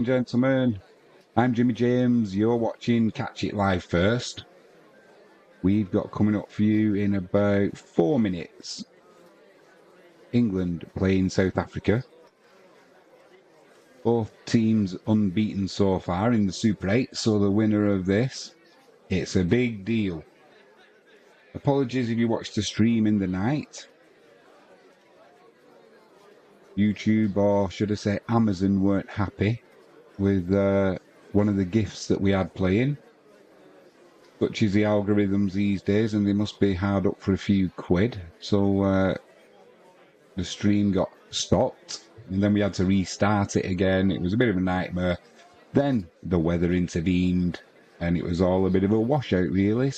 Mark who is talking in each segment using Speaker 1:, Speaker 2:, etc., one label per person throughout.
Speaker 1: Gentlemen, I'm Jimmy James. You're watching Catch It Live First. We've got coming up for you in about 4 minutes. England playing South Africa. Both teams unbeaten so far in the Super 8, so the winner of this, it's a big deal. Apologies if you watched the stream in the night. YouTube, or should I say Amazon, weren't happy with one of the gifts that we had playing. Such is the algorithms these days, and they must be hard up for a few quid. So the stream got stopped, and then we had to restart it again. It was a bit of a nightmare. Then the weather intervened, and it was all a bit of a washout, really.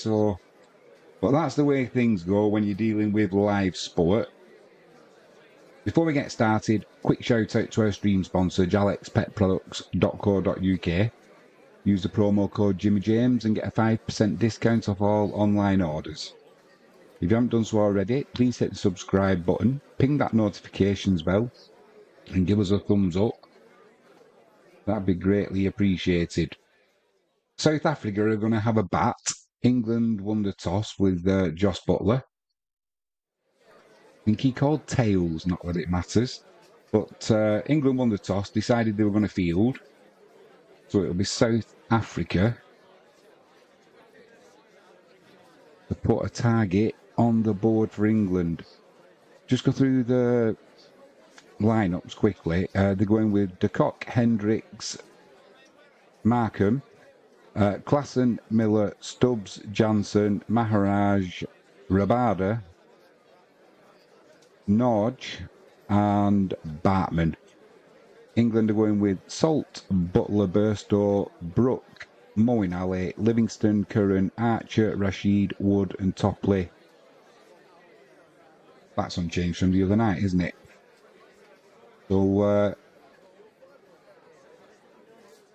Speaker 1: But that's the way things go when you're dealing with live sport. Before we get started, quick shout out to our stream sponsor, jalexpetproducts.co.uk. Use the promo code JimmyJames and get a 5% discount off all online orders. If you haven't done so already, please hit the subscribe button, ping that notifications bell, and give us a thumbs up. That'd be greatly appreciated. South Africa are going to have a bat. England won the toss with Joss Buttler. I think he called tails, not that it matters. But England won the toss, decided they were going to field. So it'll be South Africa to put a target on the board for England. Just go through the lineups quickly. They're going with De Kock, Hendricks, Markham, Klassen, Miller, Stubbs, Jansen, Maharaj, Rabada, Norge, and Bartman. England are going with Salt, Butler, Burstow, Brook, Moeen Ali, Livingston, Curran, Archer, Rashid, Wood, and Topley. That's unchanged from the other night, isn't it? So,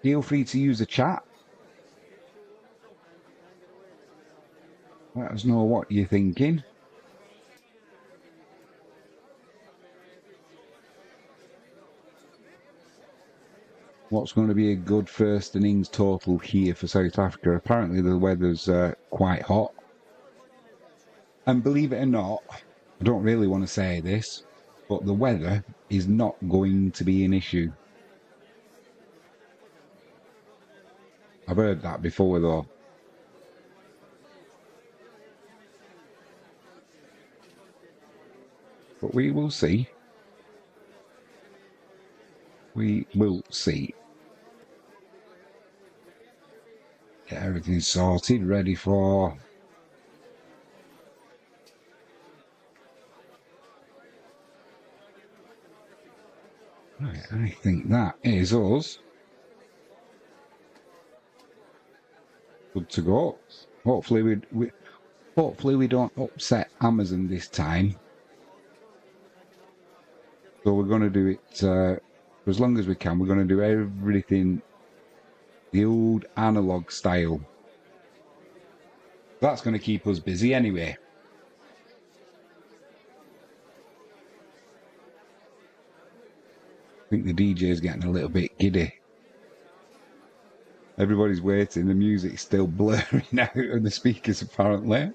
Speaker 1: feel free to use the chat. Let us know what you're thinking. What's going to be a good first innings total here for South Africa? Apparently the weather's quite hot. And believe it or not, I don't really want to say this, but the weather is not going to be an issue. I've heard that before though. But we will see. We will see. Get everything sorted, ready for... Right, I think that is us. Good to go. Hopefully we don't upset Amazon this time. So we're going to do it for as long as we can. We're going to do everything the old analog style. That's going to keep us busy anyway. I think the DJ is getting a little bit giddy. Everybody's waiting. The music's still blurring out of the speakers apparently.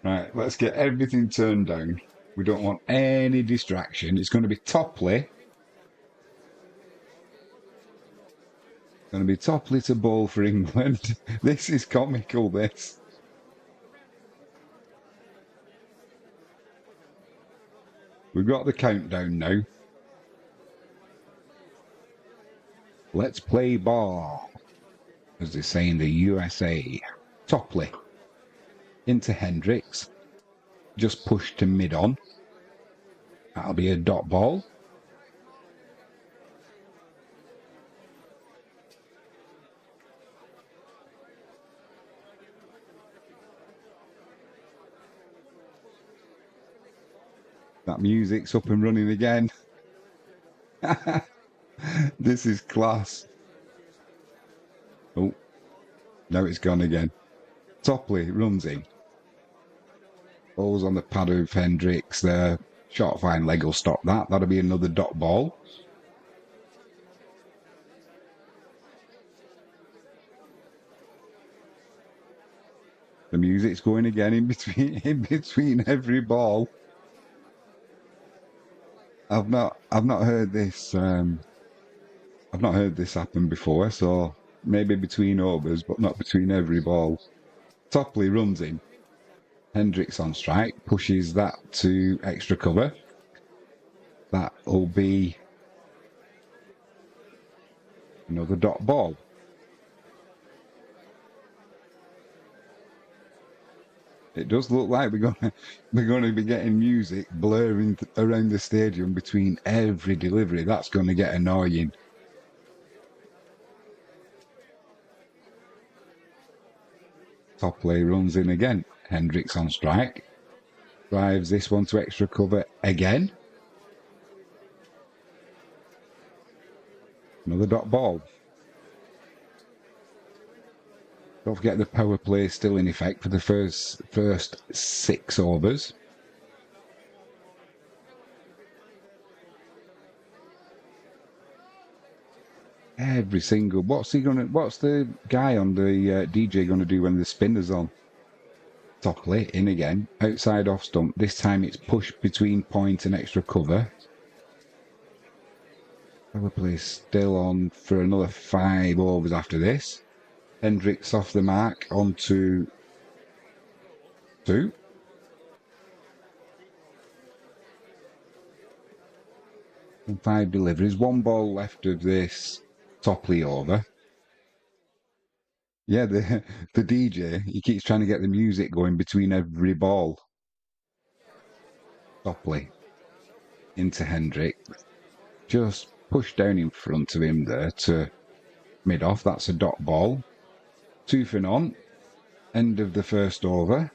Speaker 1: Right, let's get everything turned down. We don't want any distraction. It's going to be Topley. Going to be Topley to bowl for England. This is comical, this. We've got the countdown now. Let's play ball, as they say in the USA. Topley into Hendricks. Just push to mid-on. That'll be a dot ball. That music's up and running again. This is class. Oh, now it's gone again. Topley runs in. Ball's on the pad of Hendricks there. Short fine leg will stop that. That'll be another dot ball. The music's going again in between every ball. I've not heard this. I've not heard this happen before. So maybe between overs, but not between every ball. Topley runs in. Hendricks on strike, pushes that to extra cover. That will be another dot ball. It does look like we're going to be getting music blaring around the stadium between every delivery. That's going to get annoying. Topley runs in again. Hendricks on strike. Drives this one to extra cover again. Another dot ball. Don't forget the power play is still in effect for the first 6 overs. Every single. What's the guy on the DJ gonna do when the spinner's on? Topley in again, outside off stump. This time it's pushed between point and extra cover. Power play still on for another 5 overs after this. Hendricks off the mark onto 2. And 5 deliveries. 1 ball left of this Topley over. Yeah, the DJ, he keeps trying to get the music going between every ball. Topley into Hendricks. Just push down in front of him there to mid-off. That's a dot ball. 2 for none. End of the first over.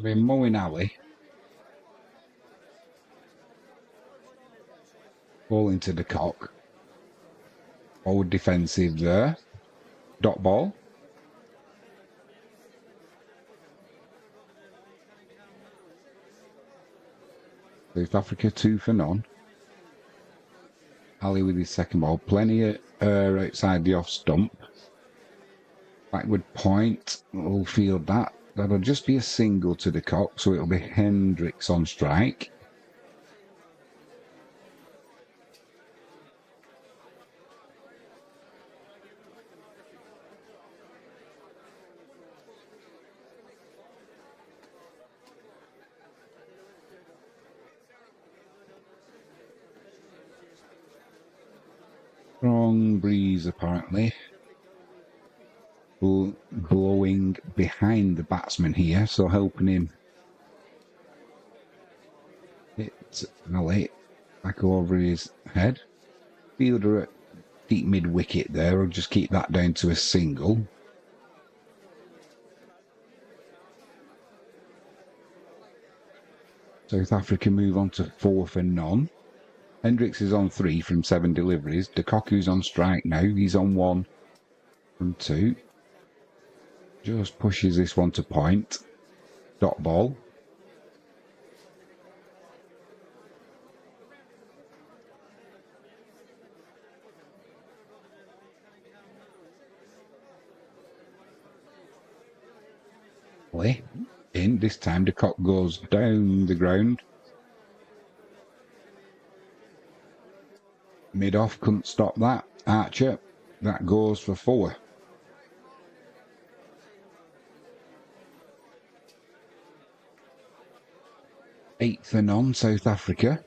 Speaker 1: We're mowing alley. Ball into the cock. Forward defensive there. Dot ball. South Africa 2 for none. Ali with his second ball. Plenty of air outside the off stump. Backward point. We'll field that. That'll just be a single to the cock, so it'll be Hendricks on strike. Strong breeze apparently. Blowing behind the batsman here, so helping him hit Ali back over his head. Fielder at deep mid wicket there, will just keep that down to a single. South Africa move on to 4 for none. Hendricks is on 3 from 7 deliveries. De Koku's on strike now. He's on 1 from 2. Just pushes this one to point. Dot ball. In. This time the cock goes down the ground. Mid-off couldn't stop that. Archer. That goes for 4. 8 for none, South Africa.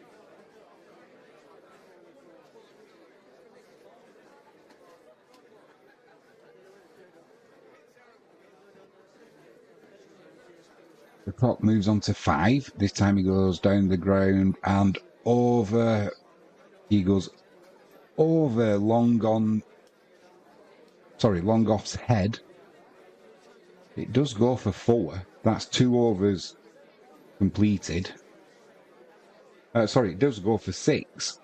Speaker 1: The clock moves on to 5. This time he goes down the ground and over. He goes over long off's head. It does go for 4. That's 2 overs completed. It does go for 6.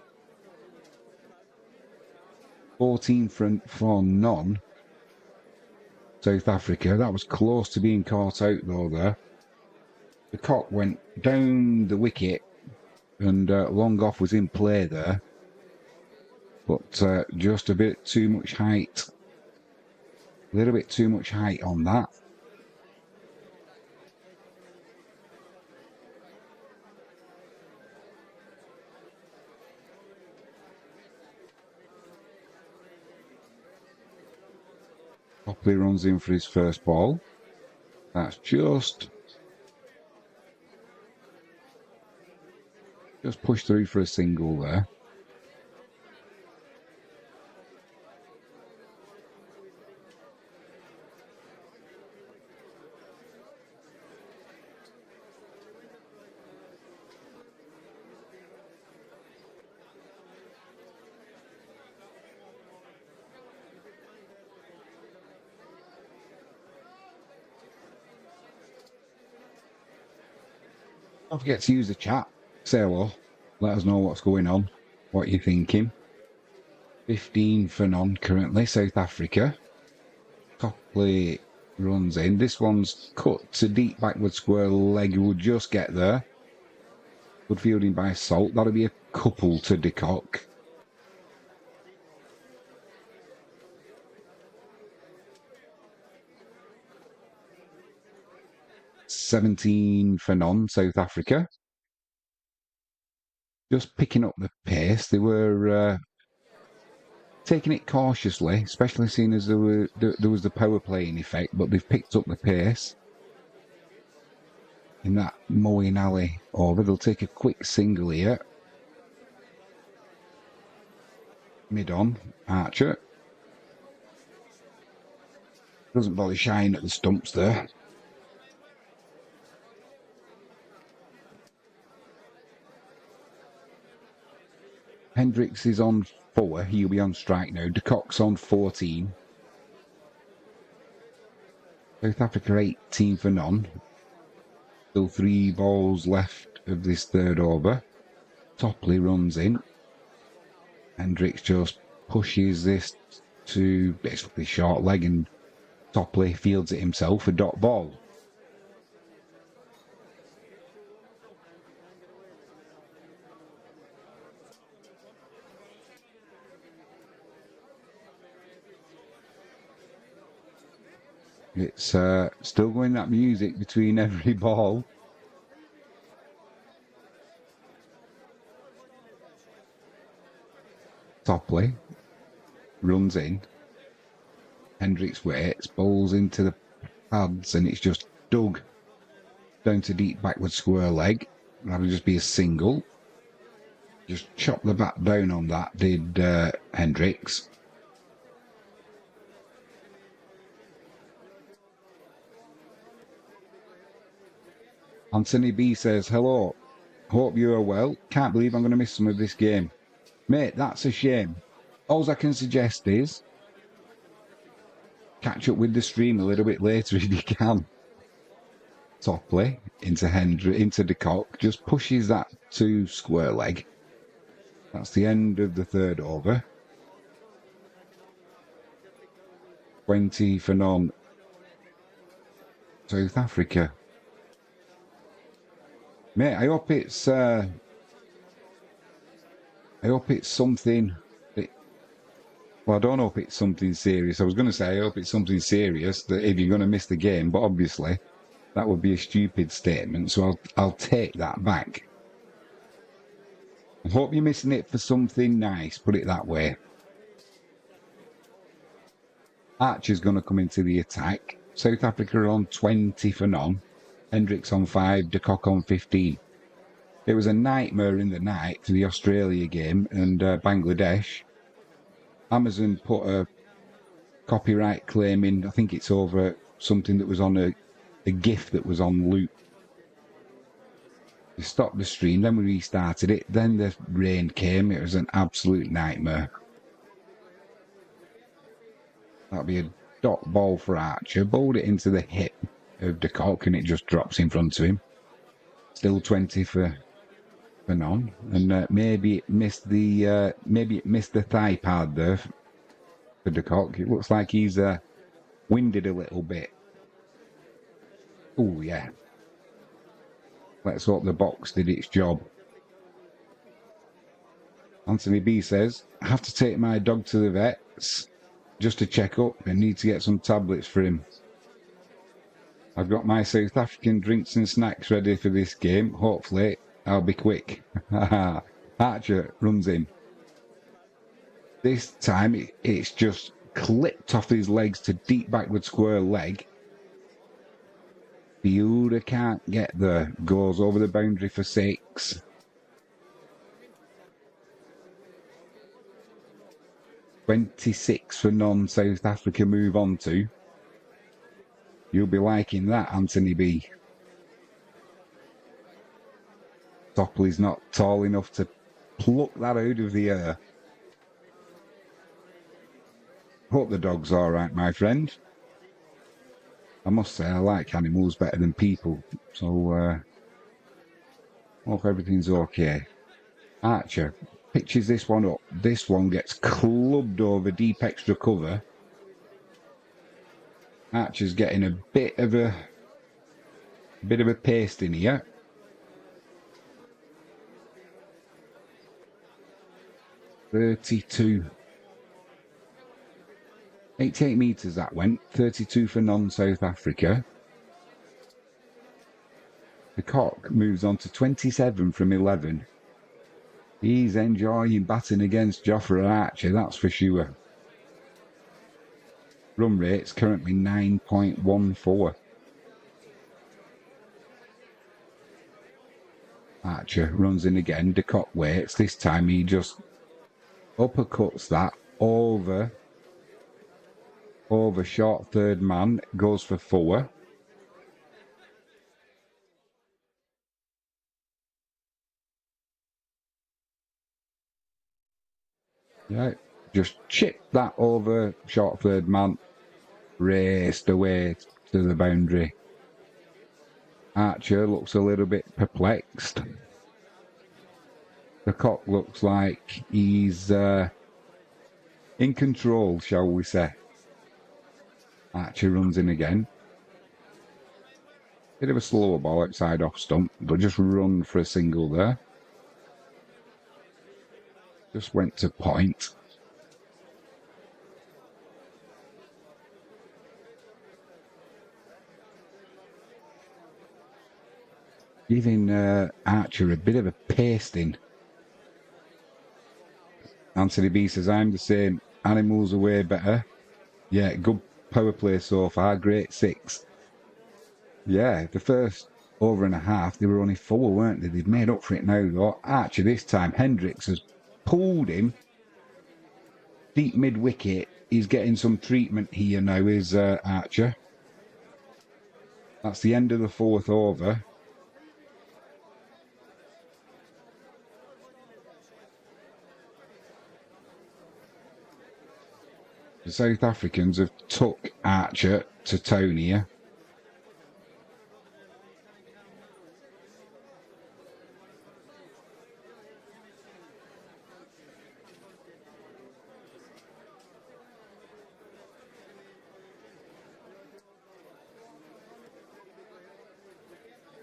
Speaker 1: 14 for none. South Africa. That was close to being caught out though there. The cock went down the wicket and long off was in play there. But just a bit too much height. A little bit too much height on that. Copley runs in for his first ball. That's just pushed through for a single there. Don't forget to use the chat. Say hello. Let us know what's going on, what you're thinking. 15 for none currently, South Africa. Copley runs in. This one's cut to deep backward square leg. Will just get there. Good fielding by Salt. That'll be a couple to de Kock. $17 for none, South Africa. Just picking up the pace. They were taking it cautiously, especially seeing as there was the power play in effect, but they've picked up the pace. In that Moeen alley over, they'll take a quick single here. Mid on, Archer. Doesn't bother shying at the stumps there. Hendricks is on 4. He'll be on strike now. De Kock's on 14. South Africa 18 for none. Still 3 balls left of this third over. Topley runs in. Hendricks just pushes this to basically short leg and Topley fields it himself, a dot ball. It's still going that music between every ball. Topley runs in. Hendricks waits, bowls into the pads, and it's just dug down to deep backward square leg. That'll just be a single. Just chop the bat down on that, did Hendricks. Anthony B says, hello, hope you are well. Can't believe I'm going to miss some of this game. Mate, that's a shame. All I can suggest is catch up with the stream a little bit later if you can. Topley into de Kock, just pushes that to square leg. That's the end of the third over. 20 for none. South Africa. Mate, I hope it's something. Well, I don't hope it's something serious. I was going to say I hope it's something serious that if you're going to miss the game, but obviously that would be a stupid statement. So I'll take that back. I hope you're missing it for something nice. Put it that way. Archer's going to come into the attack. South Africa on 20 for none. Hendricks on 5, de Kock on 15. It was a nightmare in the night for the Australia game and Bangladesh. Amazon put a copyright claim in. I think it's over something that was on a GIF that was on loop We stopped the stream, then we restarted it, then the rain came. It was an absolute nightmare. That'll be a dot ball for Archer. Bowled it into the hip of De Kock and it just drops in front of him. Still 20 for none. And maybe it missed the thigh pad there for De Kock. It looks like he's winded a little bit. Oh yeah. Let's hope the box did its job. Anthony B says, I have to take my dog to the vets just to check up and need to get some tablets for him. I've got my South African drinks and snacks ready for this game. Hopefully, I'll be quick. Archer runs in. This time, it's just clipped off his legs to deep backward square leg. Fielder can't get there. Goes over the boundary for 6. $26 for none. South Africa move on to. You'll be liking that, Anthony B. Topley's not tall enough to pluck that out of the air. Hope the dog's alright, my friend. I must say, I like animals better than people, so hope everything's okay. Archer pitches this one up. This one gets clubbed over deep extra cover. Archer's getting a bit of a paste in here. .32. 88 metres that went. 32 for non-South Africa. De Kock moves on to 27 from 11. He's enjoying batting against Jofra Archer, that's for sure. Run rate's currently 9.14. Archer runs in again. De Kock waits. This time he just uppercuts that over short third man. Goes for 4. Yeah, just chipped that over short third man. Raced away to the boundary. Archer looks a little bit perplexed. The Kock looks like he's in control, shall we say. Archer runs in again. Bit of a slower ball outside off stump, but just run for a single there. Just went to point. Giving Archer a bit of a pasting. Anthony B says, I'm the same. Animals are way better. Yeah, good power play so far. Great 6. Yeah, the first over and a half, they were only 4, weren't they? They've made up for it now, though. Archer this time, Hendricks has pulled him. Deep mid-wicket. He's getting some treatment here now, is Archer. That's the end of the 4th over. The South Africans have took Archer to town here.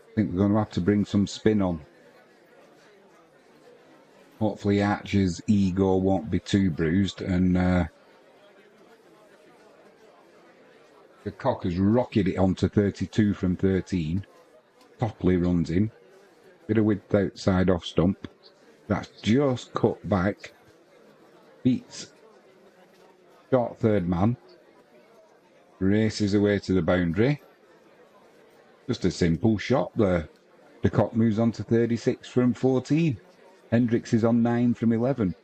Speaker 1: I think we're going to have to bring some spin on. Hopefully Archer's ego won't be too bruised and De Kock has rocketed it onto 32 from 13. Topley runs in. Bit of width outside off stump. That's just cut back. Beats short third man. Races away to the boundary. Just a simple shot there. De Kock moves on to 36 from 14. Hendricks is on 9 from 11.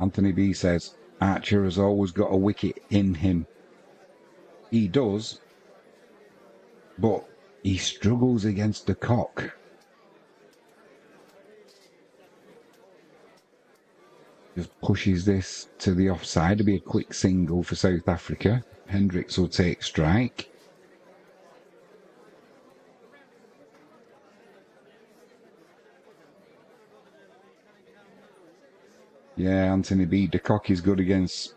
Speaker 1: Anthony B says, Archer has always got a wicket in him. He does, but he struggles against the cock. Just pushes this to the offside. It'll be a quick single for South Africa. Hendricks will take strike. Yeah, Anthony B. De Kock is good against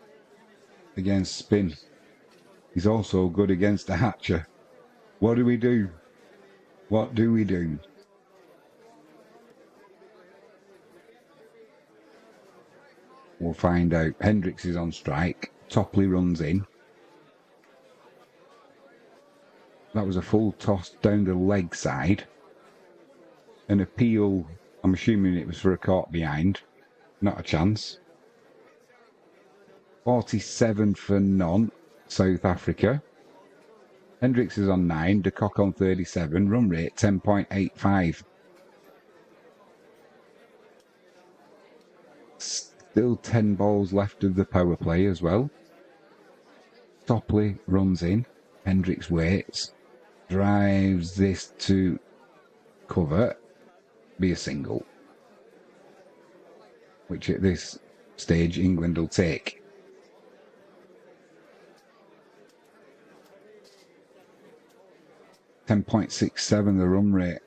Speaker 1: spin. He's also good against the Hatcher. What do we do? What do we do? We'll find out. Hendricks is on strike. Topley runs in. That was a full toss down the leg side. An appeal, I'm assuming it was for a caught behind. Not a chance. 47 for none, South Africa. Hendricks is on 9, De Kock on 37, run rate 10.85. Still 10 balls left of the power play as well. Topley runs in, Hendricks waits, drives this to cover, be a single, which at this stage England will take. .67 the run rate.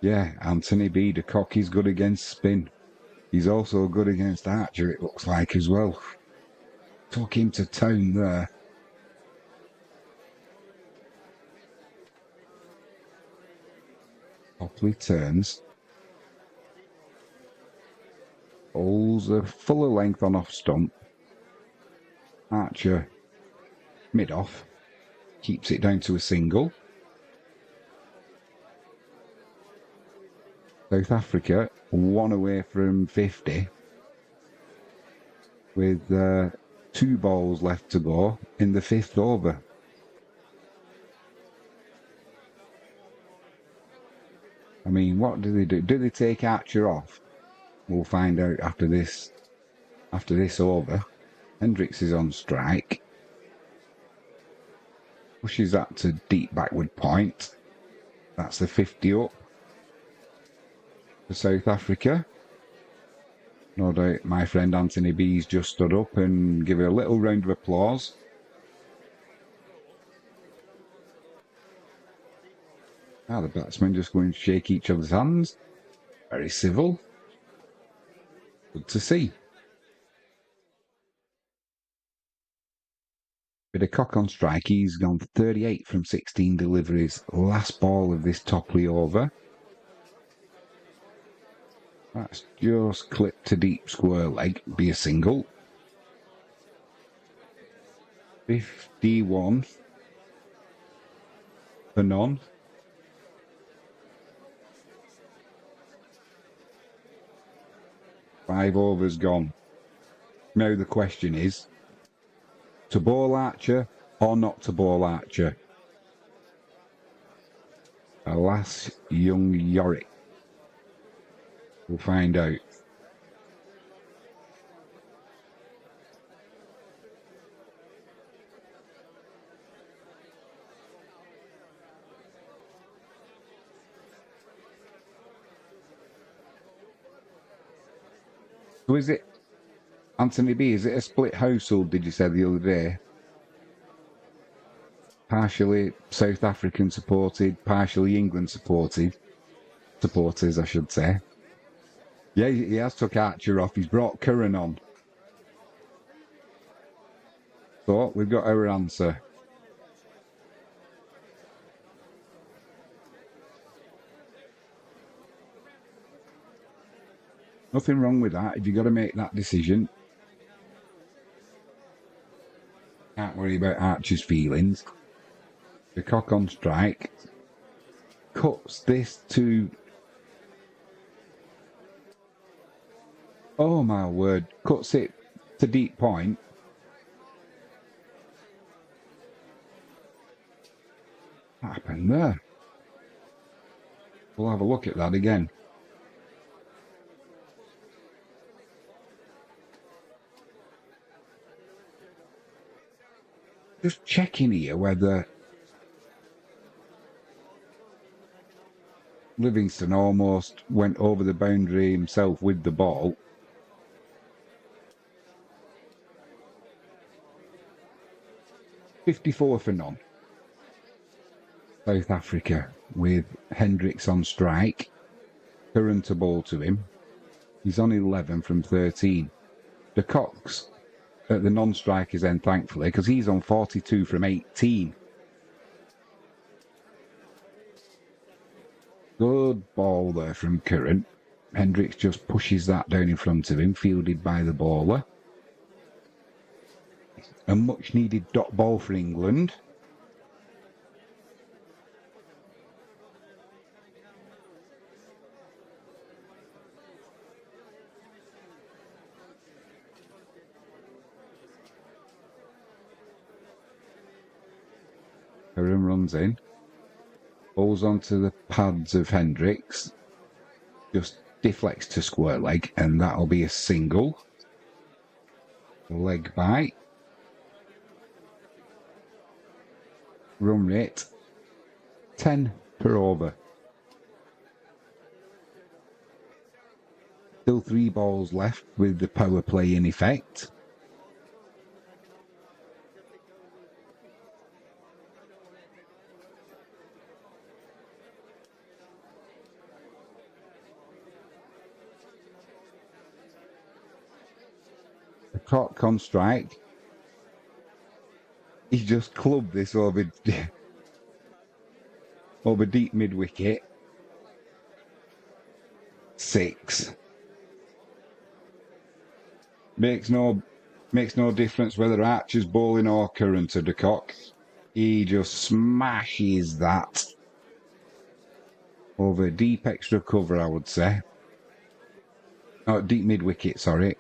Speaker 1: Yeah, Anthony B. De Kock is good against spin. He's also good against Archer, it looks like, as well. Took him to town there. Topley turns. Holds a fuller length on off stump. Archer mid-off. Keeps it down to a single. South Africa, 1 away from 50. With 2 balls left to go in the 5th over. I mean, what do they do? Do they take Archer off? We'll find out after this over. Hendricks is on strike. Pushes that to deep backward point. That's the 50 up for South Africa. No doubt my friend Anthony B's just stood up and give a little round of applause. The batsmen just going to shake each other's hands. Very civil. Good to see. Bit of Cock on strike. He's gone 38 from 16 deliveries. Last ball of this Topley over. That's just clipped to deep square leg. Be a single. 51 for none. Five overs gone. Now the question is, to bowl Archer or not to bowl Archer? Alas, young Yorick. We'll find out. So is it, Anthony B, is it a split household, did you say the other day? Partially South African supported, partially England supporters, I should say. Yeah, he has took Archer off. He's brought Curran on. So we've got our answer. Nothing wrong with that. If you've got to make that decision, can't worry about Archer's feelings. The Cock on strike cuts this to, oh my word, cuts it to deep point. What happened there? We'll have a look at that again. Just checking here whether Livingston almost went over the boundary himself with the ball. .54 for none. South Africa with Hendricks on strike. Curran to ball to him. He's on 11 from 13. De Kock's at the non-strikers end, thankfully, because he's on 42 from 18. Good ball there from Curran. Hendricks just pushes that down in front of him, fielded by the bowler. A much-needed dot ball for England. Curran runs in. Balls onto the pads of Hendricks. Just deflects to square leg, and that'll be a single. Leg bite. Run rate 10 per over. Still 3 balls left with the power play in effect. The Cock on strike. He just clubbed this over deep mid wicket. 6. Makes no difference whether Archer's bowling or Curran to De Kock. He just smashes that over deep extra cover, I would say. Oh, deep mid wicket, sorry.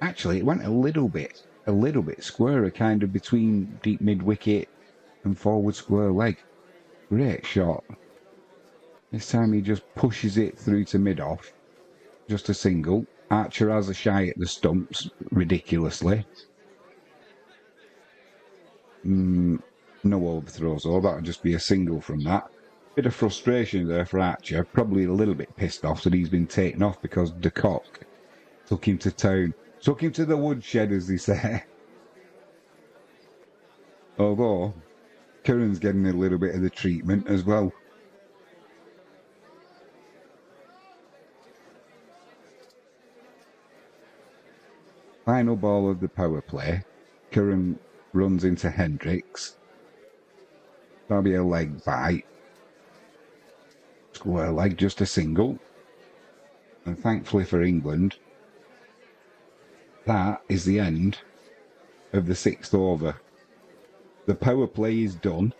Speaker 1: Actually, it went a little bit squarer, kind of between deep mid wicket and forward square leg. Great shot. This time he just pushes it through to mid off. Just a single. Archer has a shy at the stumps, ridiculously. No overthrows, though. That would just be a single from that. Bit of frustration there for Archer. Probably a little bit pissed off that he's been taken off because De Kock took him to town. Took him to the woodshed, as they say. Although, Curran's getting a little bit of the treatment as well. Final ball of the power play. Curran runs into Hendricks. That'll be a leg bite. Square leg, just a single. And thankfully for England, that is the end of the 6th over. The power play is done.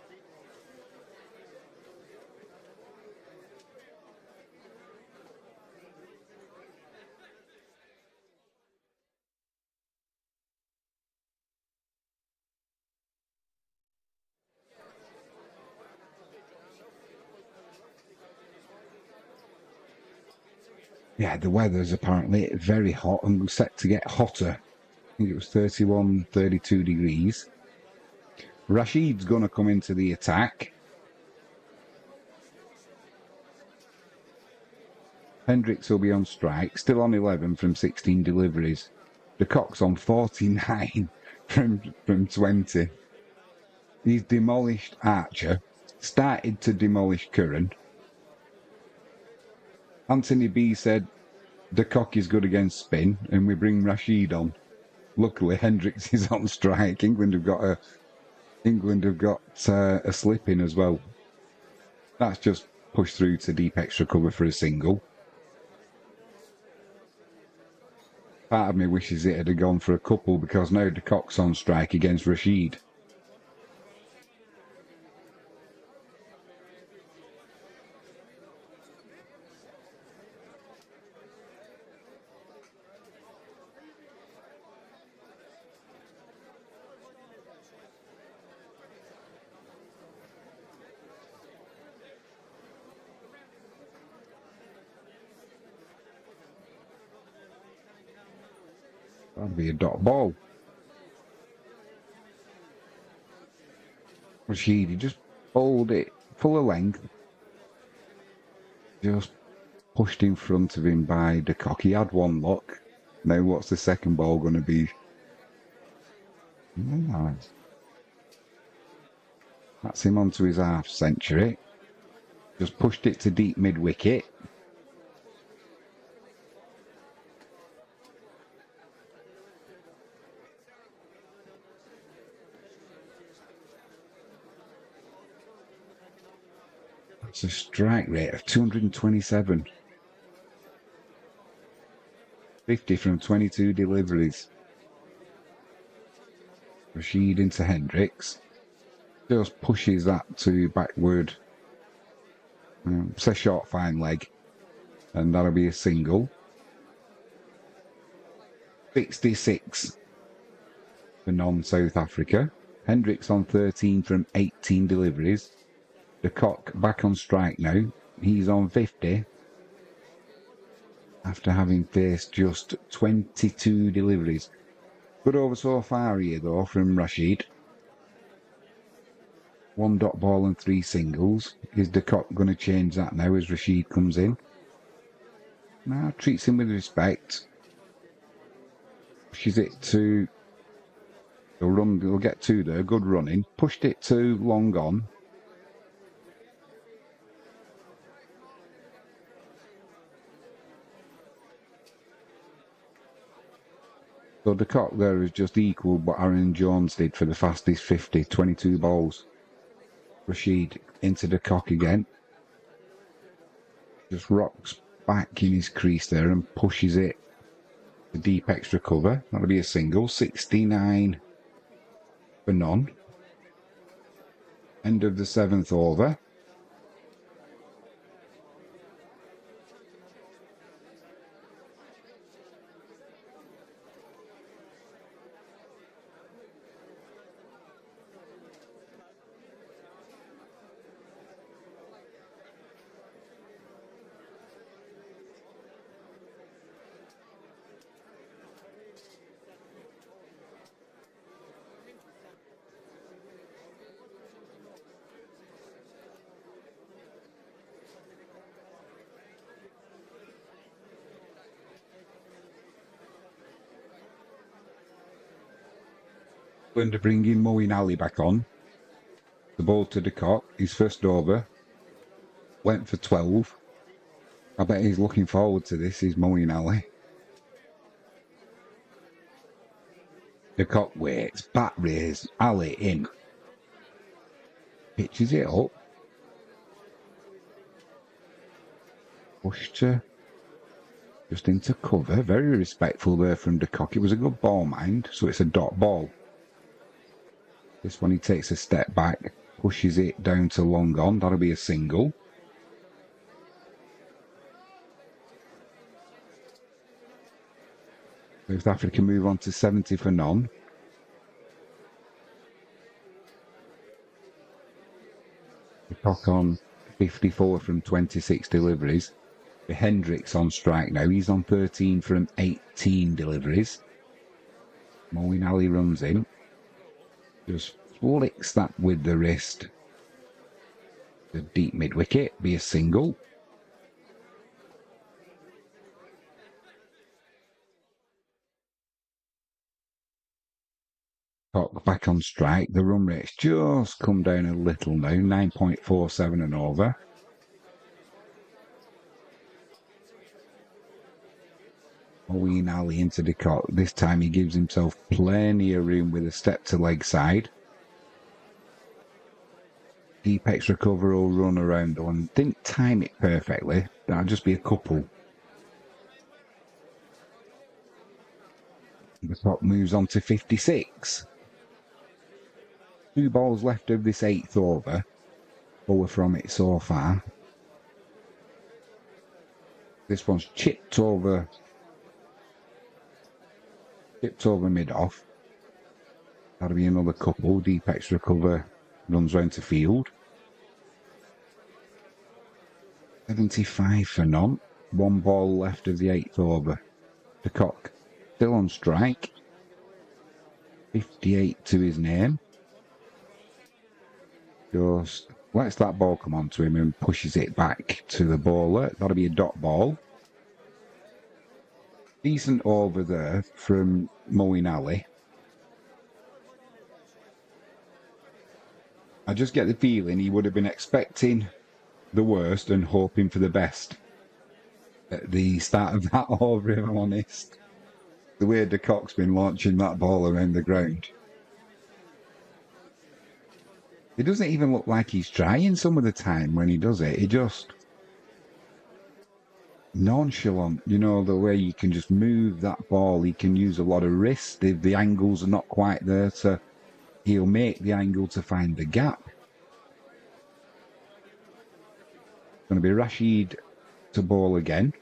Speaker 1: Yeah, the weather's apparently very hot and set to get hotter. I think it was 31, 32 degrees. Rashid's going to come into the attack. Hendricks will be on strike, still on 11 from 16 deliveries. De Kock's on 49 from 20. He's demolished Archer, started to demolish Curran. Anthony B said, De Kock is good against spin, and we bring Rashid on. Luckily, Hendricks is on strike. England have got a slip in as well. That's just pushed through to deep extra cover for a single. Part of me wishes it had gone for a couple because now De Kock's on strike against Rashid. That'll be a dot ball. Rashidi just bowled it full of length. Just pushed in front of him by De Kock. He had one look. Now what's the second ball going to be? Nice. That's him onto his half century. Just pushed it to deep mid wicket. That's a strike rate of 227. 50 from 22 deliveries. Rashid into Hendricks. Just pushes that to backward. It's a short fine leg. And that'll be a single. 66 for non-South Africa. Hendricks on 13 from 18 deliveries. De Kock back on strike now. He's on 50. After having faced just 22 deliveries. Good over so far here though from Rashid. 1 dot ball and 3 singles. Is De Kock going to change that now as Rashid comes in? Now treats him with respect. Pushes it to... They'll get 2 there. Good running. Pushed it to long on. So De Kock there is just equal what Aaron Jones did for the fastest 50, 22 balls. Rashid into De Kock again. Just rocks back in his crease there and pushes it. The deep extra cover. That'll be a single. 69 for none. End of the 7th over. Going to bring in Moeen Ali back on. The ball to De Kock. His first over. Went for 12. I bet he's looking forward to this, is Moeen Ali. De Kock waits. Bat raised. Ali in. Pitches it up. Pushed her just into cover. Very respectful there from De Kock. It was a good ball, mind. So it's a dot ball. This one he takes a step back, pushes it down to long on. That'll be a single. South Africa move on to 70 for none. De Kock on 54 from 26 deliveries. The Hendricks on strike now. He's on 13 from 18 deliveries. Moeen Ali runs in. Just flicks that with the wrist. The deep mid wicket, be a single. Kock back on strike. The run rate's just come down a little now, 9.47 and over. Moeen Ali into De Kock. This time he gives himself plenty of room with a step to leg side. Deep extra cover or run around the one. Didn't time it perfectly. That'll just be a couple. De Kock moves on to 56. 2 balls left of this 8th over. Over from it so far. This one's chipped over mid-off. That'll be another couple. Deep extra cover runs round to field. 75 for none. 1 ball left of the 8th over. De Kock still on strike. 58 to his name. Just lets that ball come onto him and pushes it back to the bowler. That'll be a dot ball. Decent over there from Moeen Ali. I just get the feeling he would have been expecting the worst and hoping for the best at the start of that over, if I'm honest. The way de Kock's been launching that ball around the ground. It doesn't even look like he's trying some of the time when he does it. He just nonchalant, you know, the way you can just move that ball. He can use a lot of wrist if the angles are not quite there, so he'll make the angle to find the gap. Going to be Rashid to bowl again.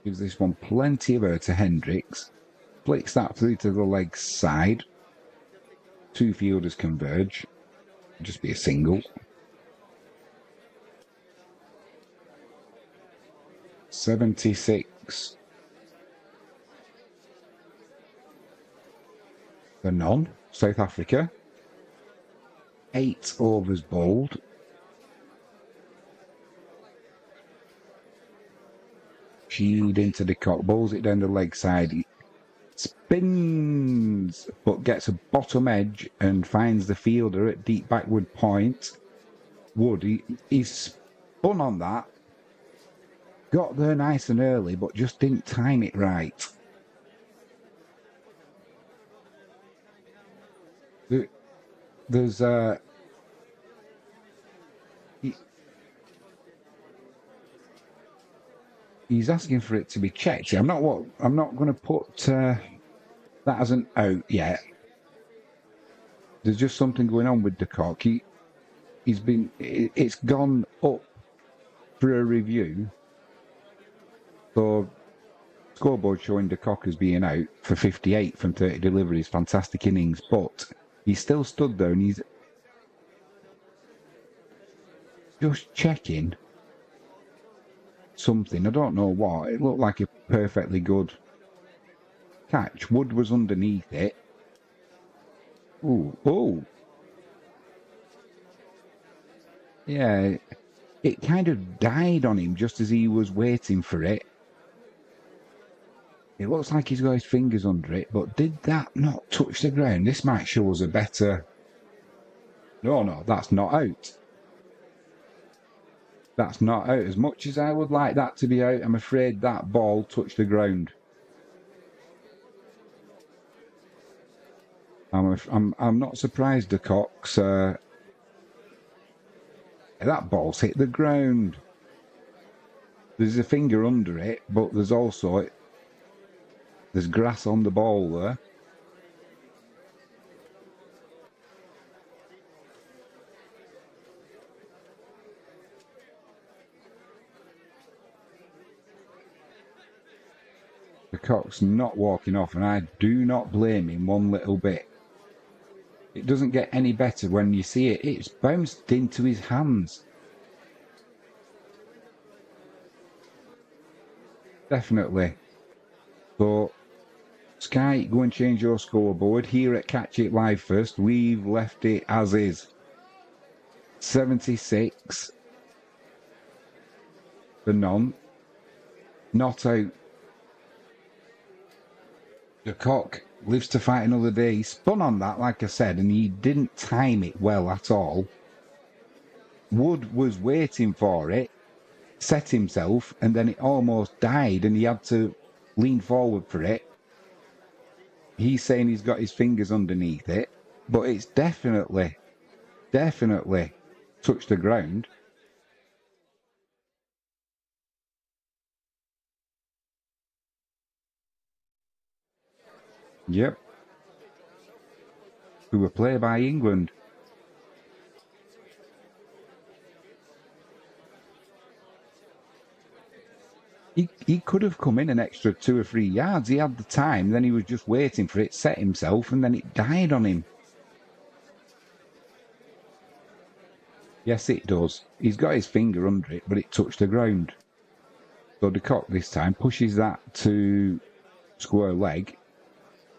Speaker 1: Gives this one plenty of air to Hendricks. Flicks that through to the leg side. Two fielders converge. Just be a single. 76 for none. South Africa. 8 overs bowled. Sheed into the cock, bowls it down the leg side. He spins, but gets a bottom edge and finds the fielder at deep backward point. Wood, he's spun on that. Got there nice and early, but just didn't time it right. There's he's asking for it to be checked. I'm not going to put that as an out yet. There's just something going on with de Kock. It's gone up for a review. So scoreboard showing de Kock as being out for 58 from 30 deliveries, fantastic innings, but he still stood there and he's just checking something. I don't know what. It looked like a perfectly good catch. Wood was underneath it. Oh. Yeah, it kind of died on him just as he was waiting for it. It looks like he's got his fingers under it, but did that not touch the ground? This might show us a better... No, that's not out. That's not out. As much as I would like that to be out, I'm afraid that ball touched the ground. I'm not surprised de Kock's... that ball's hit the ground. There's a finger under it, but there's also... There's grass on the ball there. De Kock's not walking off, and I do not blame him one little bit. It doesn't get any better when you see it. It's bounced into his hands. Definitely. So, Sky, go and change your scoreboard. Here at Catch It Live First, we've left it as is. 76 for none. Not out. De Kock lives to fight another day. He spun on that, like I said, and he didn't time it well at all. Wood was waiting for it, set himself, and then it almost died, and he had to lean forward for it. He's saying he's got his fingers underneath it, but it's definitely touched the ground. Yep. We were played by England. He could have come in an extra 2 or 3 yards. He had the time, then he was just waiting for it, set himself, and then it died on him. Yes, it does. He's got his finger under it, but it touched the ground. So de Kock this time pushes that to square leg.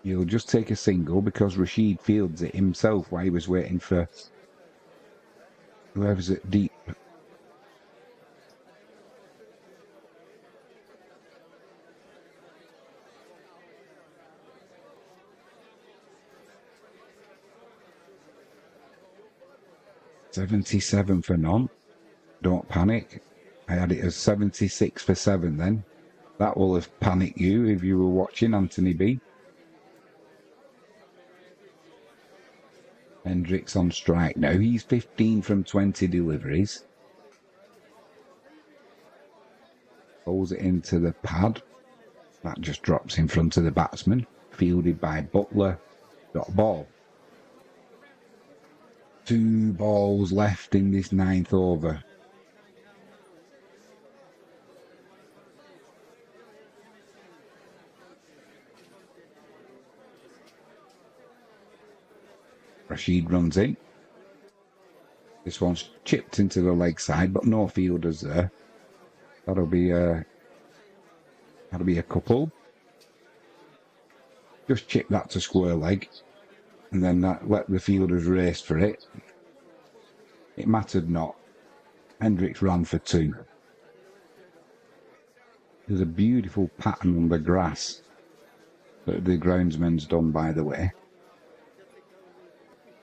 Speaker 1: He'll just take a single because Rashid fields it himself while he was waiting for whoever's at deep. $77 for none. Don't panic. I had it as 76 for 7 then. That will have panicked you if you were watching, Anthony B. Hendricks on strike now. He's 15 from 20 deliveries. Pulls it into the pad. That just drops in front of the batsman. Fielded by Butler. Dot ball. 2 balls left in this 9th over. Rashid runs in. This one's chipped into the leg side, but no fielders there. That'll be a couple. Just chip that to square leg, and then let the fielders race for it. It mattered not. Hendricks ran for 2. There's a beautiful pattern on the grass that the groundsman's done, by the way.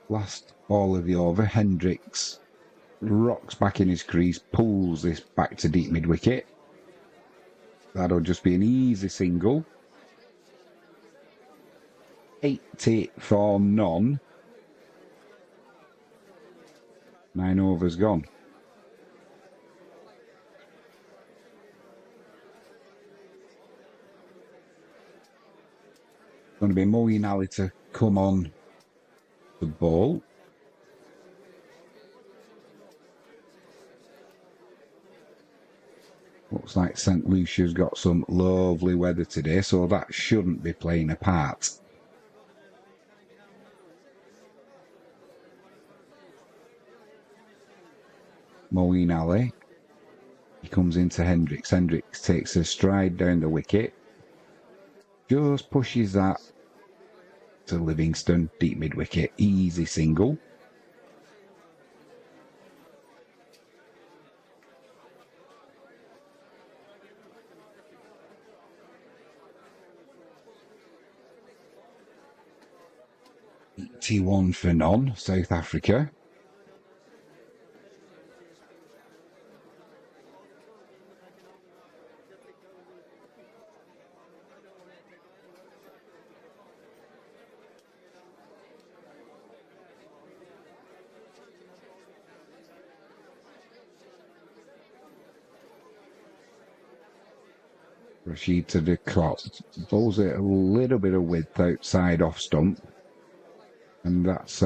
Speaker 1: Last ball of the over, Hendricks rocks back in his crease, pulls this back to deep mid-wicket. That'll just be an easy single. 80 for none. 9 overs gone. Going to be Moeen Ali to come on the ball. Looks like St. Lucia's got some lovely weather today, so that shouldn't be playing a part. Moeen Ali. He comes into Hendricks. Hendricks takes a stride down the wicket. Just pushes that to Livingston, deep mid-wicket, easy single. T1 for none, South Africa. Rashid to the clock. Bowls it a little bit of width outside off stump. And that's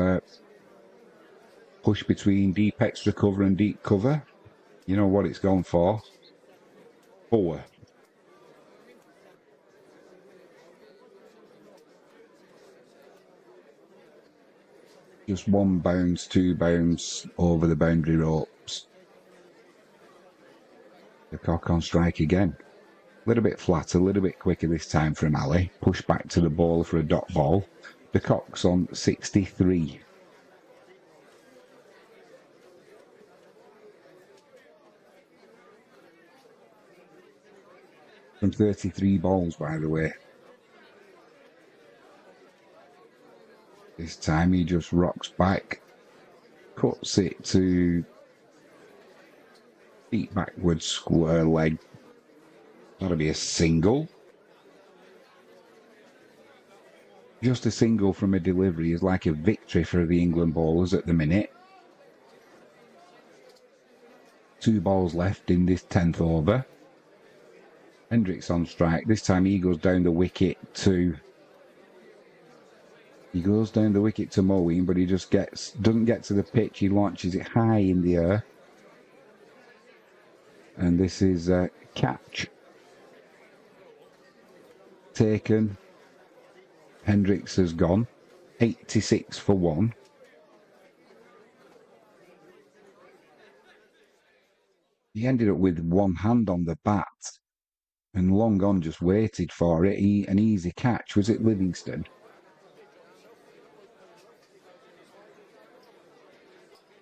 Speaker 1: push between deep extra cover and deep cover. You know what it's gone for. 4. Just 1 bounce, 2 bounce over the boundary ropes. The cock on strike again. A little bit flatter, a little bit quicker this time from Ali. Push back to the ball for a dot ball. The cock's on 63. From 33 balls, by the way. This time he just rocks back, cuts it to deep backwards square leg. That'll be a single. Just a single from a delivery is like a victory for the England bowlers at the minute. 2 balls left in this 10th over. Hendricks on strike. This time he goes down the wicket to... He goes down the wicket to Moeen, but he just doesn't get to the pitch. He launches it high in the air. And this is a catch. Taken. Hendricks has gone. 86 for 1. He ended up with 1 hand on the bat. And long on just waited for it. An easy catch. Was it Livingston?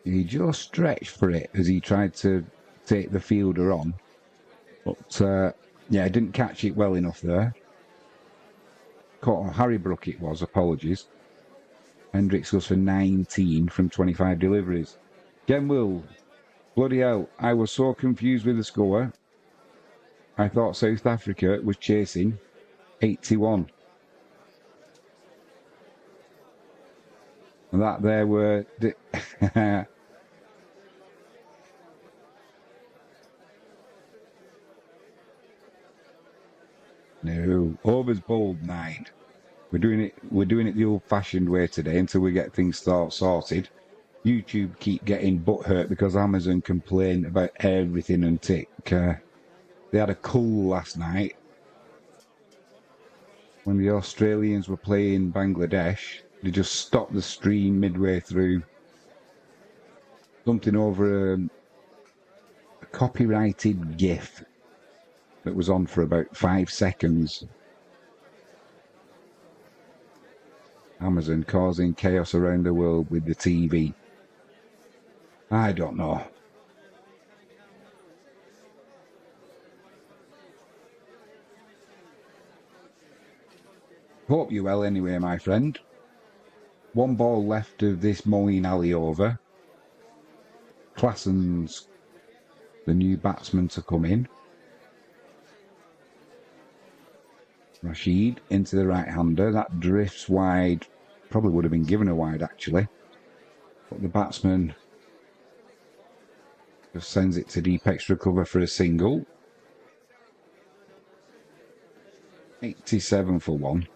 Speaker 1: He just stretched for it as he tried to take the fielder on. But, yeah, didn't catch it well enough there. Harry Brook it was, apologies. Hendricks goes for 19 from 25 deliveries. Ken Will, bloody hell, I was so confused with the score. I thought South Africa was chasing 81. And that there were... No, overs bowled 9. We're doing it the old-fashioned way today until we get things sorted. YouTube keep getting butthurt because Amazon complain about everything and tick. They had a cool last night when the Australians were playing Bangladesh. They just stopped the stream midway through. Something over a copyrighted GIF that was on for about 5 seconds. Amazon causing chaos around the world with the TV. I don't know. Hope you're well anyway, my friend. 1 ball left of this Moeen Ali over. Klassen's the new batsman to come in. Rashid into the right-hander. That drifts wide. Probably would have been given a wide, actually. But the batsman just sends it to deep extra cover for a single. 87 for 1.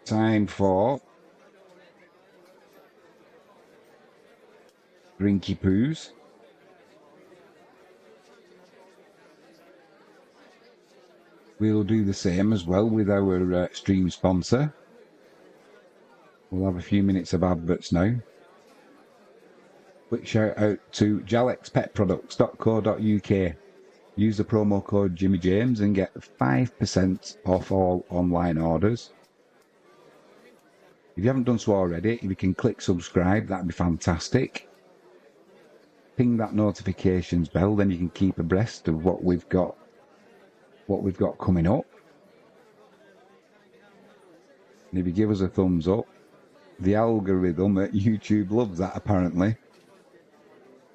Speaker 1: Time for Drinky Poos. We'll do the same as well with our stream sponsor. We'll have a few minutes of adverts now. Quick shout out to jalexpetproducts.co.uk. Use the promo code Jimmy James and get 5% off all online orders. If you haven't done so already, if you can click subscribe, that'd be fantastic. Ping that notifications bell, then you can keep abreast of what we've got coming up. And if you give us a thumbs up, the algorithm at YouTube loves that apparently,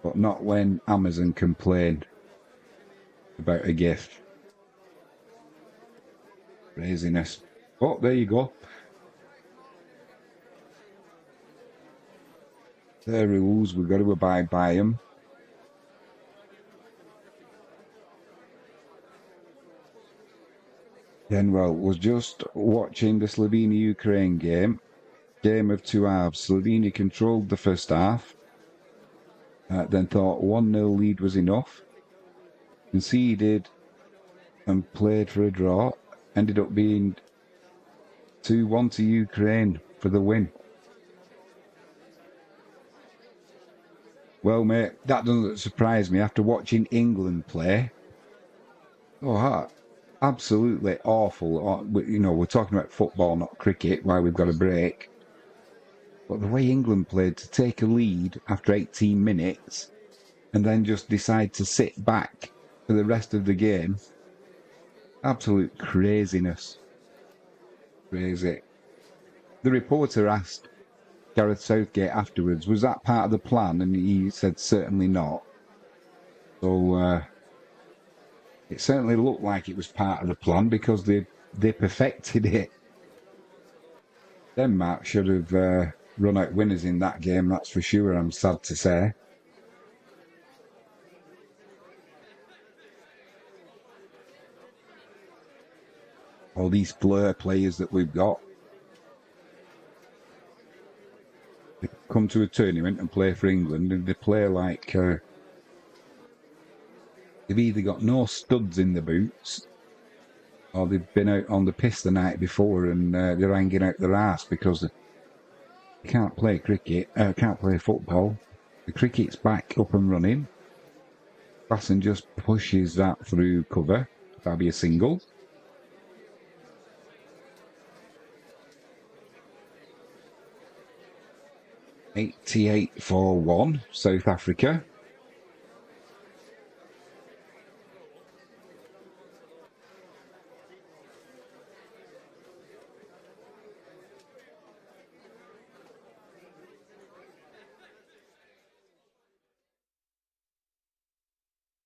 Speaker 1: but not when Amazon complain about a gift. Craziness. Oh, there you go. Their rules, we've got to abide by them. Then, well, was just watching the Slovenia-Ukraine game of 2 halves. Slovenia controlled the first half, then thought 1-0 lead was enough, conceded and played for a draw, ended up being 2-1 to Ukraine for the win. Well, mate, that doesn't surprise me after watching England play. Oh, absolutely awful. You know, we're talking about football, not cricket, why we've got a break. But the way England played to take a lead after 18 minutes and then just decide to sit back for the rest of the game, absolute craziness. Crazy. The reporter asked Gareth Southgate afterwards, was that part of the plan? And he said certainly not. So it certainly looked like it was part of the plan because they perfected it. Denmark should have run out winners in that game, that's for sure, I'm sad to say. All these flair players that we've got. They come to a tournament and play for England and they play like they've either got no studs in the boots or they've been out on the piss the night before and they're hanging out their arse because they can't play cricket, can't play football. The cricket's back up and running. Klassen just pushes that through cover. That'll be a single. 88 for 1, South Africa.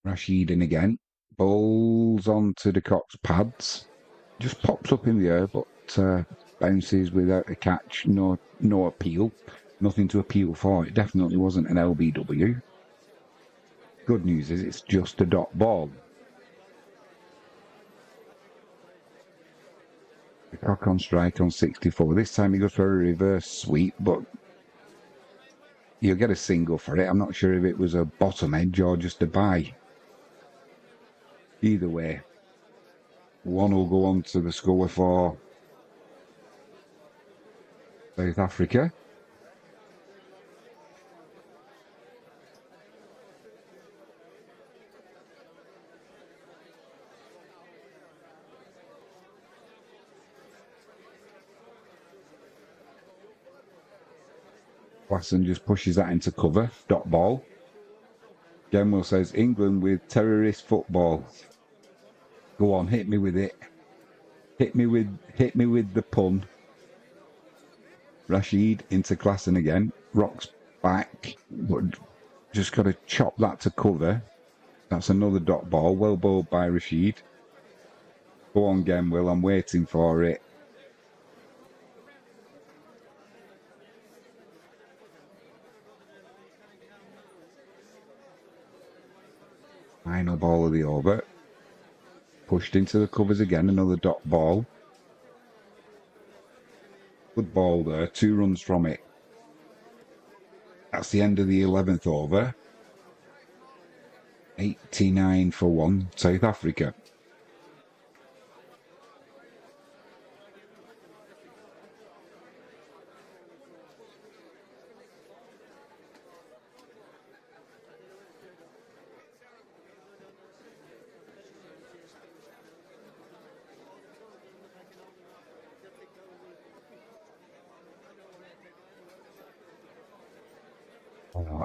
Speaker 1: Rashid in again. Bowls onto the Cox pads. Just pops up in the air, but bounces without a catch. No appeal. Nothing to appeal for. It definitely wasn't an LBW. Good news is it's just a dot ball. The cock on strike on 64. This time he goes for a reverse sweep, but you'll get a single for it. I'm not sure if it was a bottom edge or just a bye. Either way, one will go on to the score for South Africa. Klassen just pushes that into cover. Dot ball. Gemwell says, England with terrorist football. Go on, hit me with it. Hit me with the pun. Rashid into Klassen again. Rocks back, but just got to chop that to cover. That's another dot ball. Well bowled by Rashid. Go on, Gemwell. I'm waiting for it. Final ball of the over. Pushed into the covers again. Another dot ball. Good ball there. 2 runs from it. That's the end of the 11th over. 89 for 1, South Africa.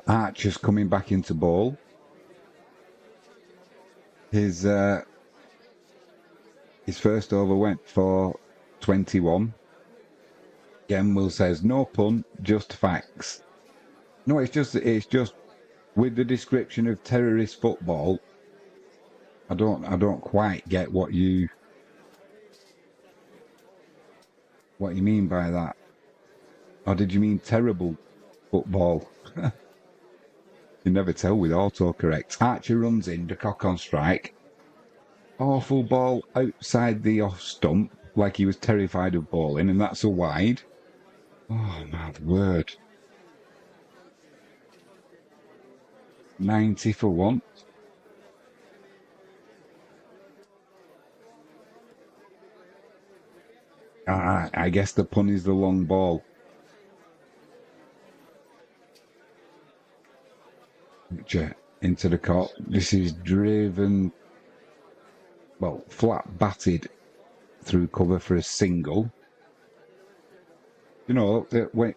Speaker 1: Archer's coming back into ball. His first over went for 21. Gemwell says, no pun, just facts. No, it's just with the description of terrorist football. I don't quite get what you mean by that. Or did you mean terrible football? You never tell with autocorrect. Archer runs in, the cock on strike. Awful ball outside the off stump, like he was terrified of bowling, and that's a wide. Oh, my word. 90 for 1. I guess the pun is the long ball. Into the court. This is driven, well, flat batted through cover for a single. You know,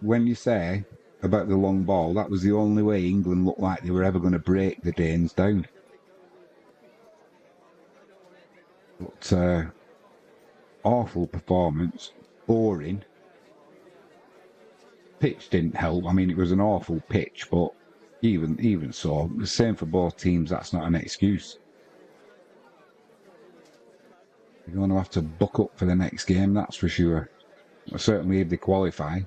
Speaker 1: when you say about the long ball, that was the only way England looked like they were ever going to break the Danes down. But awful performance, boring. Pitch didn't help. I mean, it was an awful pitch, but even so, the same for both teams. That's not an excuse. You're going to have to buck up for the next game, that's for sure. Certainly if they qualify,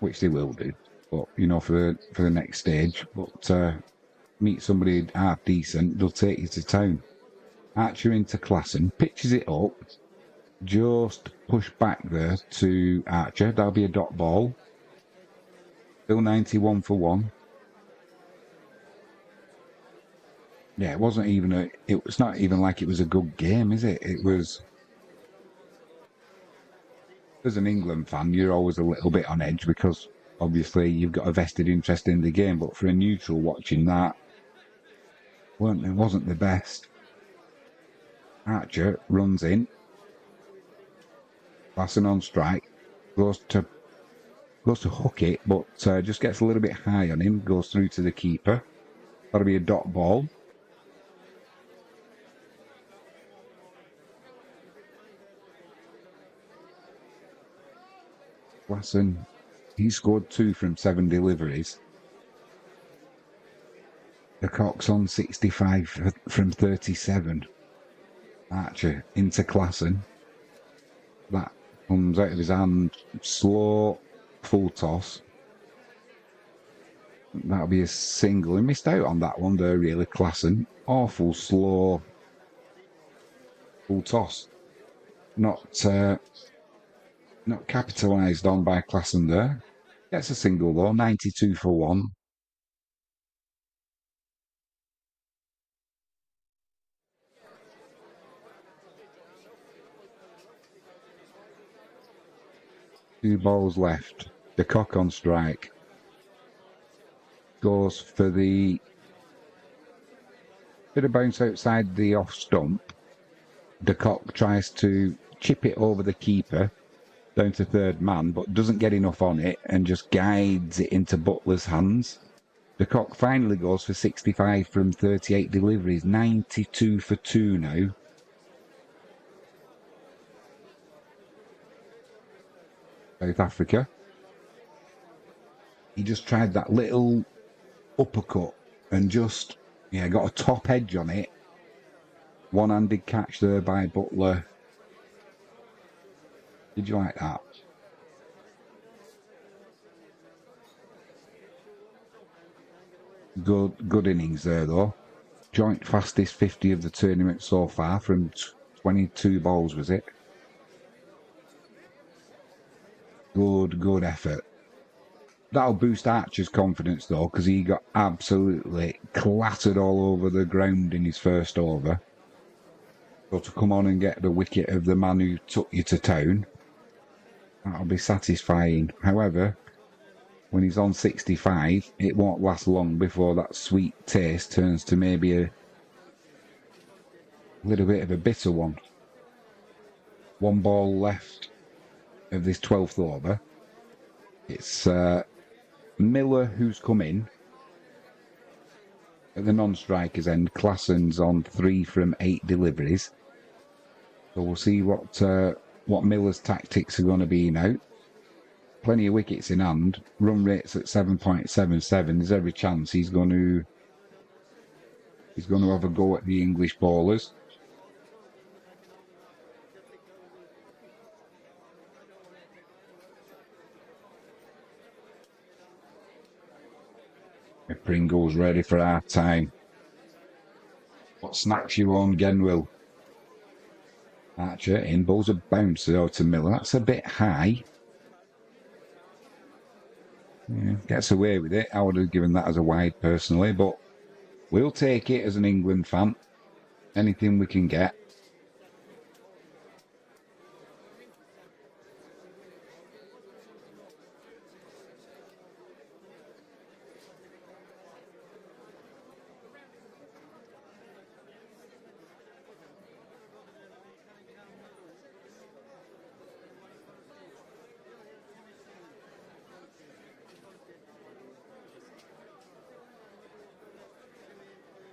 Speaker 1: which they will do. But you know, for the next stage. But meet somebody half decent, they'll take you to town. Archer into Klassen, pitches it up. Just push back there to Archer. That'll be a dot ball. Still 91 for 1. Yeah, it wasn't even it was not even like it was a good game, is it? It was. As an England fan, you're always a little bit on edge because obviously you've got a vested interest in the game. But for a neutral watching that, it wasn't the best. Archer runs in. Klassen on strike. Goes to goes to hook it, but just gets a little bit high on him, goes through to the keeper. That'll be a dot ball. Glasson, he scored 2 from 7 deliveries. The Cock's on 65 from 37. Archer into Glasson. That comes out of his hand, slow, full toss. That'll be a single. He missed out on that one there, really. Glasson. Awful slow, full toss. Not capitalised on by Glasson there. Gets a single though, 92 for 1. Two balls left. The Cock on strike. Goes for the bit of bounce outside the off stump. The Cock tries to chip it over the keeper down to third man, but doesn't get enough on it and just guides it into Butler's hands. The Cock finally goes for 65 from 38 deliveries, 92 for 2 now. South Africa. He just tried that little uppercut and just, got a top edge on it. One-handed catch there by Butler. Did you like that? Good innings there though. Joint fastest 50 of the tournament so far from 22 balls, was it? Good effort. That'll boost Archer's confidence though, because he got absolutely clattered all over the ground in his first over. So to come on and get the wicket of the man who took you to town, that'll be satisfying. However, when he's on 65, it won't last long before that sweet taste turns to maybe a little bit of a bitter one. One ball left of this 12th over. It's Miller who's come in at the non-strikers end. Glasson's on 3 from 8 deliveries. So we'll see what Miller's tactics are going to be now. Plenty of wickets in hand. Run rate's at 7.77. There's every chance he's going to have a go at the English bowlers. Pringle's ready for our time. What snacks you on, Genwill? Archer in, bowls a bouncer out to Miller. That's a bit high. Yeah, gets away with it. I would have given that as a wide personally, but we'll take it as an England fan. Anything we can get.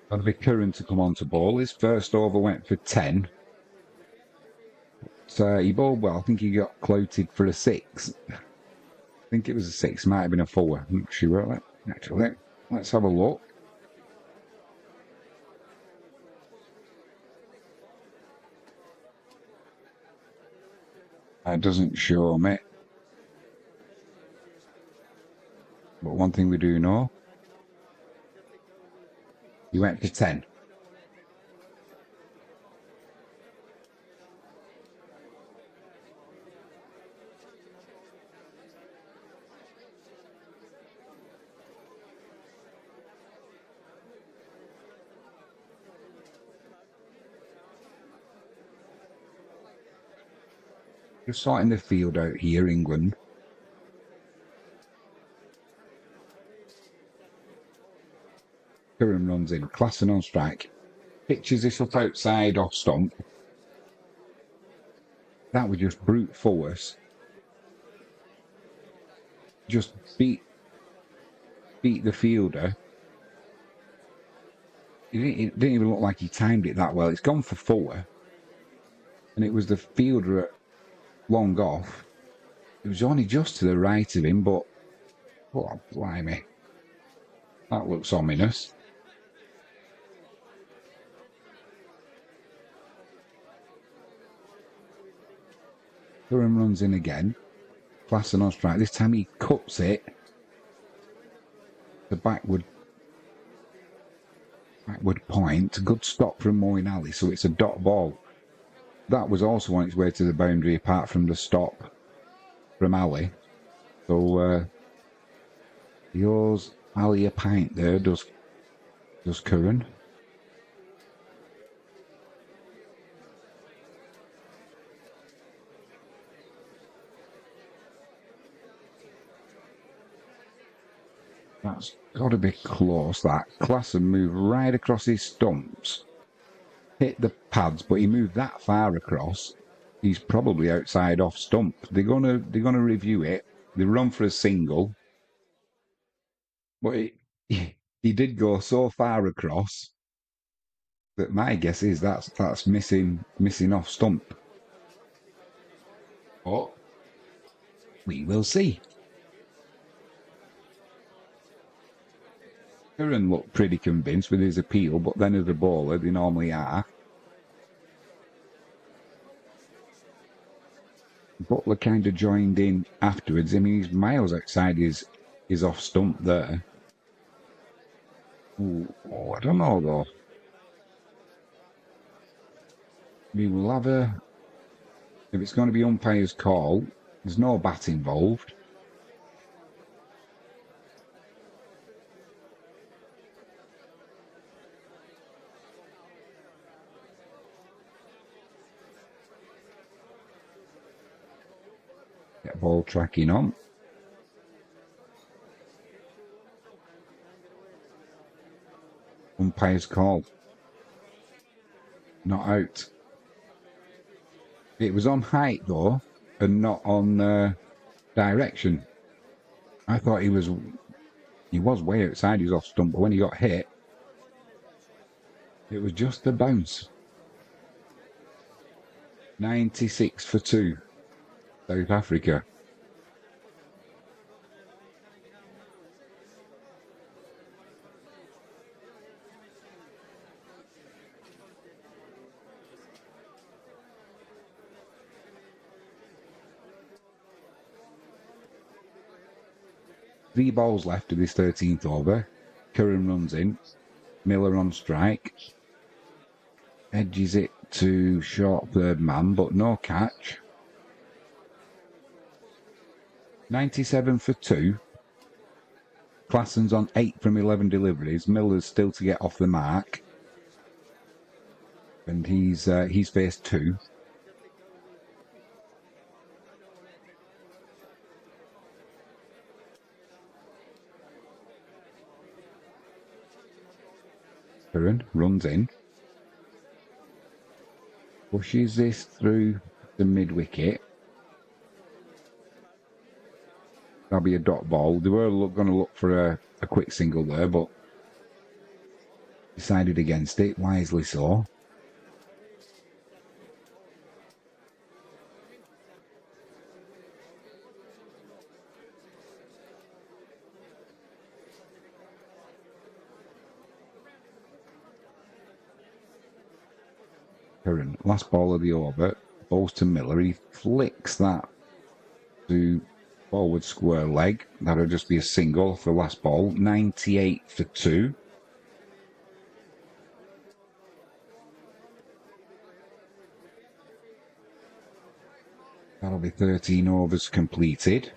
Speaker 1: That'll be Curran to come on to bowl. His first over went for 10. So he bowled well. I think he got clouted for a 6. I think it was a 6. Might have been a 4. I'm not sure. Actually, let's have a look. That doesn't show me. But one thing we do know, he went for 10. Just sorting the field out here, England. Curran runs in, Glasson on strike. Pitches this up outside off stump. That was just brute force. just beat the fielder. It didn't even look like he timed it that well. It's gone for 4, and it was the fielder at long off. It was only just to the right of him, but oh, blimey, that looks ominous. Curran runs in again. Klassen on strike. This time he cuts it. The backward point. Good stop from Moinali, so it's a dot ball. That was also on its way to the boundary, apart from the stop from Ali. So he owes Ali a pint there, does Curran. That's got to be close, that. Klassen moved right across his stumps. Hit the pads, but he moved that far across. He's probably outside off stump. They're gonna review it. They run for a single. But he did go so far across that my guess is that's missing off stump. But we will see. Curran looked pretty convinced with his appeal, but then as a bowler, they normally are. Butler kind of joined in afterwards. I mean, he's miles outside his off stump there. Ooh, I don't know though. We will have a... If it's going to be umpire's call, there's no bat involved. Get ball tracking on. Umpire's call. Not out. It was on height though, and not on direction. I thought he was way outside his off stump, but when he got hit, it was just a bounce. 96 for 2, South Africa. Three balls left of this 13th over. Curran runs in. Miller on strike. Edges it to short third man, but no catch. 97 for 2. Klassen's on 8 from 11 deliveries. Miller's still to get off the mark. And he's faced 2. Curran runs in. Pushes this through the mid-wicket. That'll be a dot ball. They were going to look for a quick single there, but decided against it, wisely so. Curran, last ball of the over, balls to Miller. He flicks that to forward square leg. That'll just be a single for last ball. 98 for 2. That'll be 13 overs completed.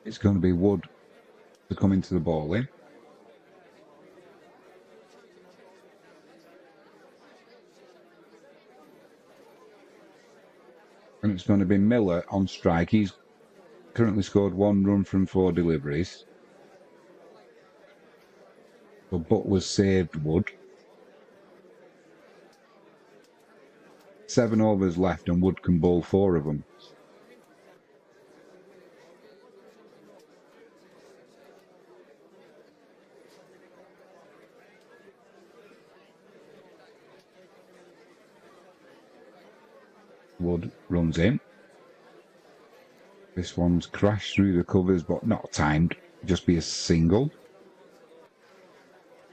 Speaker 1: It's going to be Wood to come into the bowling. And it's going to be Miller on strike. He's currently scored 1 run from 4 deliveries. But Butler's saved Wood. 7 overs left and Wood can bowl 4 of them. Wood runs in. This one's crashed through the covers but not timed. Just be a single.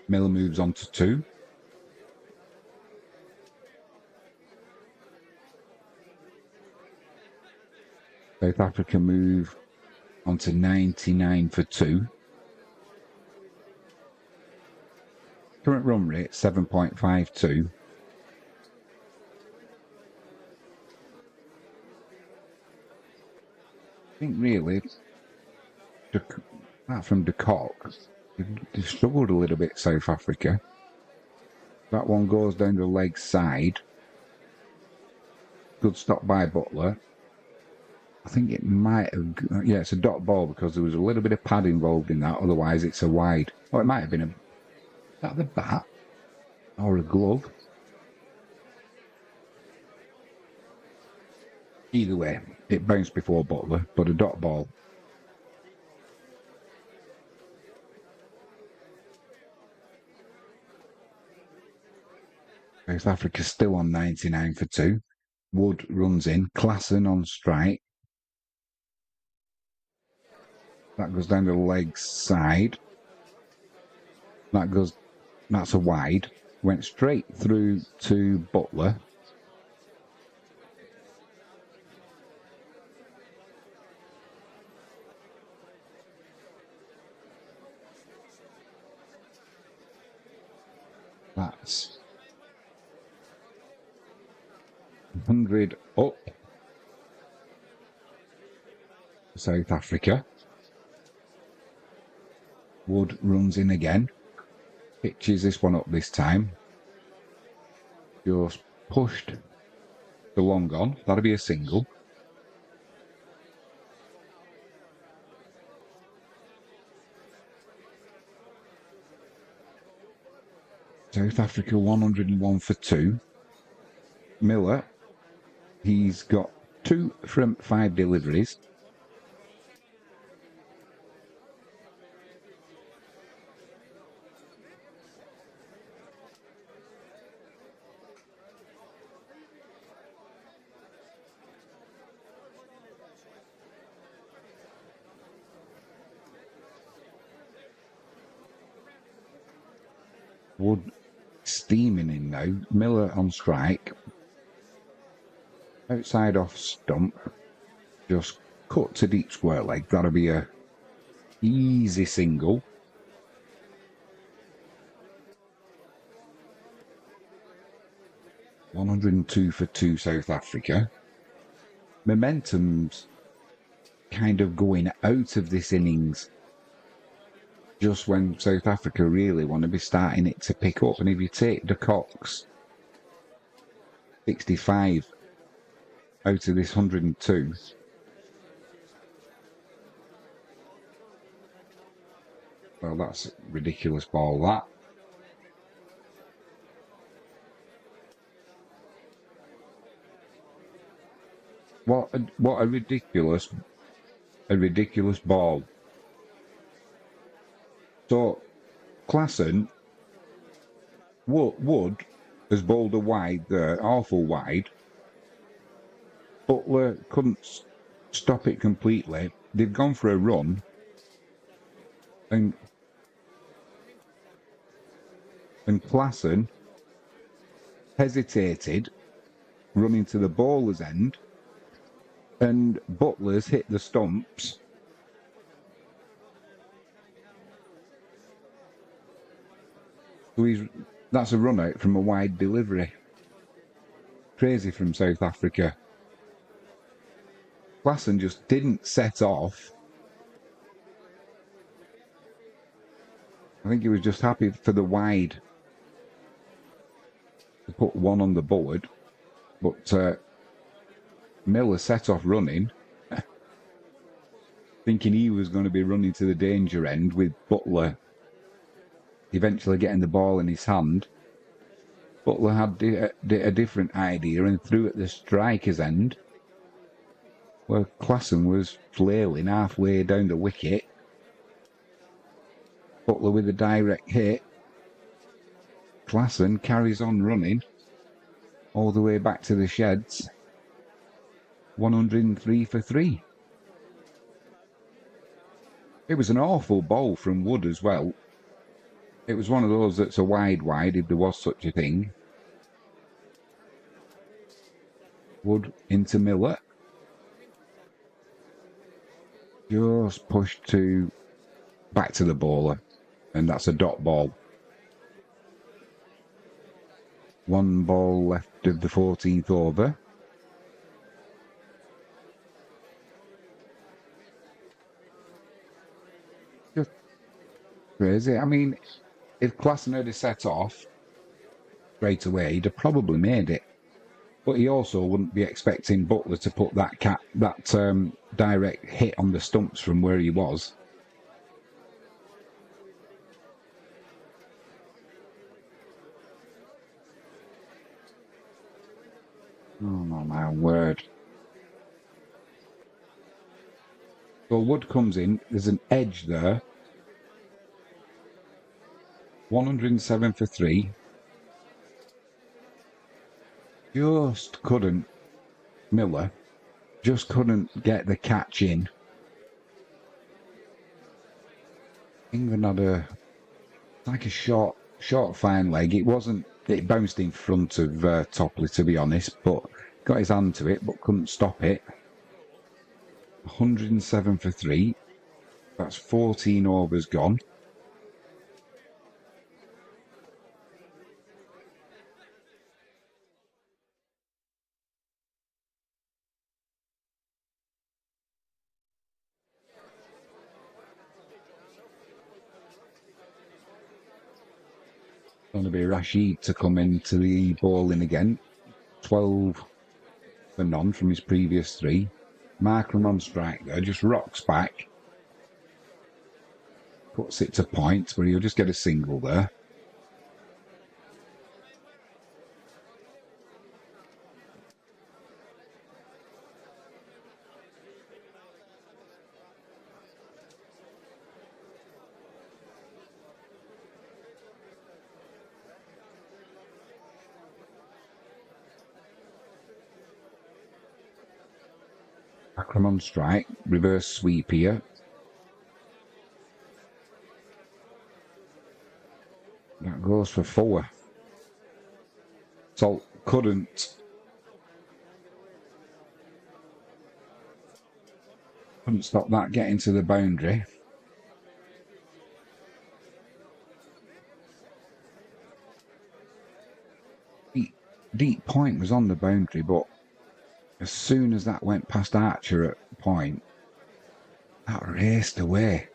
Speaker 1: Miller moves on to 2. South Africa move on to 99 for 2. Current run rate 7.52. I think really, apart from de Kock, they've struggled a little bit, South Africa. That one goes down the leg side. Good stop by Butler. I think it might have, yeah, it's a dot ball because there was a little bit of pad involved in that. Otherwise, it's a wide. Oh, it might have been is that the bat or a glove? Either way, it bounced before Butler, but a dot ball. South Africa still on 99 for 2. Wood runs in. Klassen on strike. That goes down the leg side. That's a wide. Went straight through to Butler. That's 100 up. South Africa. Wood runs in again. Pitches this one up this time. Just pushed the long on. That'll be a single. South Africa 101 for 2. Miller, he's got 2 from 5 deliveries. Wood steaming in now. Miller on strike. Outside off stump. Just cut to deep square leg. That'll be a easy single. $102 for 2 South Africa. Momentum's kind of going out of this innings just when South Africa really want to be starting it to pick up. And if you take de Kock's 65 out of this 102, well, that's a ridiculous ball, that. What a ridiculous ball. So, Klassen, Wood has bowled a wide there, awful wide. Butler couldn't stop it completely. They've gone for a run. And Klassen hesitated, running to the bowler's end. And Butler's hit the stumps. So that's a run out from a wide delivery. Crazy from South Africa. Klassen just didn't set off. I think he was just happy for the wide to put one on the board. But Miller set off running, thinking he was going to be running to the danger end, with Butler eventually getting the ball in his hand. Butler had a different idea and threw at the striker's end, where Klassen was flailing halfway down the wicket. Butler with a direct hit. Klassen carries on running all the way back to the sheds. 103 for 3. It was an awful bowl from Wood as well. It was one of those that's a wide, if there was such a thing. Wood into Miller. Just pushed back to the bowler. And that's a dot ball. 1 ball left of the 14th over. Just crazy. I mean, if Klassen had set off straight away, he'd have probably made it. But he also wouldn't be expecting Butler to put that direct hit on the stumps from where he was. Oh my word. So Wood comes in, there's an edge there. 107 for 3. Miller just couldn't get the catch in. England had a short fine leg. It bounced in front of Topley, to be honest, but got his hand to it, but couldn't stop it. 107 for 3. That's 14 overs gone. Going to be Rashid to come into the bowling again. 12 for none from his previous 3. Markram on strike there, just rocks back. Puts it to point, where he'll just get a single there. Markram on strike, reverse sweep here. That goes for 4. Salt couldn't stop that getting to the boundary. Deep point was on the boundary, but as soon as that went past Archer at point, that raced away.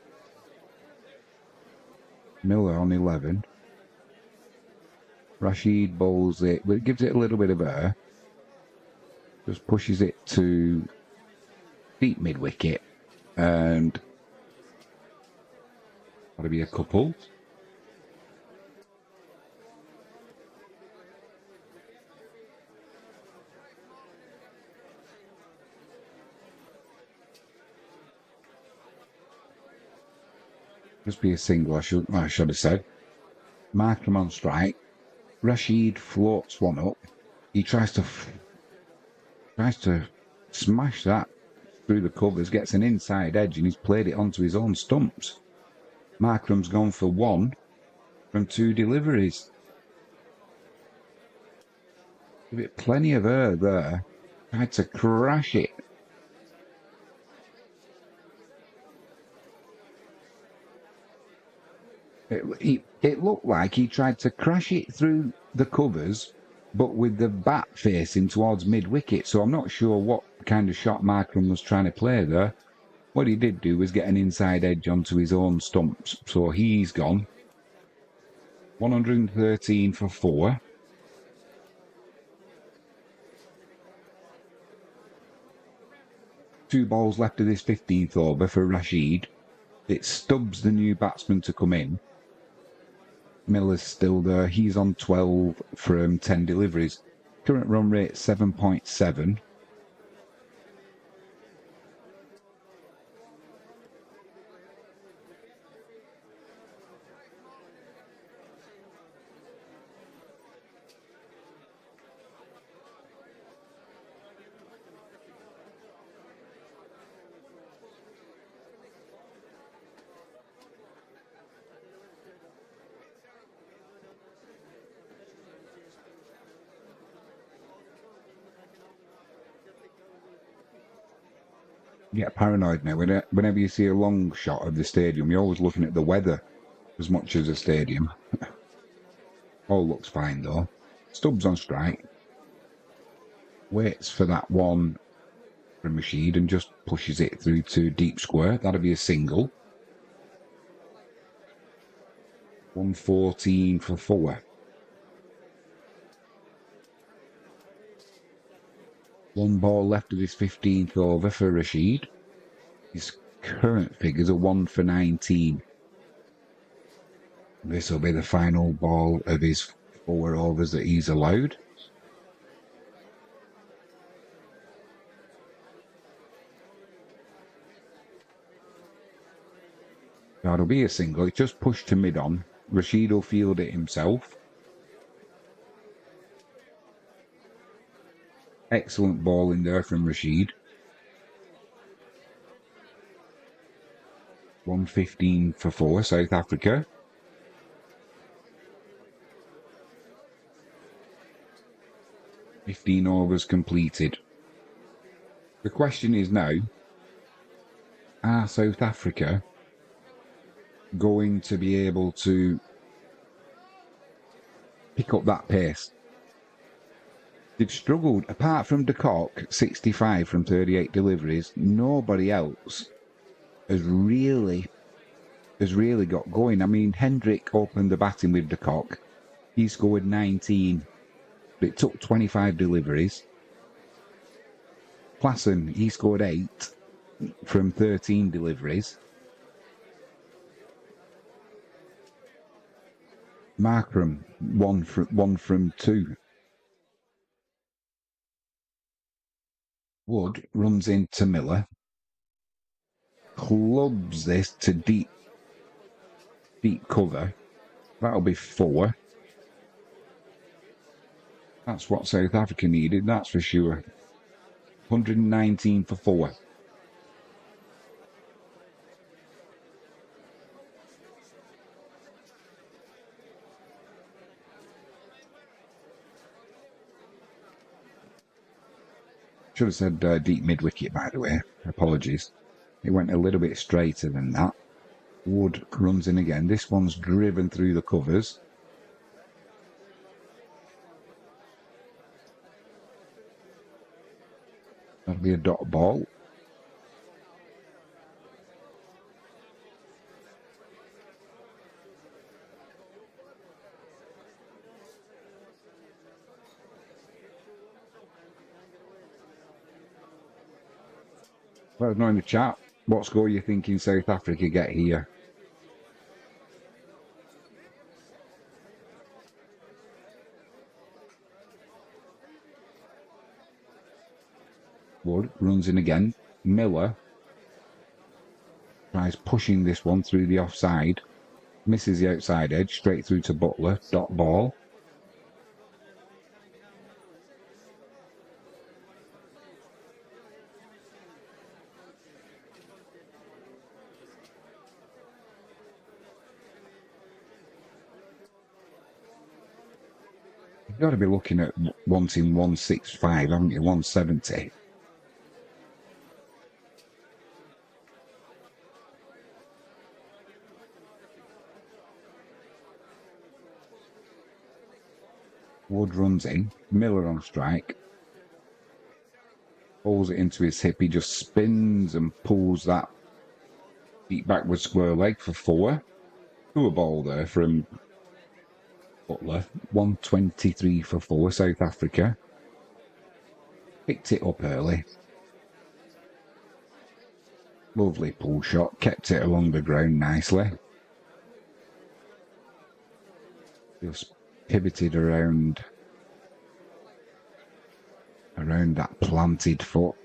Speaker 1: Miller on 11. Rashid bowls it, but gives it a little bit of air. Just pushes it to deep mid-wicket. And that'll be a couple. Just be a single, I should have said. Markram on strike. Rashid floats one up. He tries to smash that through the covers, gets an inside edge, and he's played it onto his own stumps. Markram's gone for 1 from 2 deliveries. Give it plenty of air there. Tried to crash it. It looked like he tried to crash it through the covers, but with the bat facing towards mid-wicket. So I'm not sure what kind of shot Markram was trying to play there. What he did do was get an inside edge onto his own stumps. So he's gone. 113 for 4. 2 balls left of this 15th over for Rashid. It Stubbs, the new batsman, to come in. Miller's still there. He's on 12 from 10 deliveries. Current run rate 7.7. Get paranoid now. Whenever you see a long shot of the stadium, you're always looking at the weather as much as the stadium. All looks fine though. Stubbs on strike. Waits for that one from Rashid and just pushes it through to deep square. That'll be a single. 114 for 4. One ball left of his 15th over for Rashid. His current figures are 1 for 19. This will be the final ball of his 4 overs that he's allowed. That'll be a single. It's just pushed to mid-on. Rashid will field it himself. Excellent ball in there from Rashid. 115 for 4, South Africa. "15 overs completed." The question is now, are South Africa going to be able to pick up that pace? They've struggled. Apart from de Kock, 65 from 38 deliveries, nobody else has really got going. I mean, Hendrick opened the batting with de Kock. He scored 19, but it took 25 deliveries. Klassen, he scored 8 from 13 deliveries. Markram, 1 from 2. Wood runs into Miller, clubs this to deep cover. That'll be 4. That's what South Africa needed, that's for sure. 119 for 4. Should have said deep mid-wicket, by the way. Apologies. It went a little bit straighter than that. Wood runs in again. This one's driven through the covers. That'll be a dot ball. Let us know in the chat what score you thinking South Africa get here. Wood runs in again. Miller tries pushing this one through the offside. Misses the outside edge, straight through to Butler. Dot ball. You've got to be looking at wanting 165, haven't you? 170. Wood runs in. Miller on strike. Pulls it into his hip. He just spins and pulls that deep backward square leg for 4. To a ball there from Butler. 123 for 4, South Africa. Picked it up early. Lovely pull shot, kept it along the ground nicely. Just pivoted around that planted foot.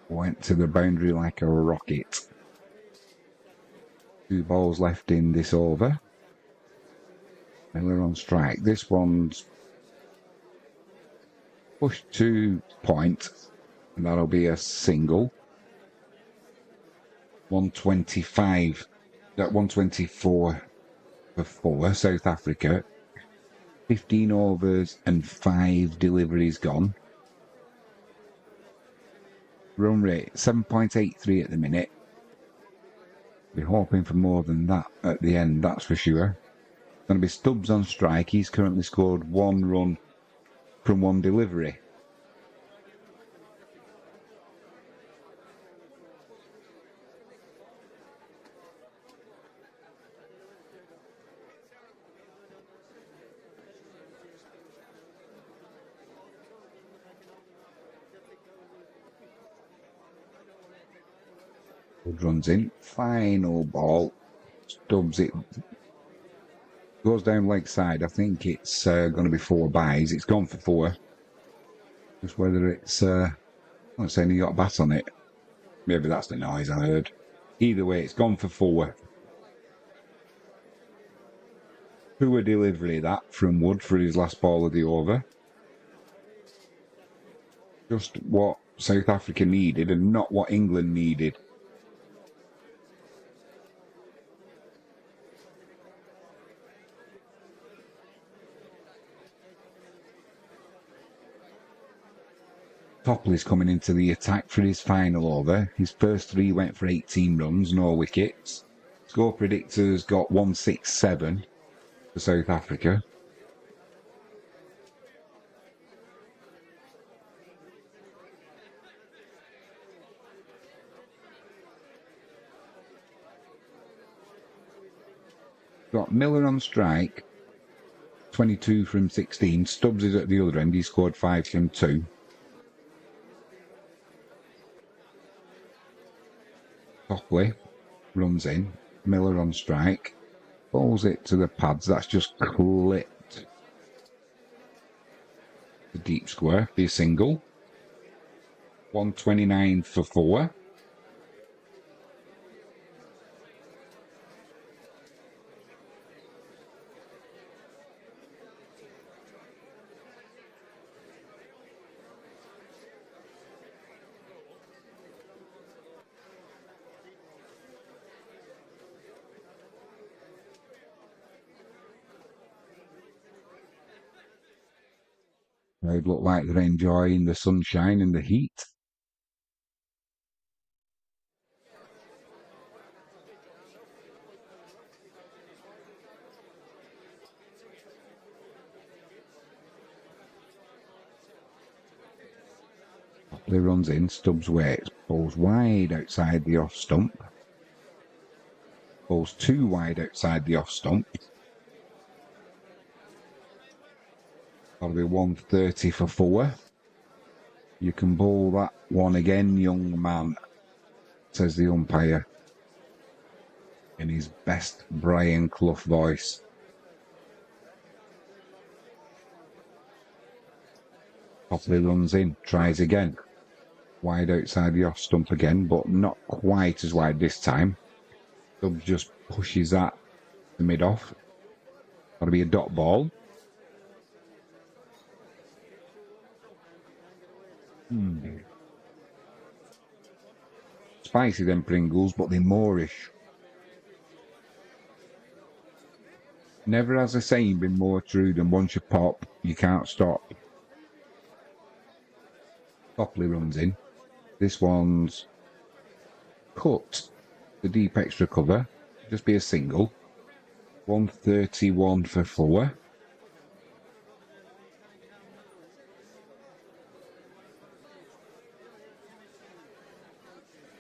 Speaker 1: Went to the boundary like a rocket. 2 balls left in this over. Miller on strike. This one's pushed to point, and that'll be a single. 125, that 124 for 4, South Africa. 15 overs and 5 deliveries gone. Run rate 7.83 at the minute. We're hoping for more than that at the end, that's for sure. Going to be Stubbs on strike. He's currently scored 1 run from 1 delivery. Runs in, final ball. Stubbs it. Goes down leg side. I think it's going to be 4 byes. It's gone for 4. Just whether it's, I'm not saying he got a bat on it. Maybe that's the noise I heard. Either way, it's gone for 4. Poor delivery that from Wood for his last ball of the over. Just what South Africa needed and not what England needed. Topley's coming into the attack for his final over. His first 3 went for 18 runs, no wickets. Score predictors got 167 for South Africa. Got Miller on strike, 22 from 16. Stubbs is at the other end. He scored 5 from 2. Topley runs in. Miller on strike. Bowls it to the pads. That's just clipped. The deep square. Be a single. 129 for 4. They look like they're enjoying the sunshine and the heat. Topley runs in, Stubbs waits, bowls wide outside the off stump. Bowls 2 wide outside the off stump. That'll be 130 for 4. You can bowl that one again, young man, says the umpire in his best Brian Clough voice. Topley runs in, tries again. Wide outside the off stump again, but not quite as wide this time. Stubbs just pushes that to mid-off. That'll be a dot ball. Spicy them Pringles, but they're Moorish. Never has a saying been more true than once you pop, you can't stop. Topley runs in. This one's cut. The deep extra cover. Just be a single. 131 for 4.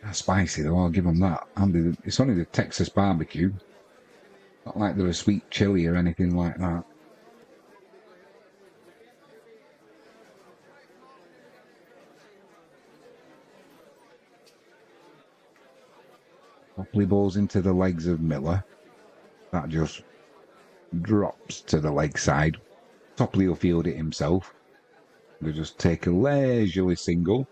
Speaker 1: That's spicy though, I'll give them that. And it's only the Texas barbecue. Not like they're a sweet chili or anything like that. Copley balls into the legs of Miller. That just drops to the leg side. Copley will field it himself. They'll just take a leisurely single.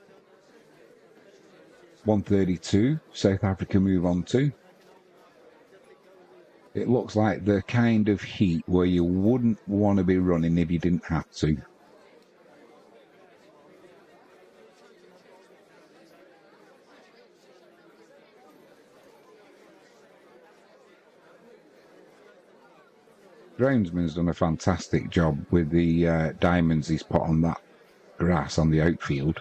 Speaker 1: 132, South Africa move on to. It looks like the kind of heat where you wouldn't want to be running if you didn't have to. Groundsman's done a fantastic job with the diamonds he's put on that grass on the outfield.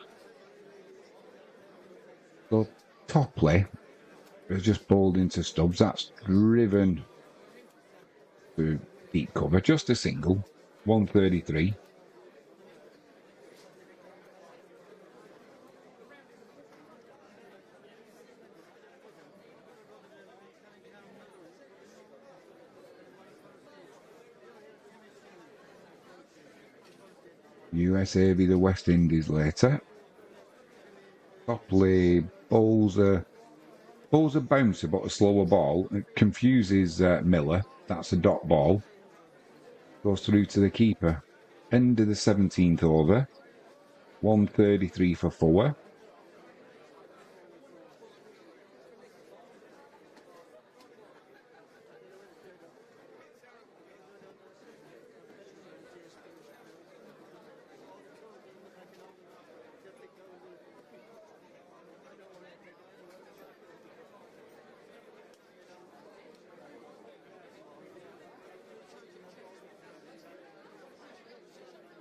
Speaker 1: So Topley has just bowled into Stubbs. That's driven to deep cover. Just a single. 133. USA v the West Indies later. Topley bowls a bouncer but a slower ball. It confuses Miller. That's a dot ball. Goes through to the keeper. End of the 17th over. 133 for 4.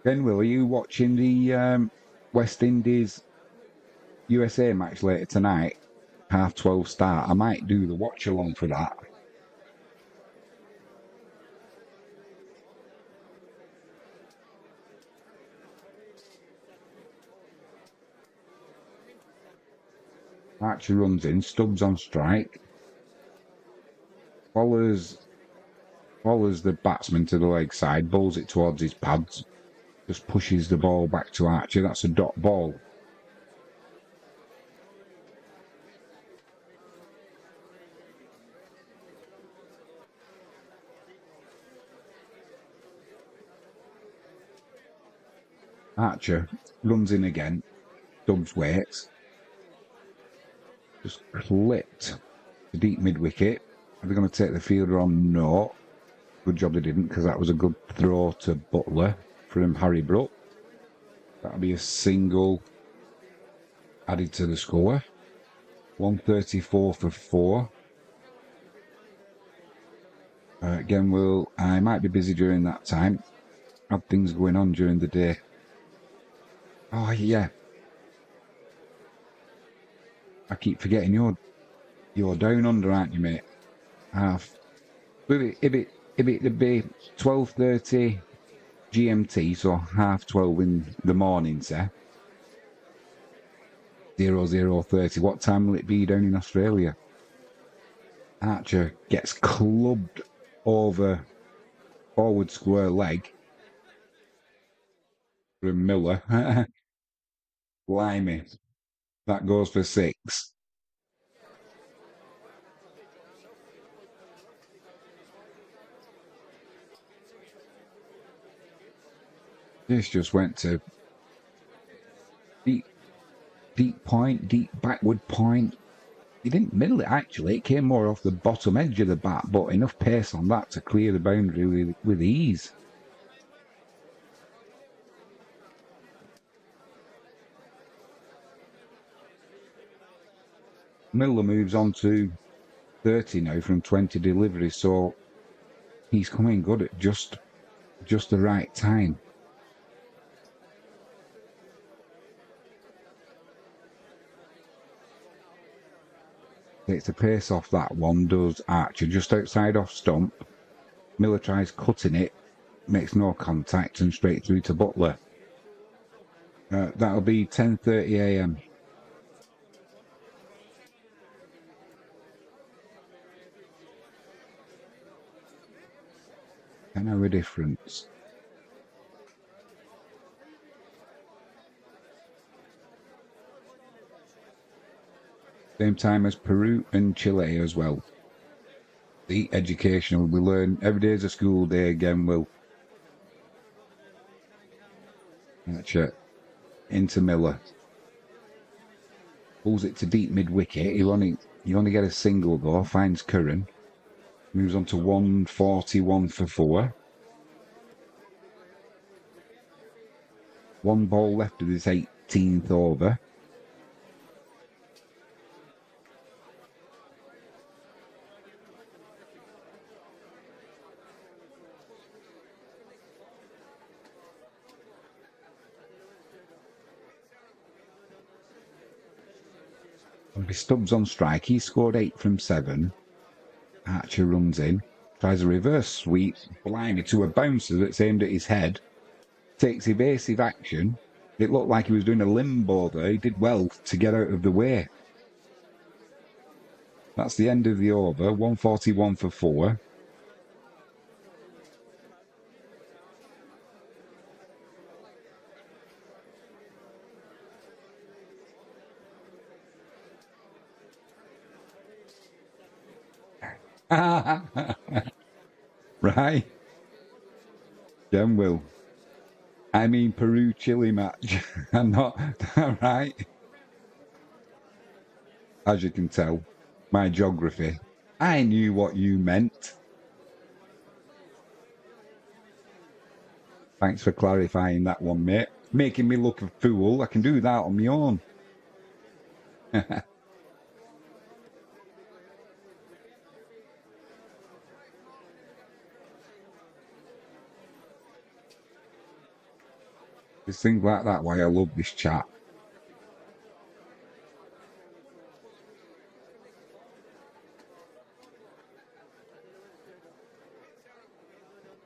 Speaker 1: Ben, Will, are you watching the West Indies USA match later tonight? 12:30 start. I might do the watch along for that. Archer runs in, Stubbs on strike. Follows the batsman to the leg side, bowls it towards his pads. Just pushes the ball back to Archer. That's a dot ball. Archer runs in again. Stubbs waits. Just clipped the deep mid-wicket. Are they going to take the fielder on? No. Good job they didn't, because that was a good throw to Butler from Harry Brook. That'll be a single added to the score. 134 for 4. Again, I might be busy during that time. Had things going on during the day. Oh, yeah. I keep forgetting you're down under, aren't you, mate? If it'd be 12:30 GMT, so 12:30 in the morning, say 00:30. What time will it be down in Australia? Archer gets clubbed over forward square leg from Miller. Blimey. That goes for 6. This just went to deep point, deep backward point. He didn't middle it, actually. It came more off the bottom edge of the bat, but enough pace on that to clear the boundary with ease. Miller moves on to 30 now from 20 deliveries, so he's coming good at just the right time. Takes the pace off that one, does Archer, just outside off stump. Miller tries cutting it, makes no contact, and straight through to Butler. That'll be 10:30 a.m. An hour difference. Same time as Peru and Chile as well. The educational, we learn every day is a school day again, Will. That's it. Into Miller. Pulls it to deep mid-wicket. You only get a single though. Finds Curran. Moves on to 141 for 4. One ball left of this 18th over. Stubbs on strike. He scored 8 from 7. Archer runs in. Tries a reverse sweep. Blinded to a bouncer that's aimed at his head. Takes evasive action. It looked like he was doing a limbo there. He did well to get out of the way. That's the end of the over. 141 for 4. Right. Then Will. I mean Peru-Chile match. I'm not right. As you can tell, my geography. I knew what you meant. Thanks for clarifying that one, mate. Making me look a fool. I can do that on my own. It's things like that why I love this chat.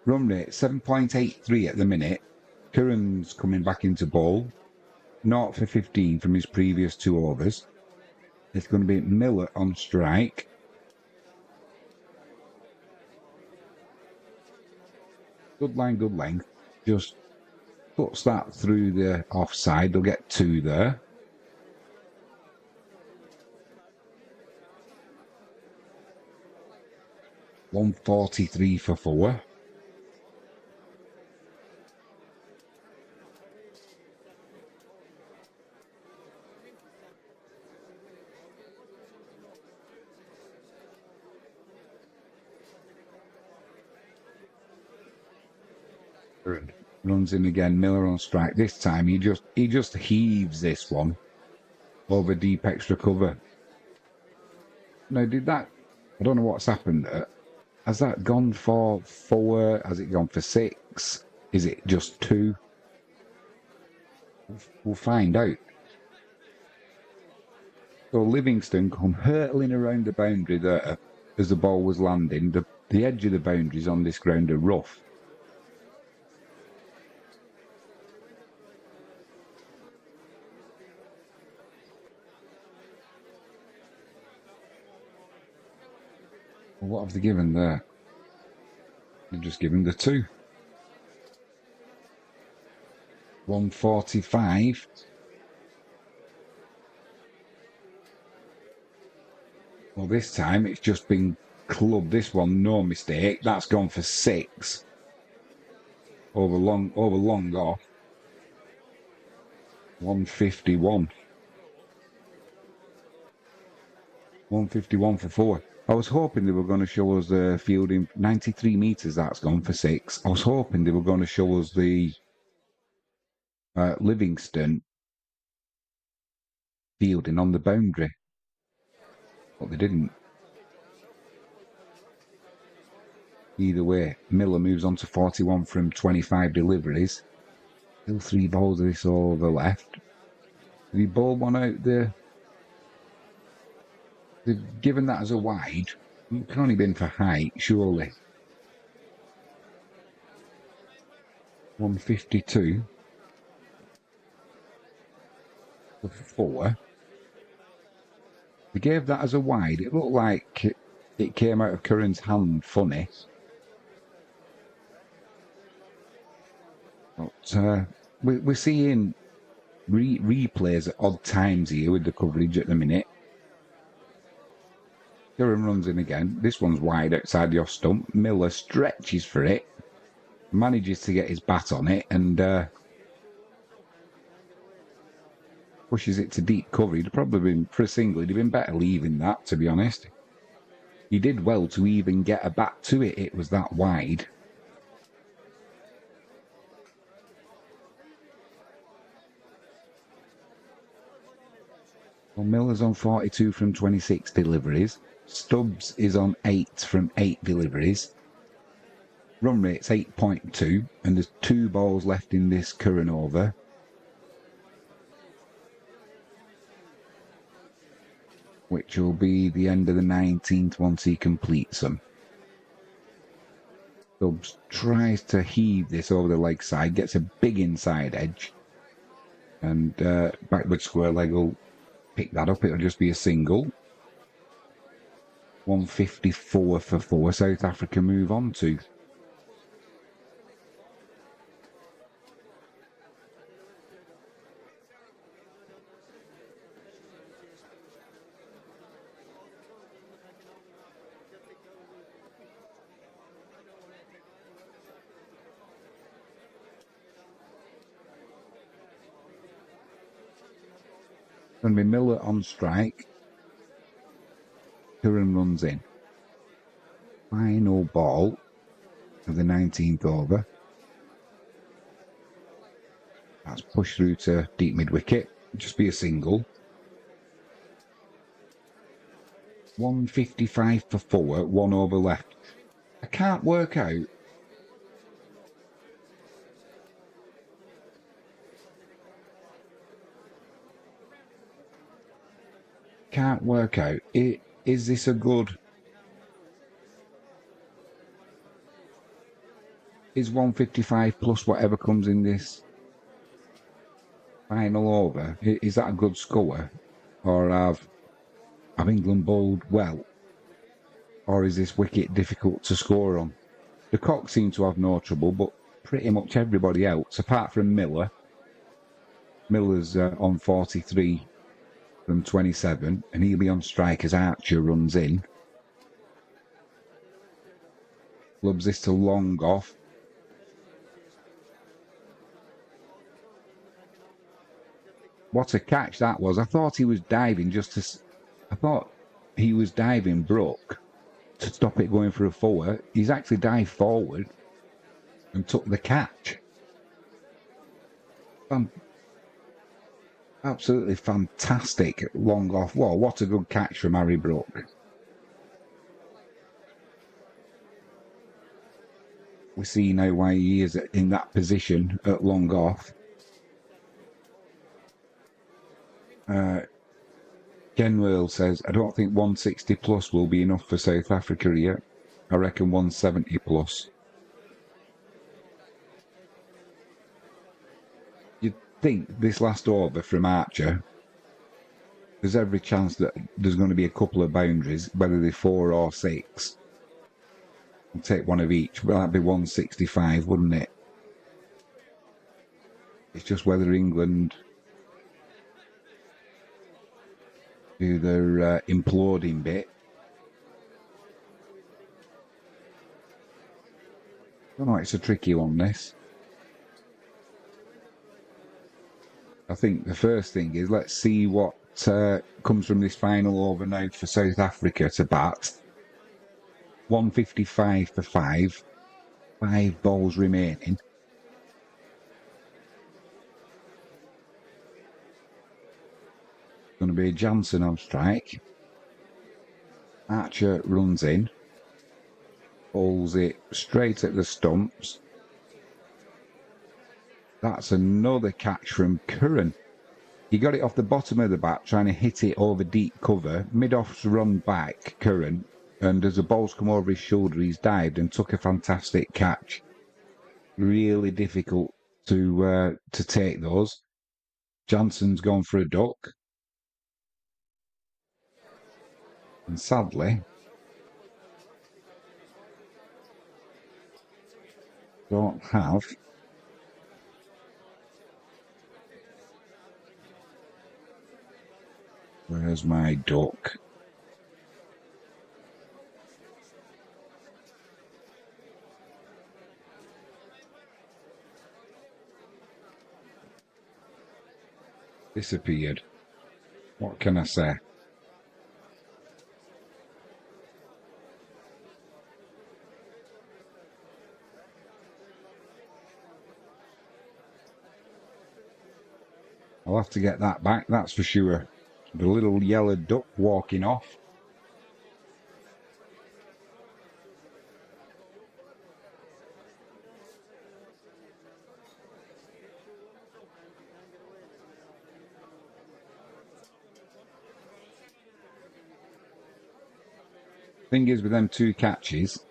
Speaker 1: Run rate 7.83 at the minute. Curran's coming back into ball. 0 for 15 from his previous 2 overs. It's going to be Miller on strike. Good line, good length. Just puts that through the offside. They'll get 2 there. $143 for 4. Runs in again. Miller on strike. This time he just heaves this one over deep extra cover. Now did that? I don't know what's happened there. Has that gone for 4? Has it gone for 6? Is it just 2? We'll find out. So Livingston come hurtling around the boundary there as the ball was landing. The edge of the boundaries on this ground are rough. Well, what have they given there? They've just given the 2. 145. Well, this time it's just been clubbed. This one, no mistake. That's gone for 6. Over long off. 151. 151 for 4. I was hoping they were going to show us the fielding. 93 metres, that's gone for 6. I was hoping they were going to show us the Livingston fielding on the boundary. But they didn't. Either way, Miller moves on to 41 from 25 deliveries. Still 3 balls of this over left. Did he bowl one out there? They've given that as a wide. It can only been for height, surely. 152. For 4. They gave that as a wide. It looked like it came out of Curran's hand funny. But we're seeing replays at odd times here with the coverage at the minute. Curran runs in again. This one's wide outside the off stump. Miller stretches for it. Manages to get his bat on it and pushes it to deep cover. He'd probably been, for a single, he'd have been better leaving that, to be honest. He did well to even get a bat to it. It was that wide. Well, Miller's on 42 from 26 deliveries. Stubbs is on 8 from 8 deliveries. Run rate's 8.2, and there's 2 balls left in this current over. Which will be the end of the 19th once he completes them. Stubbs tries to heave this over the leg side, gets a big inside edge, and backward square leg will pick that up. It'll just be a single. 154 for 4. South Africa move on to. Going to be Miller on strike. Curran runs in. Final ball of the 19th over. That's pushed through to deep mid-wicket. Just be a single. 155 for 4, 1 over left. I can't work out. Can't work out. Is this a good... Is 155 plus whatever comes in this final over, is that a good score? Or have England bowled well? Or is this wicket difficult to score on? The Cock seem to have no trouble, but pretty much everybody else, apart from Miller. Miller's on 43 from 27, and he'll be on strike as Archer runs in. Clubs this to long off. What a catch that was. I thought he was diving I thought he was diving Brook to stop it going for a four. He's actually dived forward and took the catch. Absolutely fantastic long off. Whoa, what a good catch from Harry Brook. We see now why he is in that position at long off. Kenwell says, I don't think 160 plus will be enough for South Africa here. I reckon 170 plus. You'd think this last over from Archer, there's every chance that there's going to be a couple of boundaries, whether they're 4 or 6. We'll take one of each. Well, that'd be 165, wouldn't it? It's just whether England do their imploding bit. I don't know, it's a tricky one, this. I think the first thing is, let's see what comes from this final over now for South Africa to bat. 155 for 5. 5 balls remaining. Going to be Johnson on strike. Archer runs in. Bowls it straight at the stumps. That's another catch from Curran. He got it off the bottom of the bat, trying to hit it over deep cover. Mid-off's run back, Curran. And as the ball's come over his shoulder, he's dived and took a fantastic catch. Really difficult to take those. Johnson's gone for a duck. And sadly, don't have where's my duck? disappeared. What can I say? I'll have to get that back, that's for sure. The little yellow duck walking off. Thing is with them two catches,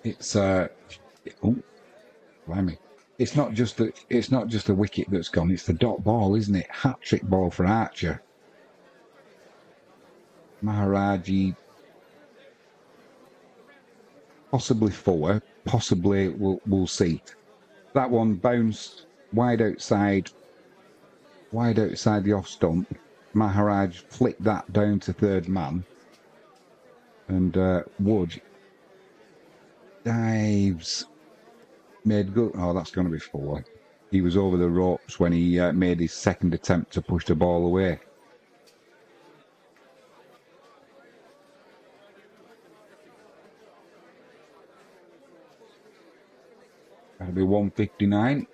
Speaker 1: it's oh, blimey. It's not just a wicket that's gone, it's the dot ball, isn't it? Hat-trick ball for Archer. Maharaji, possibly four, possibly we'll see. That one bounced wide outside the off stump. Maharaj flicked that down to third man, and Wood dives, made good. Oh, that's going to be four. He was over the ropes when he made his second attempt to push the ball away. That'll be 159.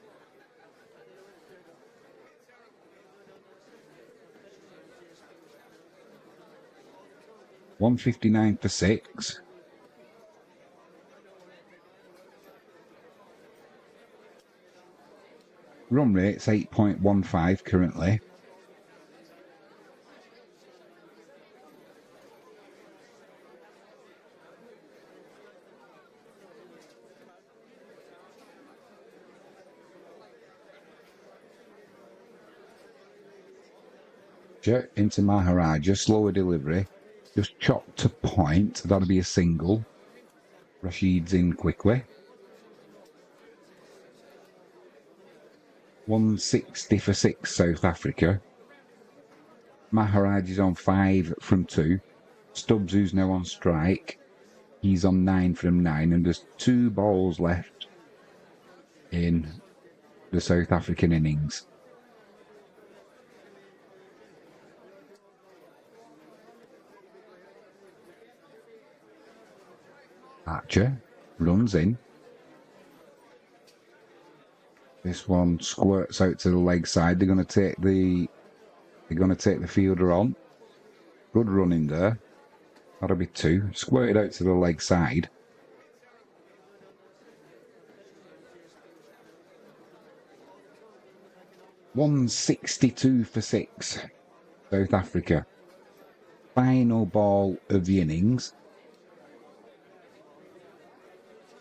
Speaker 1: $159 for 6. Run rate's 8.15 currently. Into Maharaja, slower delivery, just chopped to point, that'll be a single. Rashid's in quickly. 160 for 6 South Africa. Maharaj is on 5 from 2. Stubbs, who's now on strike, he's on 9 from 9, and there's 2 balls left in the South African innings. Archer runs in. This one squirts out to the leg side. They're going to take the fielder on. Good run in there. That'll be 2. Squirted out to the leg side. $162 for 6. South Africa. Final ball of the innings.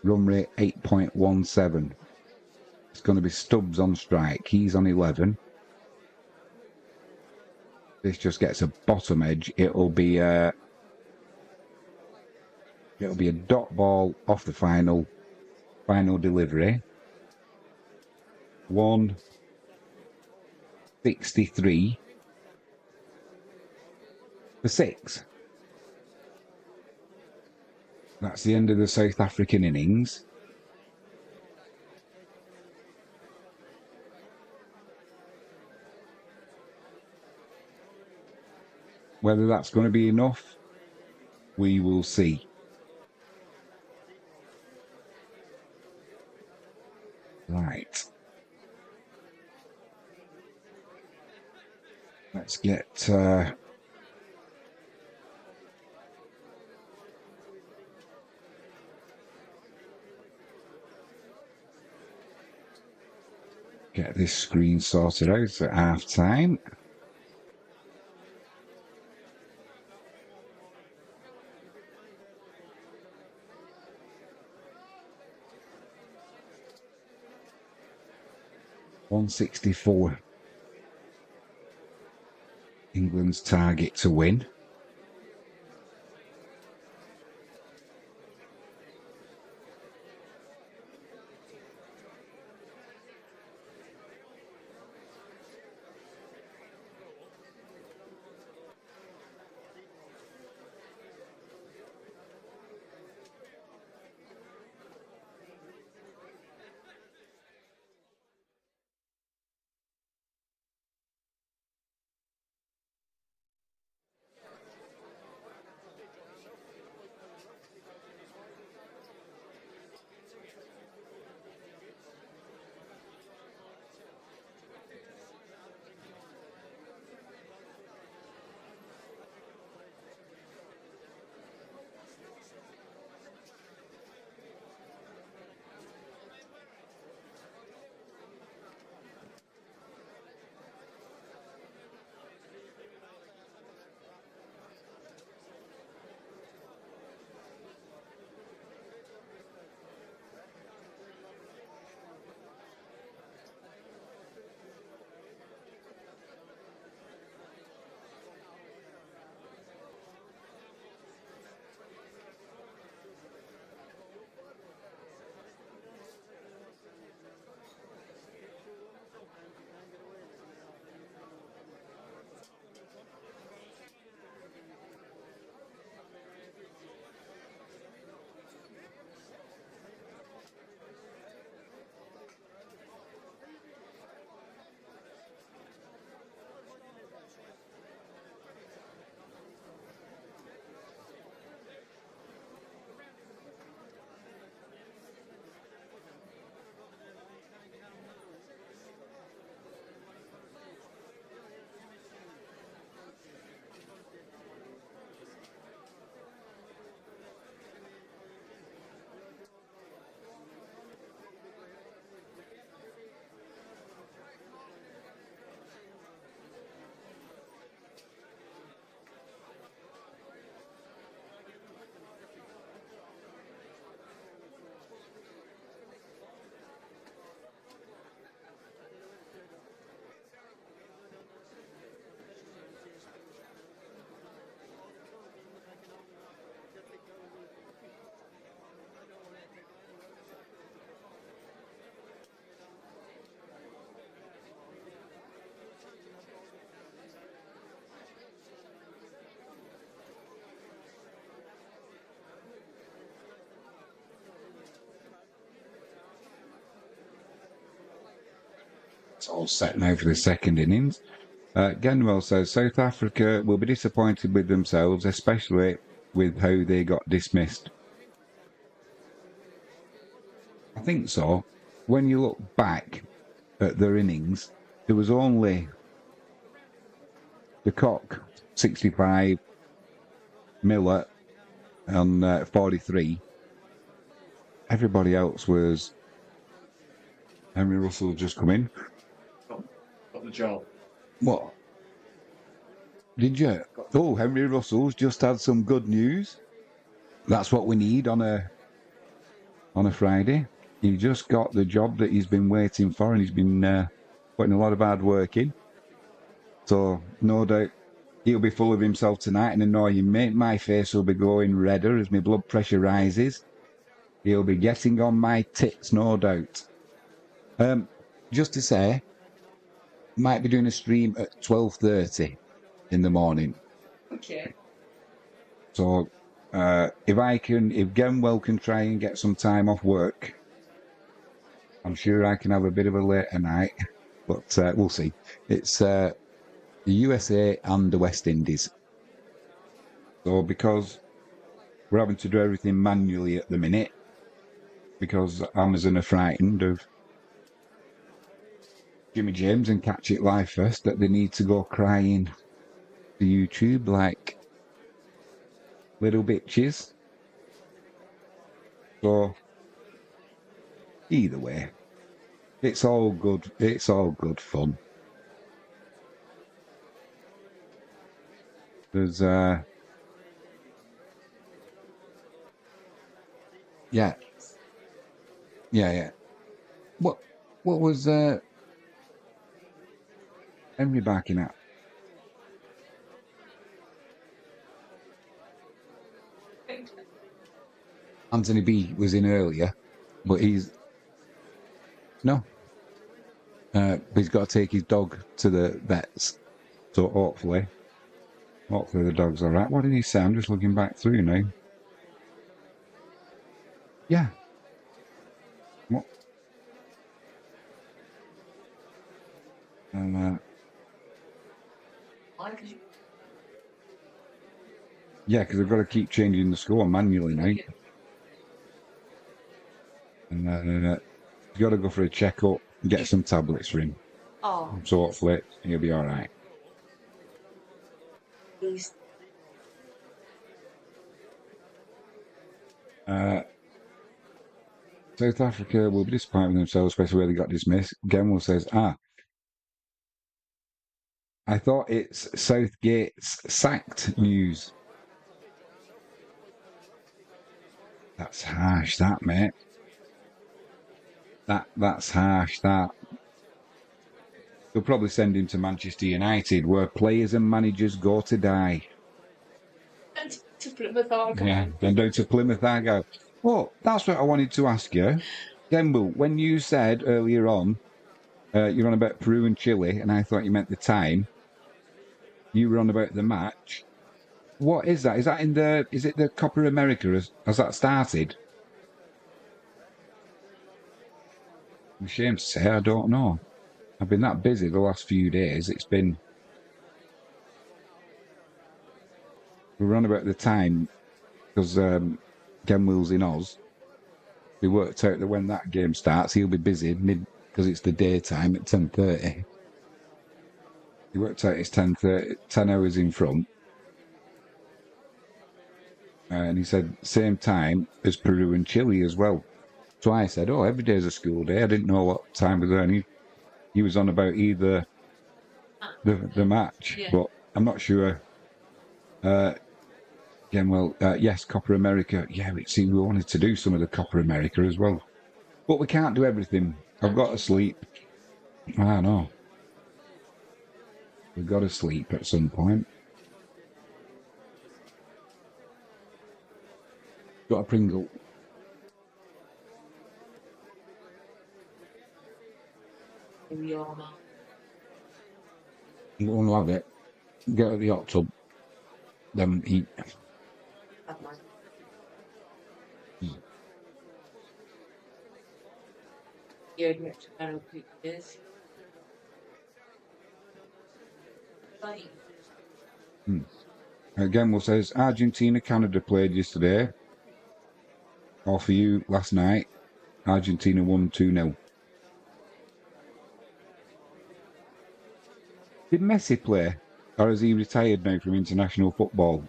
Speaker 1: Run rate 8.17. It's going to be Stubbs on strike. He's on 11. This just gets a bottom edge. It'll be a dot ball off the final delivery. 163 for 6. That's the end of the South African innings. Whether that's going to be enough, we will see. Right. Let's get this screen sorted out at half time. $164. England's target to win. It's all set now for the second innings. Genwell says South Africa will be disappointed with themselves, especially with how they got dismissed. I think so. When you look back at their innings, there was only the Cock 65, Miller on 43. Everybody else was Henry Russell just come in.
Speaker 2: Got the job.
Speaker 1: What? Did you? Oh, Henry Russell's just had some good news. That's what we need on a Friday. He just got the job that he's been waiting for, and he's been putting a lot of hard work in. So no doubt he'll be full of himself tonight and annoying me. My face will be going redder as my blood pressure rises. He'll be getting on my tits, no doubt. Just to say, might be doing a stream at 12:30 in the morning.
Speaker 2: Okay.
Speaker 1: So if Genwell can try and get some time off work, I'm sure I can have a bit of a later night. But we'll see. It's the USA and the West Indies. So because we're having to do everything manually at the minute, because Amazon are frightened of Jimmy James and Catch It Live First, that they need to go crying to YouTube like little bitches. So either way, it's all good. It's all good fun. There's yeah. What was Henry barking at? Anthony B was in earlier, but no. But he's got to take his dog to the vets. So hopefully the dog's all right. What did he say? I'm just looking back through now. Yeah. What? Yeah, because I've got to keep changing the score manually now. And he's got to go for a checkup and get some tablets for him.
Speaker 2: Oh.
Speaker 1: So hopefully he'll be all right.
Speaker 2: Please.
Speaker 1: South Africa will be disappointed with themselves, especially where they got dismissed. Genwell says, I thought it's Southgate's sacked news. That's harsh, that, mate. That's harsh, that. They'll probably send him to Manchester United, where players and managers go to die.
Speaker 2: And to Plymouth Argyle.
Speaker 1: Yeah, then down to Plymouth Argyle. Oh, that's what I wanted to ask you. Gemble, when you said earlier on, you're on about Peru and Chile, and I thought you meant the time. You were on about the match. What is that? Is it the Copa America? Has that started? I'm ashamed to say, I don't know. I've been that busy the last few days. We were on about the time, because Genwell's in Oz. We worked out that when that game starts, he'll be busy because it's the daytime at 10:30. He worked out it's 10:30, 10 hours in front. And he said same time as Peru and Chile as well. So I said, oh, every day's a school day. I didn't know what time was there. And he was on about either the match, yeah. But I'm not sure. Yes, Copa America. Yeah, we wanted to do some of the Copa America as well. But we can't do everything. I've got to sleep. I know. We've got to sleep at some point. Got a Pringle.
Speaker 2: We are now.
Speaker 1: I'm going to have it. Get out of the hot tub. Then eat.
Speaker 2: Have mine. You're going to know who it is.
Speaker 1: Gamble says, Argentina-Canada played yesterday. Or for you, last night. Argentina won 2-0. Did Messi play? Or has he retired now from international football?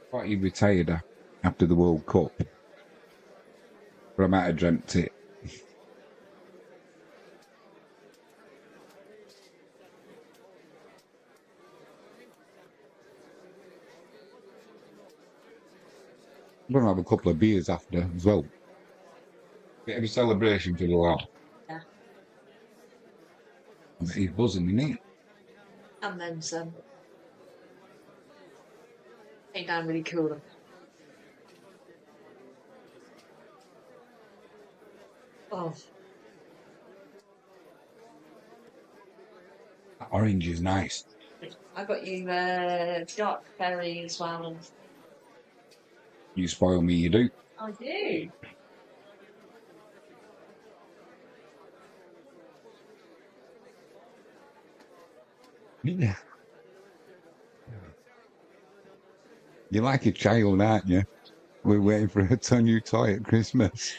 Speaker 1: I thought he retired after the World Cup. But I might have dreamt it. I'm going to have a couple of beers after as well. Bit of a celebration for the lad.
Speaker 2: Yeah.
Speaker 1: I bet he's buzzing, isn't he?
Speaker 2: And then some. Ain't that really cool? Oh,
Speaker 1: That orange is nice.
Speaker 2: I got you dark berry as well.
Speaker 1: You spoil me, you do.
Speaker 2: I do.
Speaker 1: Yeah. You're like a child, aren't you? We're waiting for a new toy at Christmas.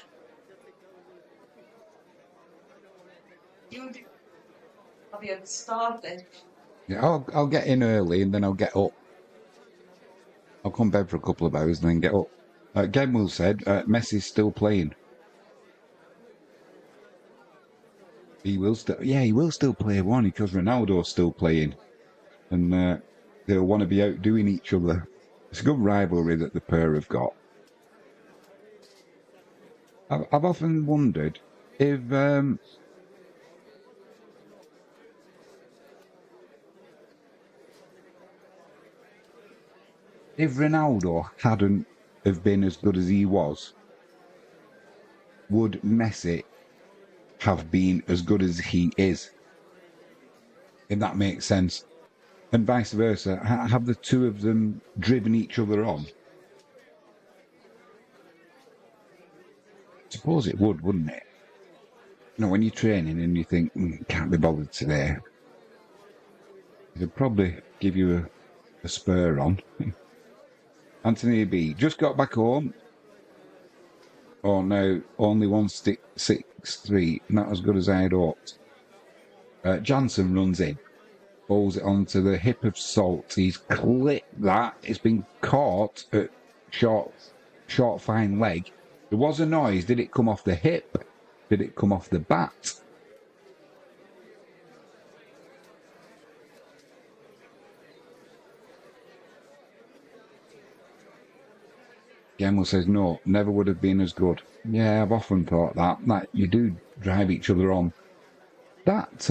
Speaker 2: You do. I'll be starved then.
Speaker 1: Yeah, I'll get in early and then I'll get up. I'll come bed for a couple of hours and then get up. Gemwell said Messi's still playing. He will still play one because Ronaldo's still playing. And they'll want to be outdoing each other. It's a good rivalry that the pair have got. I've often wondered if Ronaldo hadn't have been as good as he was, would Messi have been as good as he is? If that makes sense. And vice versa. Have the two of them driven each other on? I suppose it would, wouldn't it? You know, when you're training and you think, can't be bothered today, it'd probably give you a spur on. Anthony B. Just got back home. Oh no, only 163. Not as good as I had hoped. Jansen runs in. Balls it onto the hip of Salt. He's clipped that. It's been caught at short, fine leg. There was a noise. Did it come off the hip? Did it come off the bat? Gemel says, no, never would have been as good. Yeah, I've often thought that you do drive each other on. That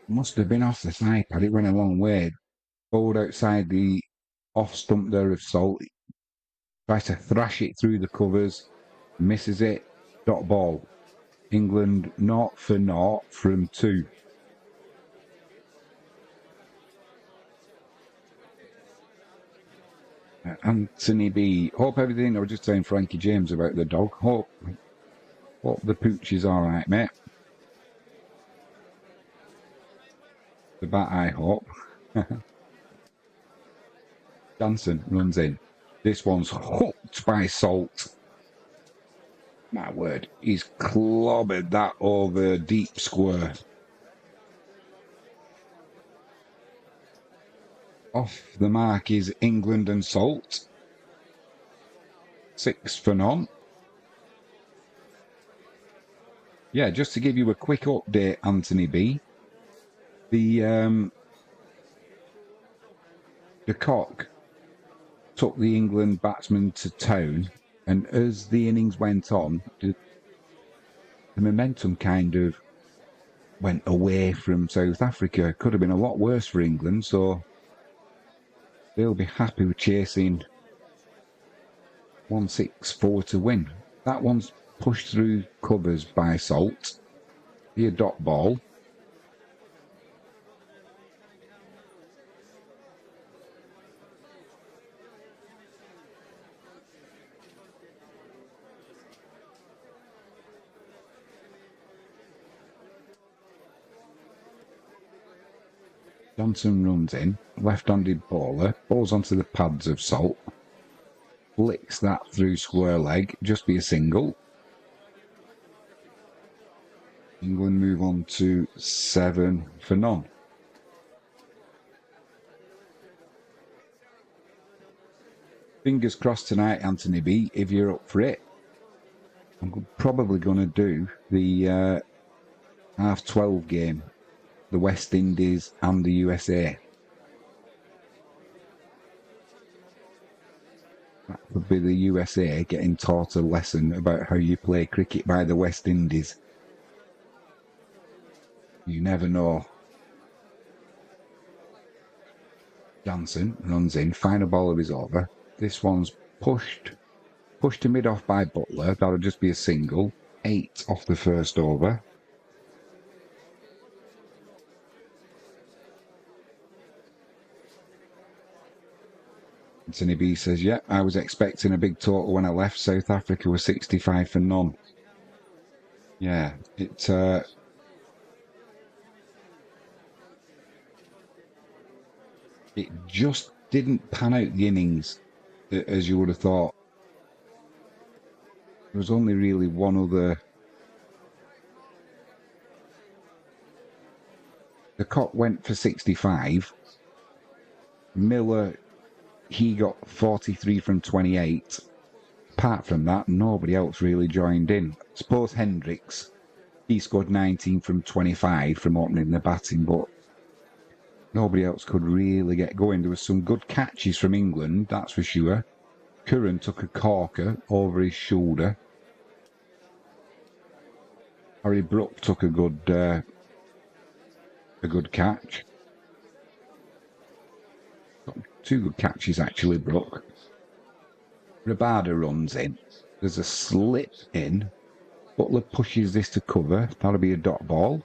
Speaker 1: must have been off the thigh pad. It went a long way. Bowled outside the off stump there of Salt. Tries to thrash it through the covers. Misses it. Dot ball. England 0 for 0 from 2. Anthony B. Hope everything. I was just saying Frankie James about the dog. Hope the pooch is all right, mate. The bat, I hope. Jansen runs in. This one's hooked by Salt. My word, he's clobbered that over deep square. Off the mark is England and Salt. 6 for none. Yeah, just to give you a quick update, Anthony B. The cock took the England batsman to town, and as the innings went on, the momentum kind of went away from South Africa. It could have been a lot worse for England, so they'll be happy with chasing 164 to win. That one's pushed through covers by Salt. The dot ball. Johnson runs in, left-handed bowler, bowls onto the pads of Salt, flicks that through square leg, just be a single. England move on to 7 for none. Fingers crossed tonight, Anthony B, if you're up for it. I'm probably going to do the half-12 game, the West Indies and the USA. That would be the USA getting taught a lesson about how you play cricket by the West Indies. You never know. Johnson runs in, final ball of his over. This one's pushed to mid-off by Butler. That'll just be a single. 8 off the first over. Anthony B says, yeah, I was expecting a big total when I left. South Africa was 65 for none. Yeah, it just didn't pan out the innings as you would have thought. There was only really one other. The Cock went for 65. Miller, he got 43 from 28. Apart from that, nobody else really joined in. I suppose Hendricks, he scored 19 from 25 from opening the batting, but nobody else could really get going. There was some good catches from England, that's for sure. Curran took a corker over his shoulder. Harry Brook took a good catch. Got 2 good catches actually, Brook. Rabada runs in. There's a slip in. Butler pushes this to cover. That'll be a dot ball.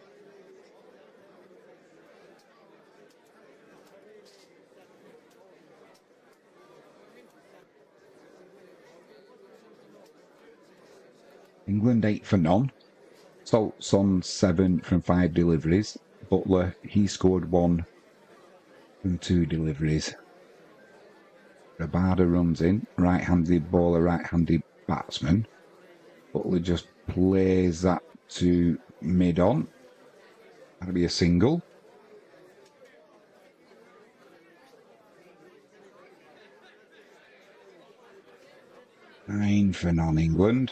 Speaker 1: England 8 for none. Salt's on 7 from 5 deliveries. Butler, he scored 1 from 2 deliveries. Rabada runs in. Right-handed bowler, right-handed batsman. Butler just plays that to mid-on. That'll be a single. Nine for non-England.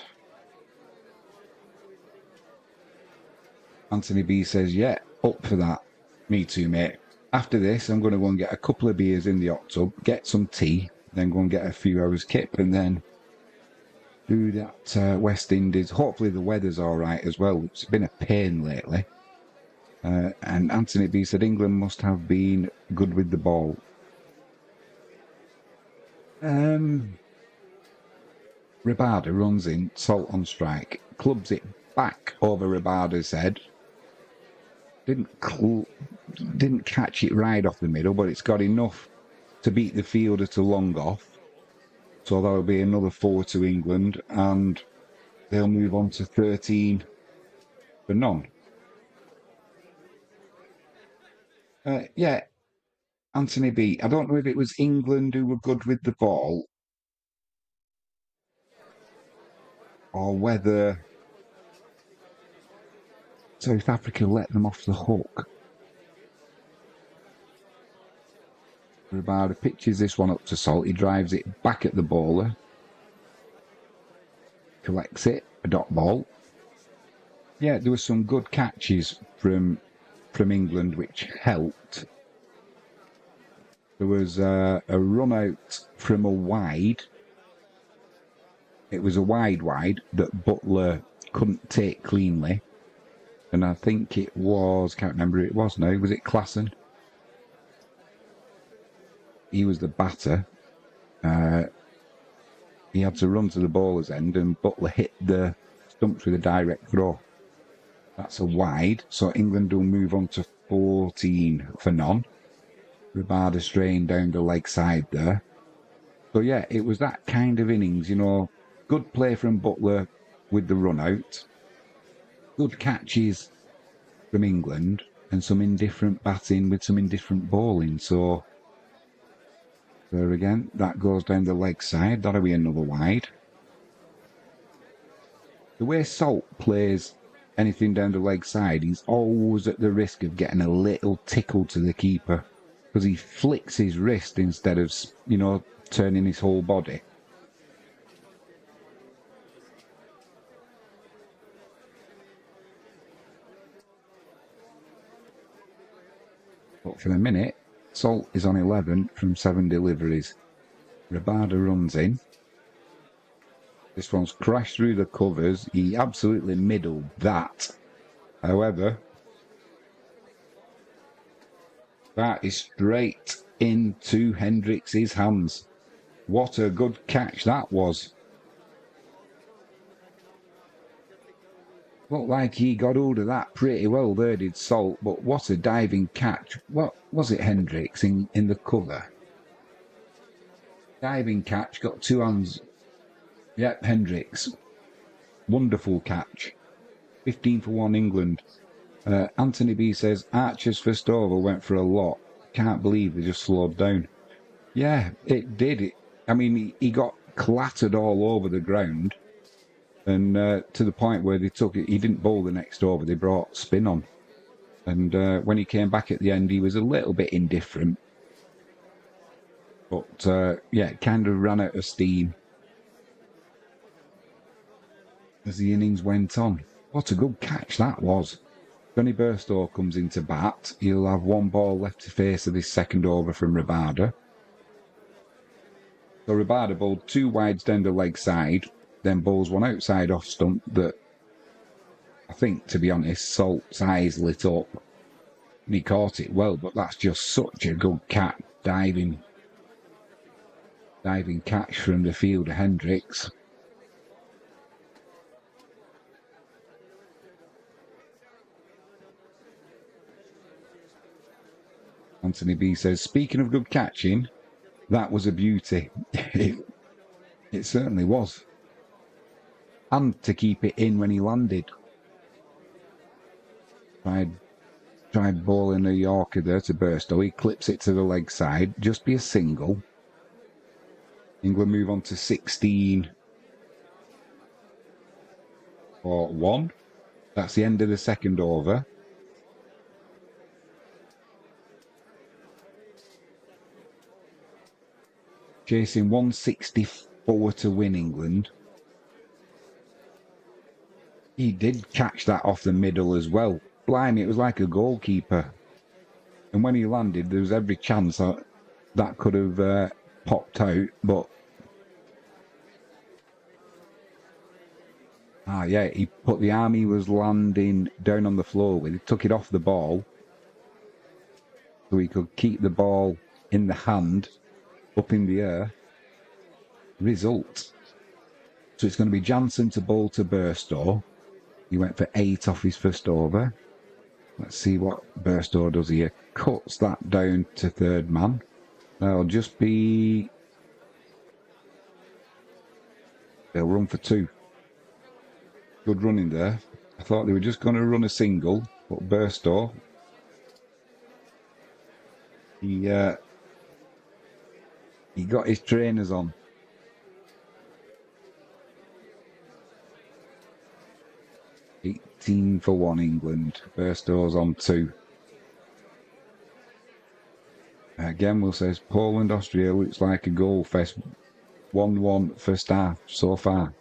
Speaker 1: Anthony B says, yeah, up for that. Me too, mate. After this, I'm going to go and get a couple of beers in the hot tub, get some tea, then go and get a few hours kip, and then do that West Indies. Hopefully the weather's all right as well. It's been a pain lately. And Anthony B said, England must have been good with the ball. Rabada runs in, Salt on strike, clubs it back over Rabada's head. Didn't catch it right off the middle, but it's got enough to beat the fielder to long off. So that'll be another 4 to England, and they'll move on to 13 for none. Yeah, Anthony B. I don't know if it was England who were good with the ball, or whether South Africa let them off the hook. Rabada pitches this one up to Salt. He drives it back at the bowler. Collects it, a dot ball. Yeah, there were some good catches from England, which helped. There was a run out from a wide. It was a wide that Butler couldn't take cleanly. And I think it was, can't remember who it was now, was it Klassen? He was the batter. He had to run to the bowler's end, and Butler hit the stumps with a direct throw. That's a wide, so England will move on to 14 for none. Rabada strained down the leg side there. So yeah, it was that kind of innings, you know. Good play from Butler with the run out. Good catches from England. and some indifferent batting with some indifferent bowling. So there again, that goes down the leg side. That'll be another wide. The way Salt plays anything down the leg side, he's always at the risk of getting a little tickle to the keeper because he flicks his wrist instead of, turning his whole body. But for the minute, Salt is on 11 from 7 deliveries. Rabada runs in. This one's crashed through the covers. He absolutely middled that. However, that is straight into Hendricks' hands. What a good catch that was. Looked like he got hold of that pretty well there, did Salt, but what a diving catch. What was it, Hendricks, in the cover? Diving catch, got two hands. Yep, Hendricks. Wonderful catch. 15 for 1 England. Anthony B says, Archer's first over went for a lot. Can't believe they just slowed down. Yeah, it did. He got clattered all over the ground. And to the point where they took it, he didn't bowl the next over, they brought spin on. And when he came back at the end, he was a little bit indifferent. But, kind of ran out of steam as the innings went on. What a good catch that was. Johnny Burstow comes into bat. He'll have one ball left to face of this second over from Rabada. So Rabada bowled 2 wides down the leg side, then bowls one outside off stump that I think, to be honest, Salt's eyes lit up. And he caught it well, but that's just such a good diving catch from the fielder Hendricks. Anthony B says, speaking of good catching, that was a beauty. It certainly was. And to keep it in when he landed. Tried bowling a Yorker there to Burstow. He clips it to the leg side. Just be a single. England move on to 16 for 1. That's the end of the second over. Chasing 164 to win England. He did catch that off the middle as well. Blimey, it was like a goalkeeper. And when he landed, there was every chance that could have popped out, but he put the arm he was landing down on the floor with. He took it off the ball so he could keep the ball in the hand, up in the air. Result. So it's going to be Jansen to bowl to Burstow. He went for 8 off his first over. Let's see what Burstow does here. Cuts that down to third man. That'll just be... They'll run for 2. Good running there. I thought they were just going to run a single, but Burstow... He got his trainers on. For 1 England. Burstow's on 2. Again, Will says Poland, Austria looks like a goal fest. 1-1 first half so far.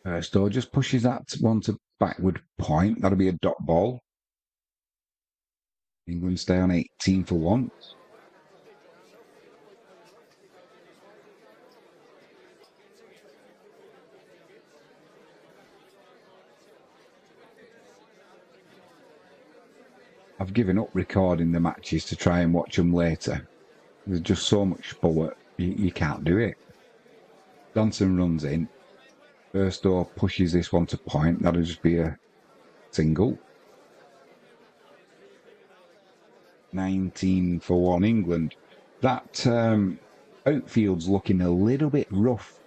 Speaker 1: Burstow just pushes that one to backward point. That'll be a dot ball. England stay on 18 for 1. I've given up recording the matches to try and watch them later. There's just so much sport, you can't do it. Johnson runs in. Burstow pushes this one to point. That'll just be a single. 19 for 1 England. That outfield's looking a little bit rough.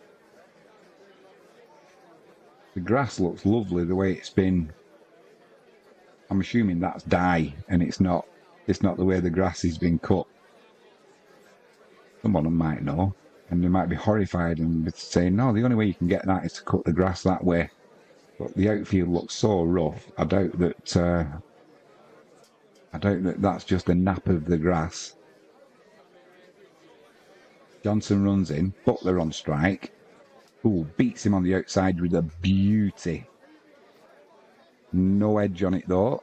Speaker 1: The grass looks lovely the way it's been. I'm assuming that's dye and it's not the way the grass has been cut. Some of them might know, and they might be horrified and saying, no, the only way you can get that is to cut the grass that way. But the outfield looks so rough. I doubt that that's just a nap of the grass. Johnson runs in, Butler on strike. Ooh, beats him on the outside with a beauty. No edge on it though.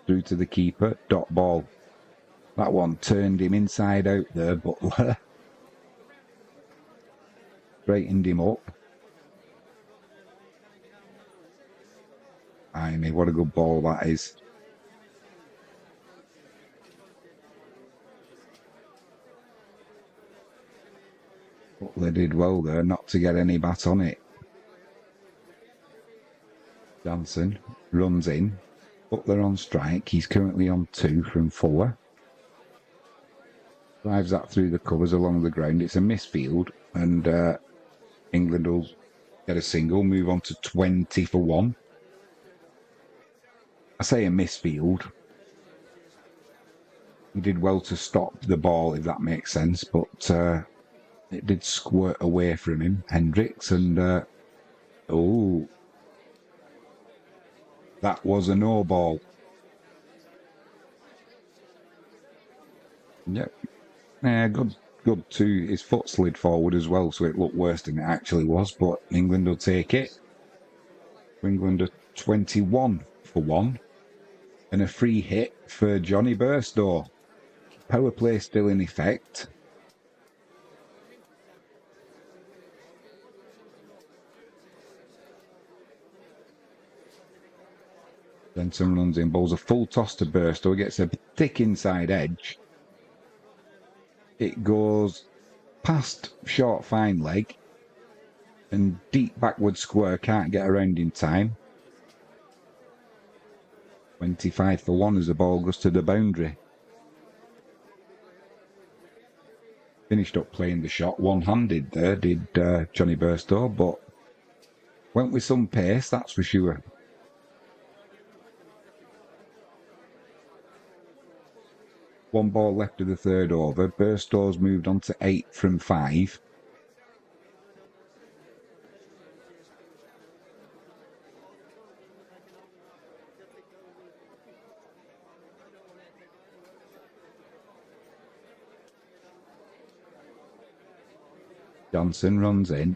Speaker 1: Through to the keeper, dot ball. That one turned him inside out there, Butler. Straightened him up. I mean, what a good ball that is. Butler did well there not to get any bat on it. Johnson runs in. Butler on strike. He's currently on 2 from 4. Drives that through the covers along the ground. It's a misfield, and England will get a single, move on to 20 for 1. I say a misfield. He did well to stop the ball, if that makes sense, but it did squirt away from him, Hendricks, and oh, that was a no ball. Yep. Good too. His foot slid forward as well, so it looked worse than it actually was, but England will take it. England are 21 for 1. And a free hit for Johnny Burstow. Power play still in effect. Benson runs in, bowls a full toss to Burstow, gets a thick inside edge. It goes past short fine leg and deep backward square, can't get around in time. 25 for 1 as the ball goes to the boundary. Finished up playing the shot one-handed there, did Johnny Burstow, but went with some pace, that's for sure. One ball left of the third over. Burstow's moved on to 8 from 5. Johnson runs in.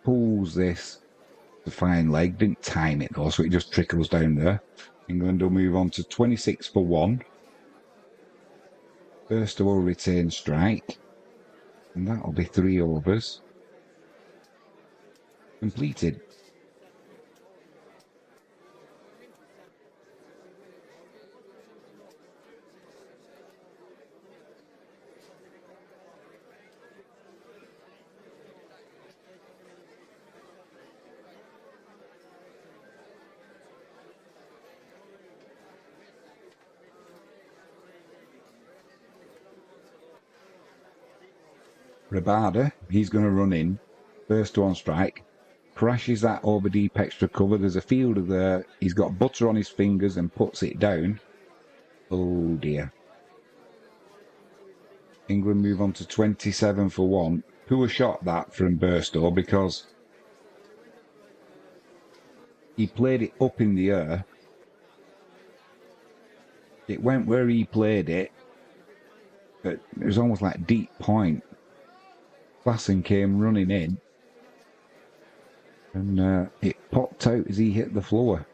Speaker 1: Pulls this to fine leg. Didn't time it though, so it just trickles down there. England will move on to 26 for 1. Burstow will retain strike. And that'll be 3 overs. Completed. Rabada, he's going to run in. Burstow on strike. Crashes that over deep extra cover. There's a fielder there. He's got butter on his fingers and puts it down. Oh dear. England move on to 27 for 1. Poor shot that from Burstow because he played it up in the air. It went where he played it, but it was almost like deep point. Klassen came running in, and it popped out as he hit the floor.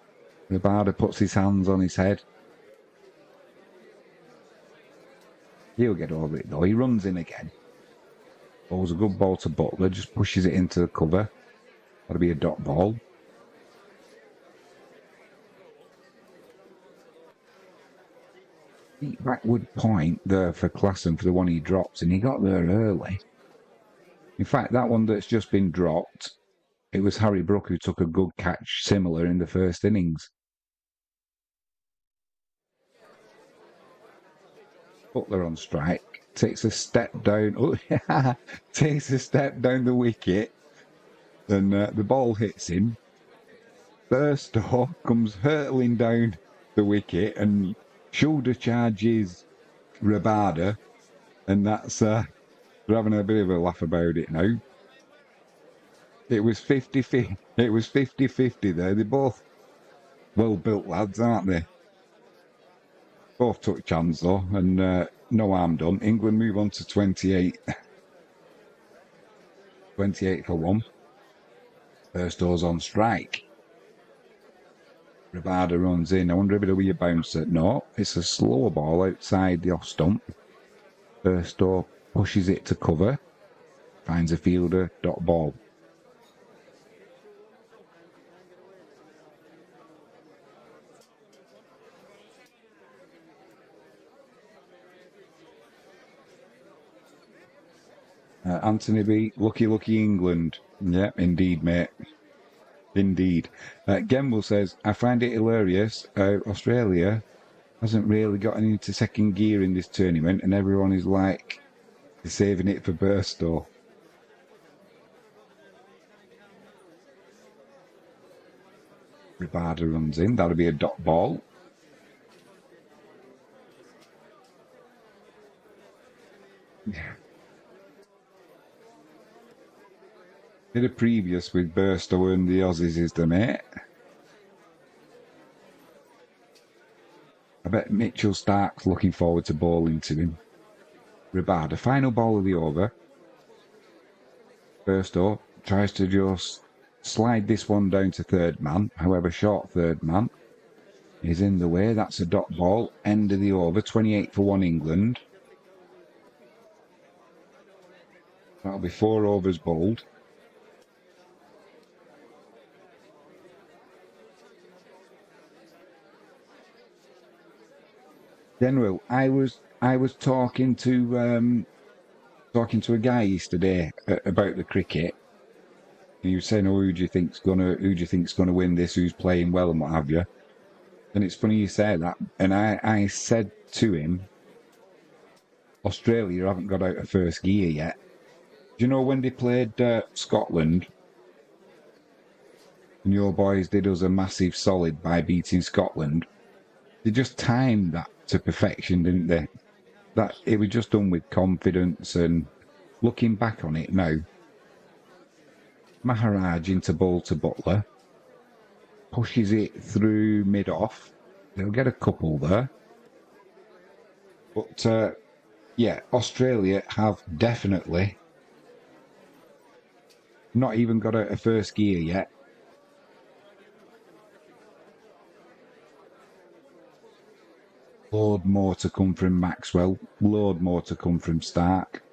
Speaker 1: Rabada puts his hands on his head. He'll get over it though. He runs in again. Bowls a good ball to Butler, just pushes it into the cover. That'll be a dot ball. Deep backward point there for Klassen for the one he drops, and he got there early. In fact, that one that's just been dropped, it was Harry Brook who took a good catch similar in the first innings. Butler on strike, takes a step down. Oh, yeah, takes a step down the wicket. and the ball hits him. Burstow comes hurtling down the wicket and shoulder charges Rabada, and that's they're having a bit of a laugh about it now. It was 50-50. It was 50-50 there. They're both well-built lads, aren't they? Both took chance though, and no harm done. England move on to 28. 28 for 1. Burstow's on strike. Rabada runs in. I wonder if it'll be a bouncer. No, it's a slow ball outside the off stump. Burstow pushes it to cover. Finds a fielder. Dot ball. Anthony B. Lucky England. Yeah, indeed, mate. Indeed. Gemble says, I find it hilarious. Australia hasn't really gotten into second gear in this tournament, and everyone is like saving it for Burstow. Rabada runs in. That'll be a dot ball. Yeah. Did a previous with Burstow and the Aussies, is the mate. I bet Mitchell Stark's looking forward to bowling to him. Rabada, final ball of the over. Burstow tries to just slide this one down to third man, however short third man. He's in the way, that's a dot ball. End of the over, 28 for 1 England. That'll be 4 overs bowled. General, I was talking to a guy yesterday about the cricket. And he was saying, "Oh, who do you think's gonna win this? Who's playing well and what have you?" And it's funny you say that. And I said to him, Australia haven't got out of first gear yet. Do you know when they played Scotland? And your boys did us a massive solid by beating Scotland. They just timed that to perfection, didn't they? That it was just done with confidence, and looking back on it now, Maharaj into bowl to Butler, pushes it through mid-off. They'll get a couple there. But, yeah, Australia have definitely not even got out of first gear yet. Load more to come from Maxwell. Load more to come from Stark.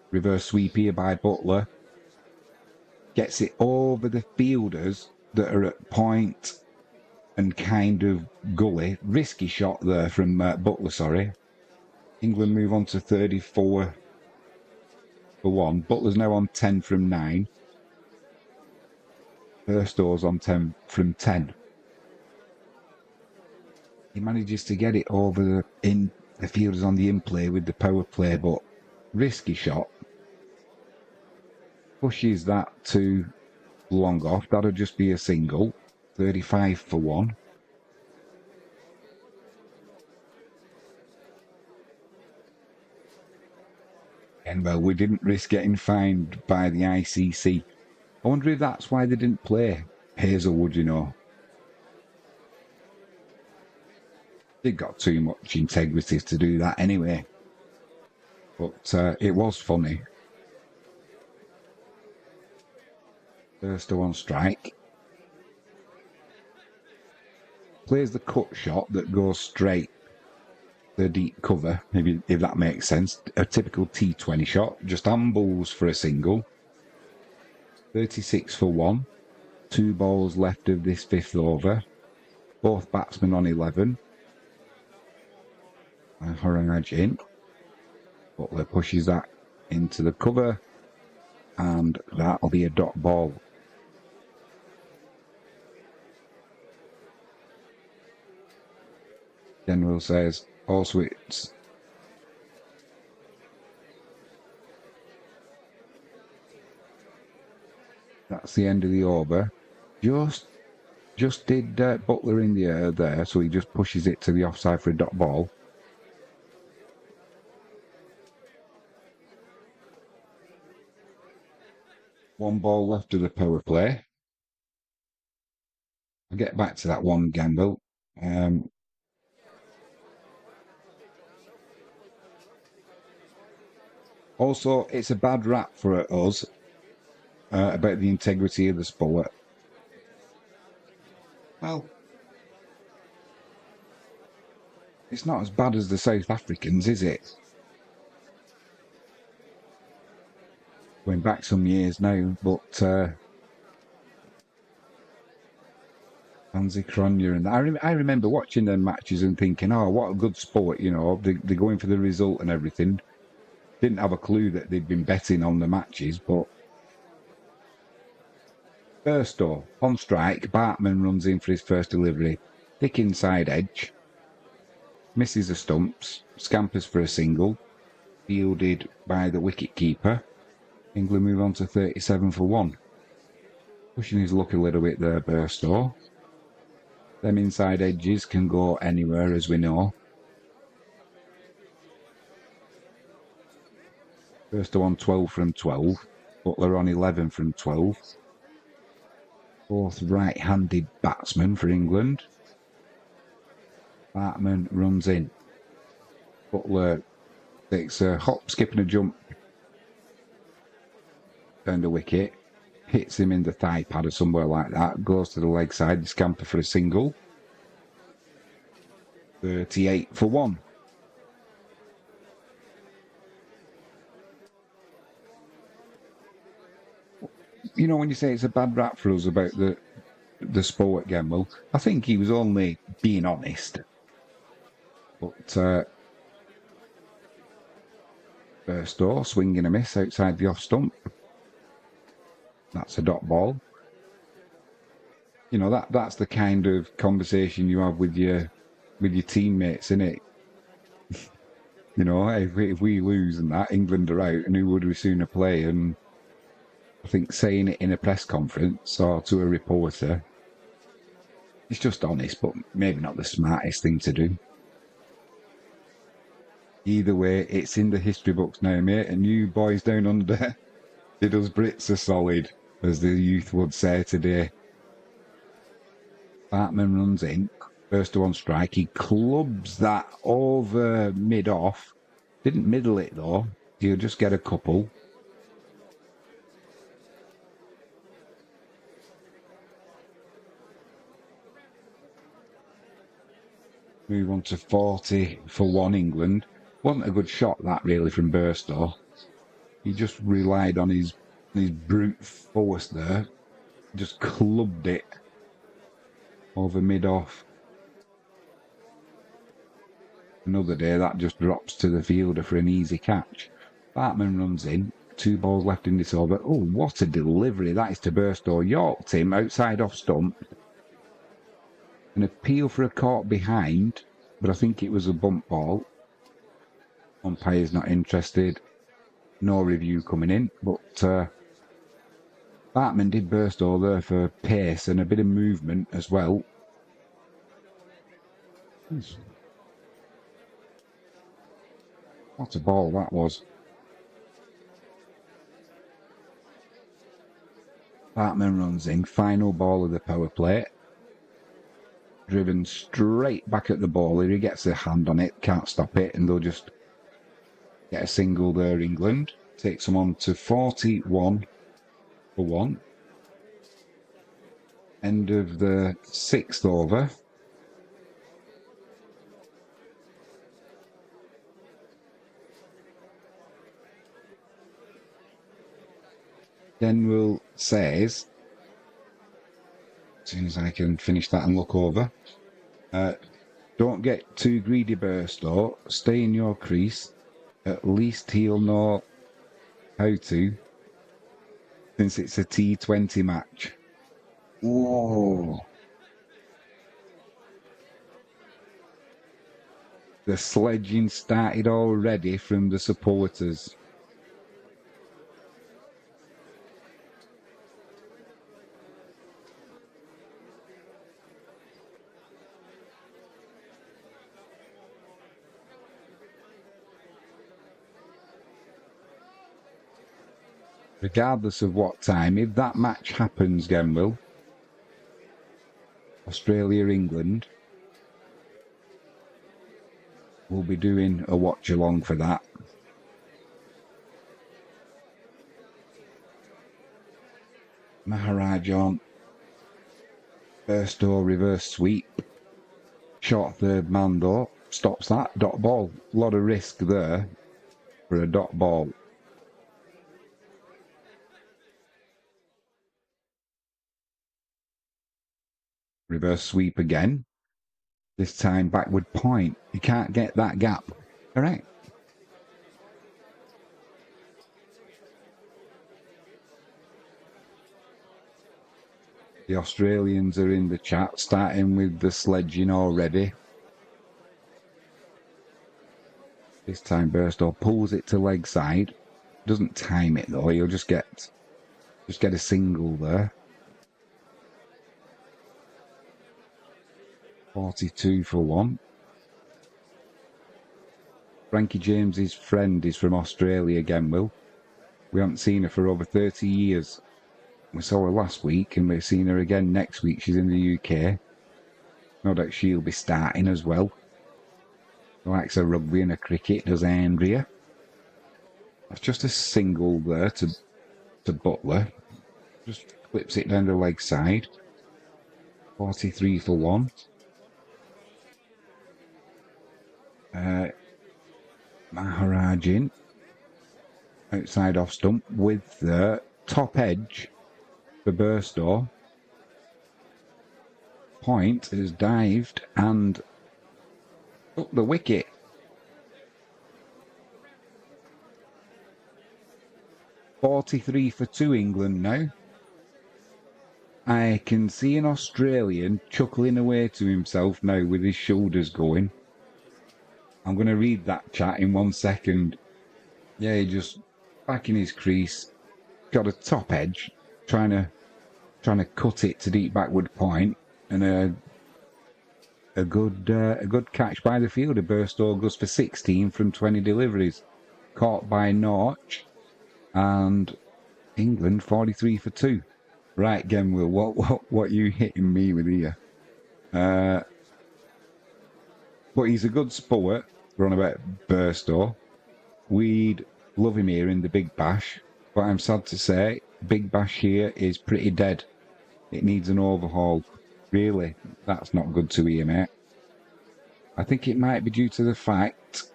Speaker 1: Reverse sweep here by Butler. Gets it over the fielders that are at point and kind of gully. Risky shot there from Butler, sorry. England move on to 34 for 1. Butler's now on 10 from 9. Burstow's on 10 from 10. He manages to get it over the fielders on the in-play with the power play, but risky shot. Pushes that to long off. That'll just be a single. 35 for 1. And well, we didn't risk getting fined by the ICC. I wonder if that's why they didn't play Hazelwood, you know. They got too much integrity to do that anyway. But it was funny. Burstow on strike. Plays the cut shot that goes straight the deep cover, maybe if that makes sense. A typical T20 shot. Just ambles for a single. 36 for 1. 2 balls left of this 5th over. Both batsmen on 11. Haraj in. Butler pushes that into the cover, and that'll be a dot ball. General says also it's That's the end of the over. Just did Butler in the air there, so he just pushes it to the offside for a dot ball. One ball left of the power play. I'll get back to that one gamble. Also, it's a bad rap for us about the integrity of the sport. Well, it's not as bad as the South Africans, is it? Going back some years now, but Anzi Cronje and I remember watching them matches and thinking, oh, what a good sport, you know, they're going for the result and everything. Didn't have a clue that they'd been betting on the matches, but Burstow, on strike, Bartman runs in for his first delivery. Thick inside edge. Misses the stumps, scampers for a single. Fielded by the wicket-keeper. England move on to 37 for 1. Pushing his luck a little bit there, Burstow. Them inside edges can go anywhere, as we know. Burstow on 12 from 12. Butler on 11 from 12. Fourth right-handed batsman for England. Bartman runs in. Butler takes a hop, skip and a jump. Down the wicket. Hits him in the thigh pad or somewhere like that. Goes to the leg side. Scamper for a single. 38 for 1. You know, when you say it's a bad rap for us about the sport game, well, I think he was only being honest. But Burstow, swing and a miss outside the off stump. That's a dot ball. You know, that's the kind of conversation you have with your teammates, innit? You know, if we lose and that, England are out, and who would we sooner play? And I think saying it in a press conference or to a reporter, it's just honest, but maybe not the smartest thing to do. Either way, it's in the history books now, mate, and you boys down under did us Brits a solid, as the youth would say today. Bartman runs in, first to on strike, he clubs that over mid-off, didn't middle it though, he'll just get a couple. Move on to 40 for 1 England. Wasn't a good shot that really from Burstow. He just relied on his brute force there. Just clubbed it over mid-off. Another day that just drops to the fielder for an easy catch. Bartman runs in. 2 balls left in this over. Oh, what a delivery that is to Burstow. Yorked him outside off stump. An appeal for a caught behind, but I think it was a bump ball. Umpire's not interested. No review coming in, but Bartman did Burstow there for pace and a bit of movement as well. What a ball that was. Bartman runs in, final ball of the power play. Driven straight back at the ball. He gets a hand on it, can't stop it, and they'll just get a single there, England. Takes them on to 41 for 1. End of the 6th over. Denwell says, as soon as I can finish that and look over, don't get too greedy, Burstow. Stay in your crease. At least he'll know how to, since it's a T20 match. Whoa. The sledging started already from the supporters. regardless of what time, if that match happens, Genwill, Australia-England, we'll be doing a watch-along for that. Maharaj on. First door reverse sweep. Short third man though. Stops that. Dot ball. A lot of risk there for a dot ball. Reverse sweep again. This time backward point. You can't get that gap. Correct. The Australians are in the chat, starting with the sledging already. This time Burstow pulls it to leg side. Doesn't time it though, he'll just get a single there. 42 for one. Frankie James's friend is from Australia again, Will. We haven't seen her for over 30 years. We saw her last week and we've seen her again next week. She's in the UK. No doubt she'll be starting as well. Likes a rugby and a cricket, does Andrea. That's just a single there to Butler. Just clips it down the leg side. 43 for one. Maharaj in. Outside off stump with the top edge for Burstow. Point has dived and up the wicket. .43 for 2 England now. I can see an Australian chuckling away to himself now with his shoulders going. I'm going to read that chat in 1 second. Yeah, he just back in his crease, got a top edge, trying to cut it to deep backward point, and a good catch by the fielder. Burstow goes for 16 from 20 deliveries, caught by Norch, and England 43 for 2. Right, Genwill, what you hitting me with here? But he's a good sport. We're on about Burstow. We'd love him here in the Big Bash, but I'm sad to say Big Bash here is pretty dead. It needs an overhaul. Really, that's not good to hear, mate. I think it might be due to the fact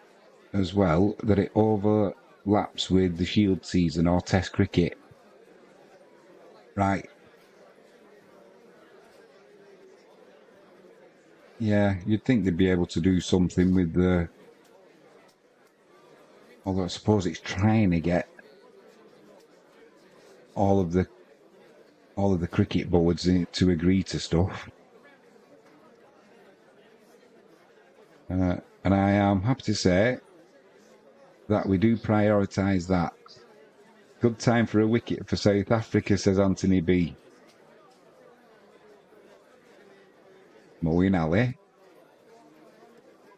Speaker 1: as well that it overlaps with the Shield season or Test cricket. Right. Yeah, you'd think they'd be able to do something with the... Although I suppose it's trying to get all of the cricket boards to agree to stuff. And I am happy to say that we do prioritise that. Good time for a wicket for South Africa, says Anthony B. Moeen Ali.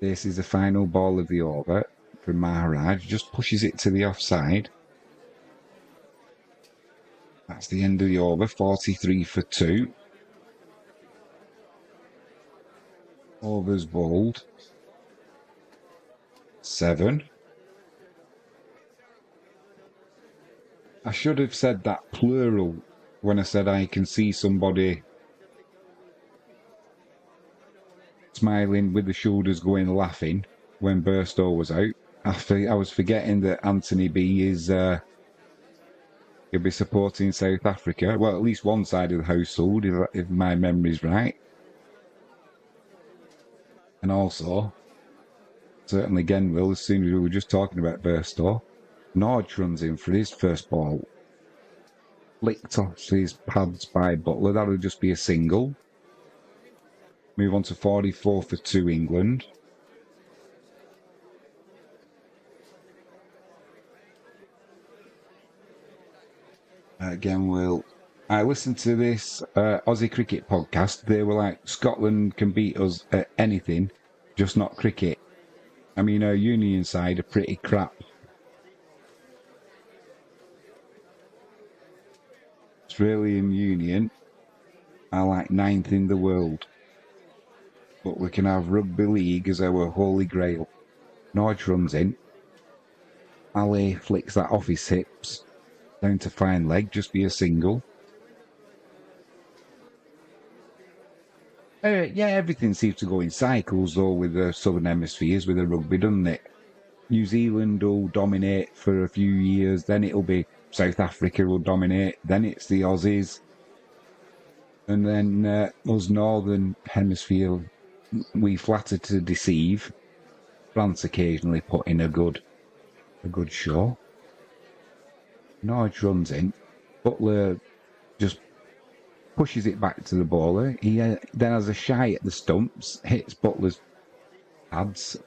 Speaker 1: This is the final ball of the over from Maharaj. Just pushes it to the offside. That's the end of the over. 43 for 2. Overs bowled. 7. I should have said that plural when I said I can see somebody smiling with the shoulders going laughing when Burstow was out. I was forgetting that Anthony B is he'll be supporting South Africa. Well, at least one side of the household, if my memory's right. And also, certainly Genwill, as soon as we were just talking about Burstow, Norge runs in for his first ball. Flicked off his pads by Butler. That'll just be a single. Move on to 44 for 2 England. Genwill. I listened to this Aussie cricket podcast. They were like, Scotland can beat us at anything, just not cricket. I mean, our Union side are pretty crap. Australian Union are like 9th in the world. But we can have rugby league as our holy grail. Norwich runs in. Ali flicks that off his hips. Down to fine leg, just be a single. Yeah, everything seems to go in cycles though with the Southern Hemispheres, with the rugby, doesn't it? New Zealand will dominate for a few years, then it'll be South Africa will dominate, then it's the Aussies. And then us Northern Hemisphere, we flatter to deceive. France occasionally put in a good show. Norwich runs in. Butler just pushes it back to the bowler. He then has a shy at the stumps, hits Butler's pads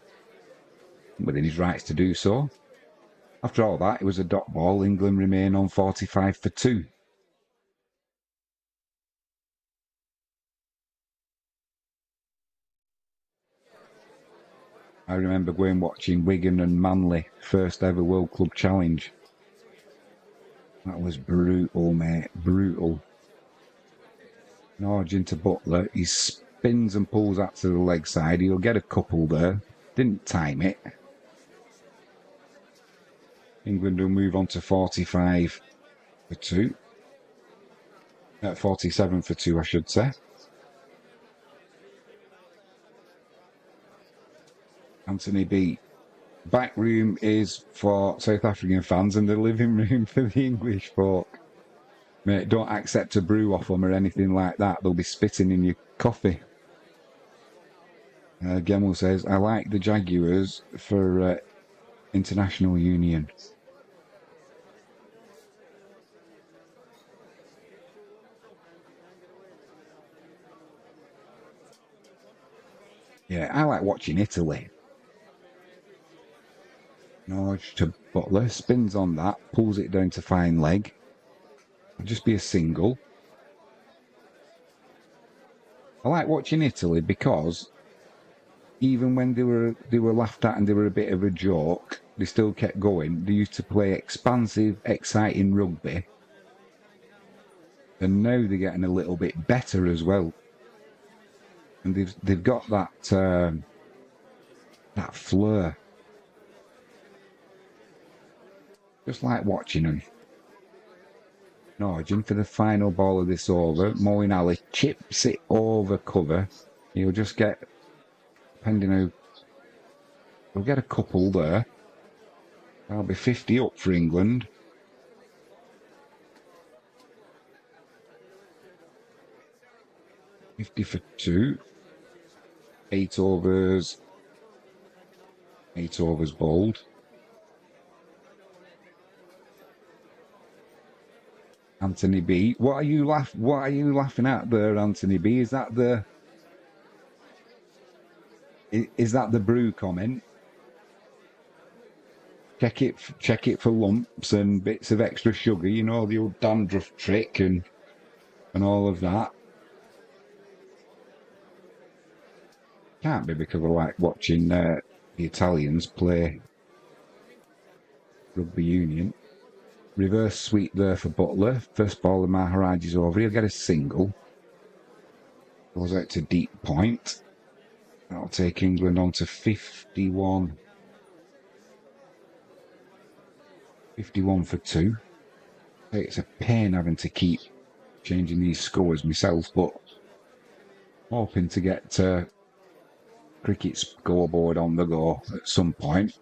Speaker 1: within his rights to do so. After all that, it was a dot ball. England remain on 45 for 2. I remember going watching Wigan and Manly, first ever World Club Challenge. That was brutal, mate. Brutal. Norwich into Butler. He spins and pulls that to the leg side. He'll get a couple there. Didn't time it. England will move on to 45 for 2. 47 for 2, I should say. Anthony B. Back room is for South African fans and the living room for the English folk. Mate, don't accept a brew off them or anything like that. They'll be spitting in your coffee. Gemmell says, I like the Jaguars for International Union. Yeah, I like watching Italy. Norwich to Butler, spins on that, pulls it down to fine leg. It'll just be a single. I like watching Italy because even when they were laughed at and they were a bit of a joke, they still kept going. They used to play expansive, exciting rugby. And now they're getting a little bit better as well. And they've got that flair. Just like watching them. Norwich for the final ball of this over. Moeen Ali chips it over cover. He'll just get, depending how, he'll get a couple there. That'll be 50 up for England. $50 for 2. 8 overs. 8 overs bowled. Anthony B. What are you laughing at there, Anthony B? Is that the brew comment? Check it for lumps and bits of extra sugar, you know, the old dandruff trick and all of that. Can't be because I like watching the Italians play rugby union. Reverse sweep there for Butler. First ball of Maharaj is over. He'll get a single. Goes out to deep point. That'll take England on to 51. 51 for 2. It's a pain having to keep changing these scores myself, but hoping to get cricket scoreboard on the go at some point.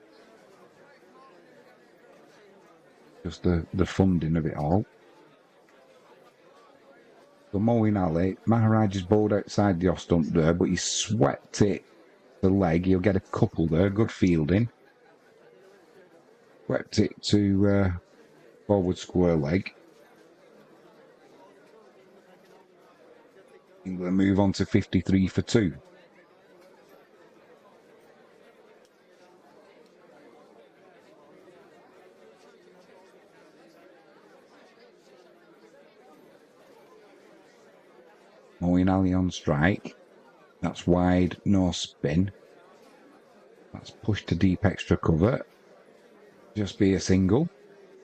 Speaker 1: Just the funding of it all. So Moeen Ali, Maharaj is bowled outside the off stump there, but he swept it the leg. He'll get a couple there. Good fielding. Swept it to forward square leg. England move on to 53 for 2. Moeen Ali on strike. That's wide, no spin. That's pushed to deep extra cover. Just be a single.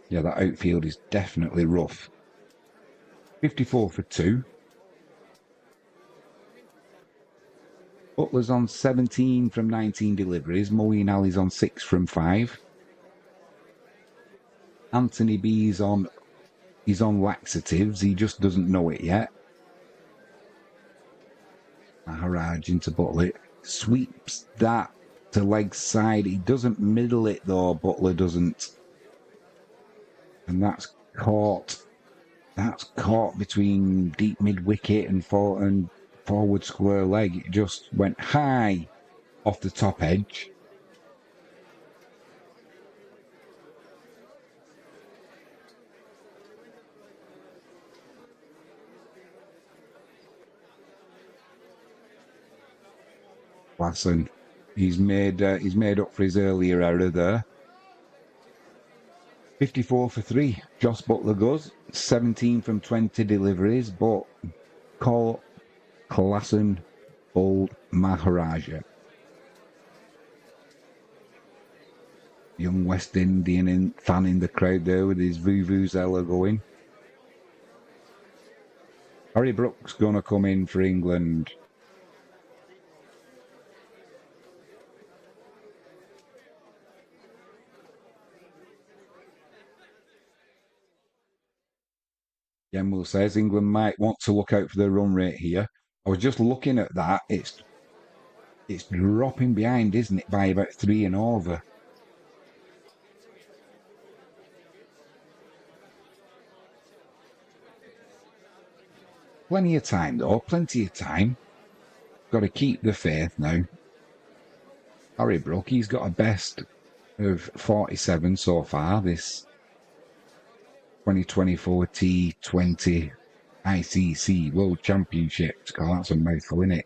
Speaker 1: Yeah, that outfield is definitely rough. 54 for 2. Butler's on 17 from 19 deliveries. Moeen Ali's on 6 from 5. Anthony B's on... He's on laxatives. He just doesn't know it yet. Maharaj into Butler. Sweeps that to leg side. He doesn't middle it though. Butler doesn't. And that's caught. That's caught between deep mid wicket and forward square leg. It just went high off the top edge. Lassen, he's made up for his earlier error there. 54 for 3. Joss Butler goes 17 from 20 deliveries, but Klassen bowled Maharaja. Young West Indian fan in the crowd there with his vuvuzela going. Harry Brooks gonna come in for England. Gemwell says England might want to look out for the run rate here. I was just looking at that. It's dropping behind, isn't it, by about 3 and over. Plenty of time, though. Plenty of time. Got to keep the faith now. Harry Brook, he's got a best of 47 so far this 2024 T20 ICC World Championships. God, that's a mouthful, isn't it?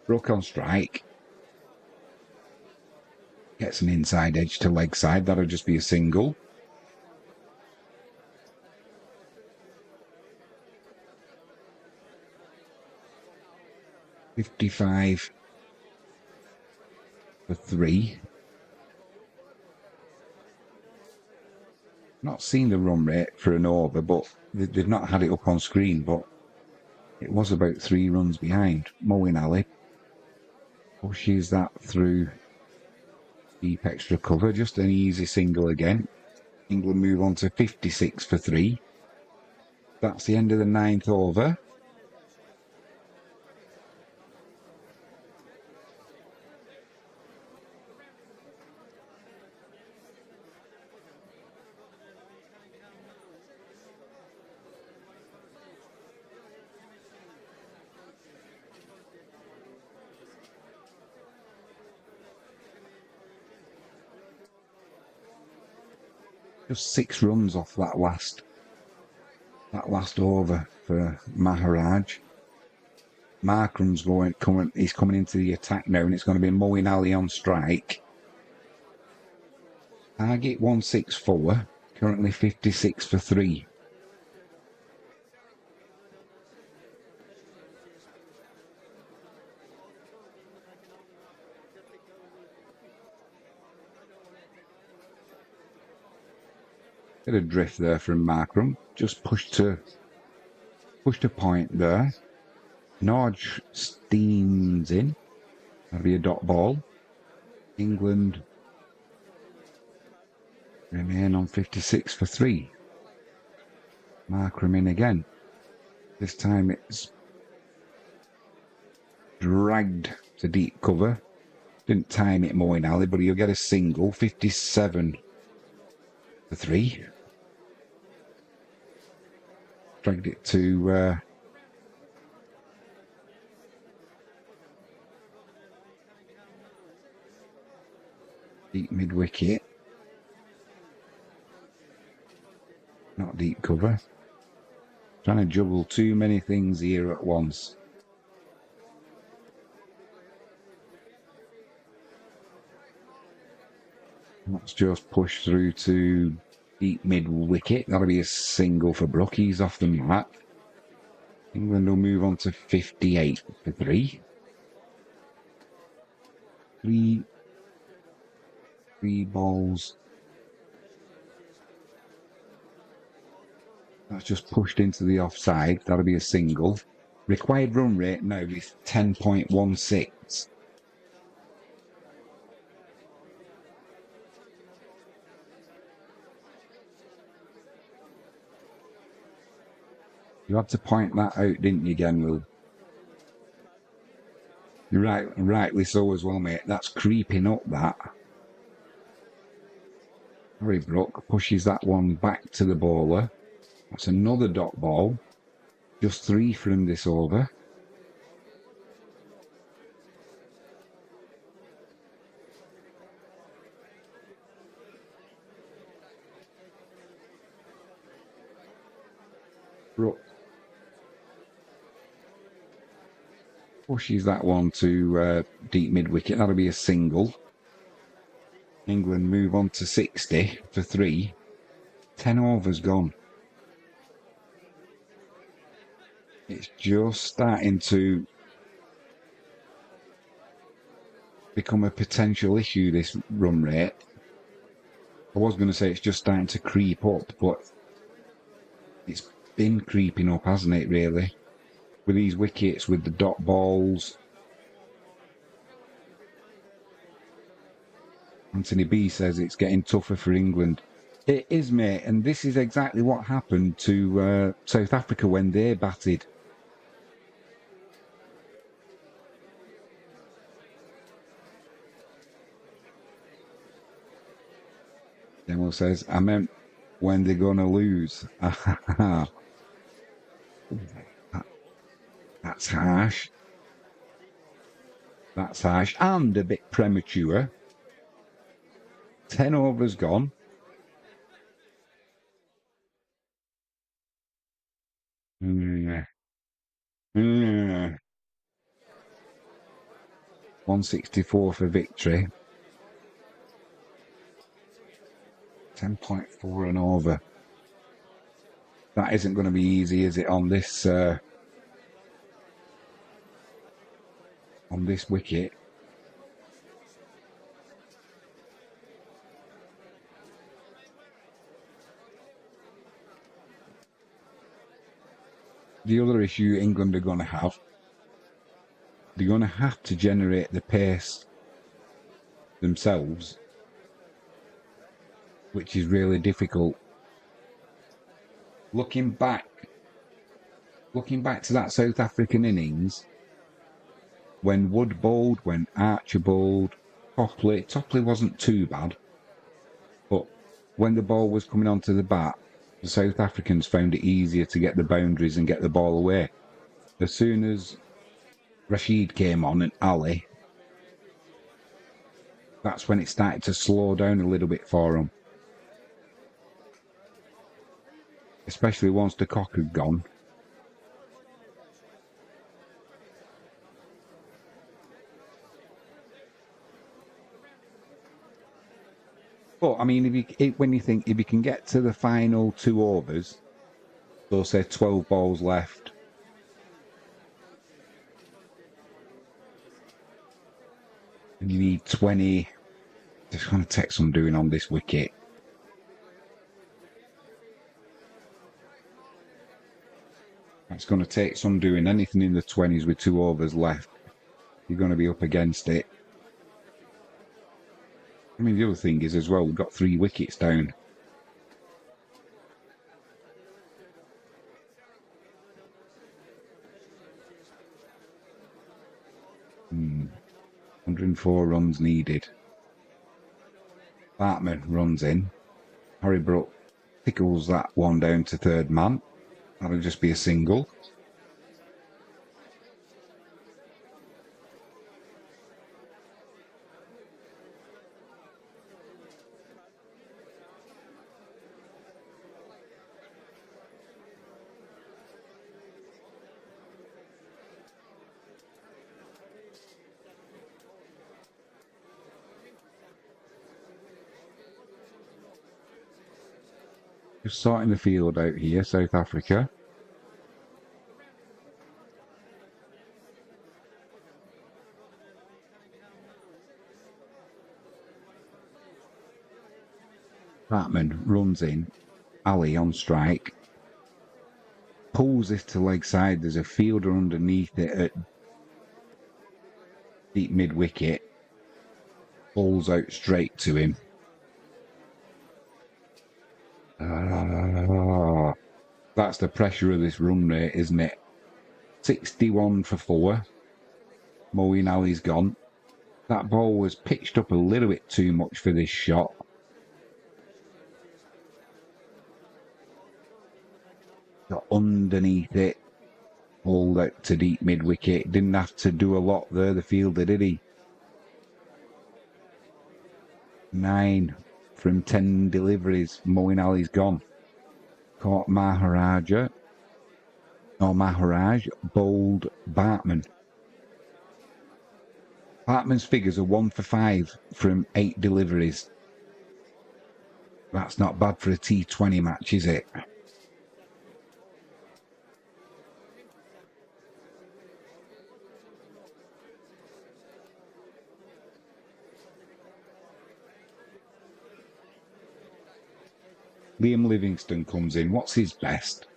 Speaker 1: Brook on strike. Gets an inside edge to leg side. That'll just be a single. .55 for 3. Not seen the run rate for an over, but they've not had it up on screen, but it was about 3 runs behind. Moeen Ali pushes that through deep extra cover. Just an easy single again. England move on to 56 for 3. That's the end of the 9th over. Just 6 runs off that last over for Maharaj. Markram's he's coming into the attack now, and it's going to be Moeen Ali on strike. Target 164, currently 56 for 3. Bit of drift there from Markram. Just pushed a point there. Norge steams in. That'll be a dot ball. England remain on 56 for 3. Markram in again. This time it's dragged to deep cover. Didn't time it, Moeen Ali, but he'll get a single. 57 for 3. Dragged it to deep mid wicket. Not deep cover. Trying to juggle too many things here at once. Let's just push through to deep mid wicket. That'll be a single for Brook. He's off the mark. England will move on to 58 for 3. Three balls. That's just pushed into the offside. That'll be a single. Required run rate now is 10.16. You had to point that out, didn't you, Genwell? You're right, rightly so as well, mate. That's creeping up, that. Harry Brook pushes that one back to the bowler. That's another dot ball. Just 3 from this over. Brook pushes that one to deep mid-wicket. That'll be a single. England move on to 60 for 3. 10 overs gone. It's just starting to become a potential issue, this run rate. I was going to say it's just starting to creep up, but it's been creeping up, hasn't it, really? With these wickets, with the dot balls. Anthony B says it's getting tougher for England. It is, mate, and this is exactly what happened to South Africa when they batted. Demo says, I meant when they're going to lose. That's harsh. That's harsh and a bit premature. 10 overs gone. Mm. 164 for victory. 10.4 and over. That isn't going to be easy, is it, on this wicket? The other issue England are going to have, they're going to have to generate the pace themselves, which is really difficult. Looking back to that South African innings, when Wood bowled, when Archer bowled, Topley wasn't too bad, but when the ball was coming onto the bat, the South Africans found it easier to get the boundaries and get the ball away. As soon as Rashid came on and Ali, that's when it started to slow down a little bit for them. Especially once the cock had gone. But, I mean, when you think if you can get to the final 2 overs, so say 12 balls left, and you need 20, it's going to take some doing on this wicket. It's going to take some doing. Anything in the 20s with 2 overs left, you're going to be up against it. I mean, the other thing is as well, we've got 3 wickets down. Hmm. 104 runs needed. Bartman runs in. Harry Brook tickles that one down to third man. That'll just be a single. Just sorting the field out here, South Africa. Batman runs in. Ali on strike. pulls this to leg side. There's a fielder underneath it at deep mid wicket. Balls out straight to him. That's the pressure of this run rate, isn't it? 61 for 4. Moeen Ali's gone. That ball was pitched up a little bit too much for this shot. Got underneath it. Balled out to deep mid wicket. Didn't have to do a lot there, the fielder, did he? 9 from 10 deliveries. Moeen Ali's gone. Caught Maharaj, bowled Bartman. Bartman's figures are 1 for 5 from 8 deliveries. That's not bad for a T20 match, is it? Liam Livingstone comes in. What's his best?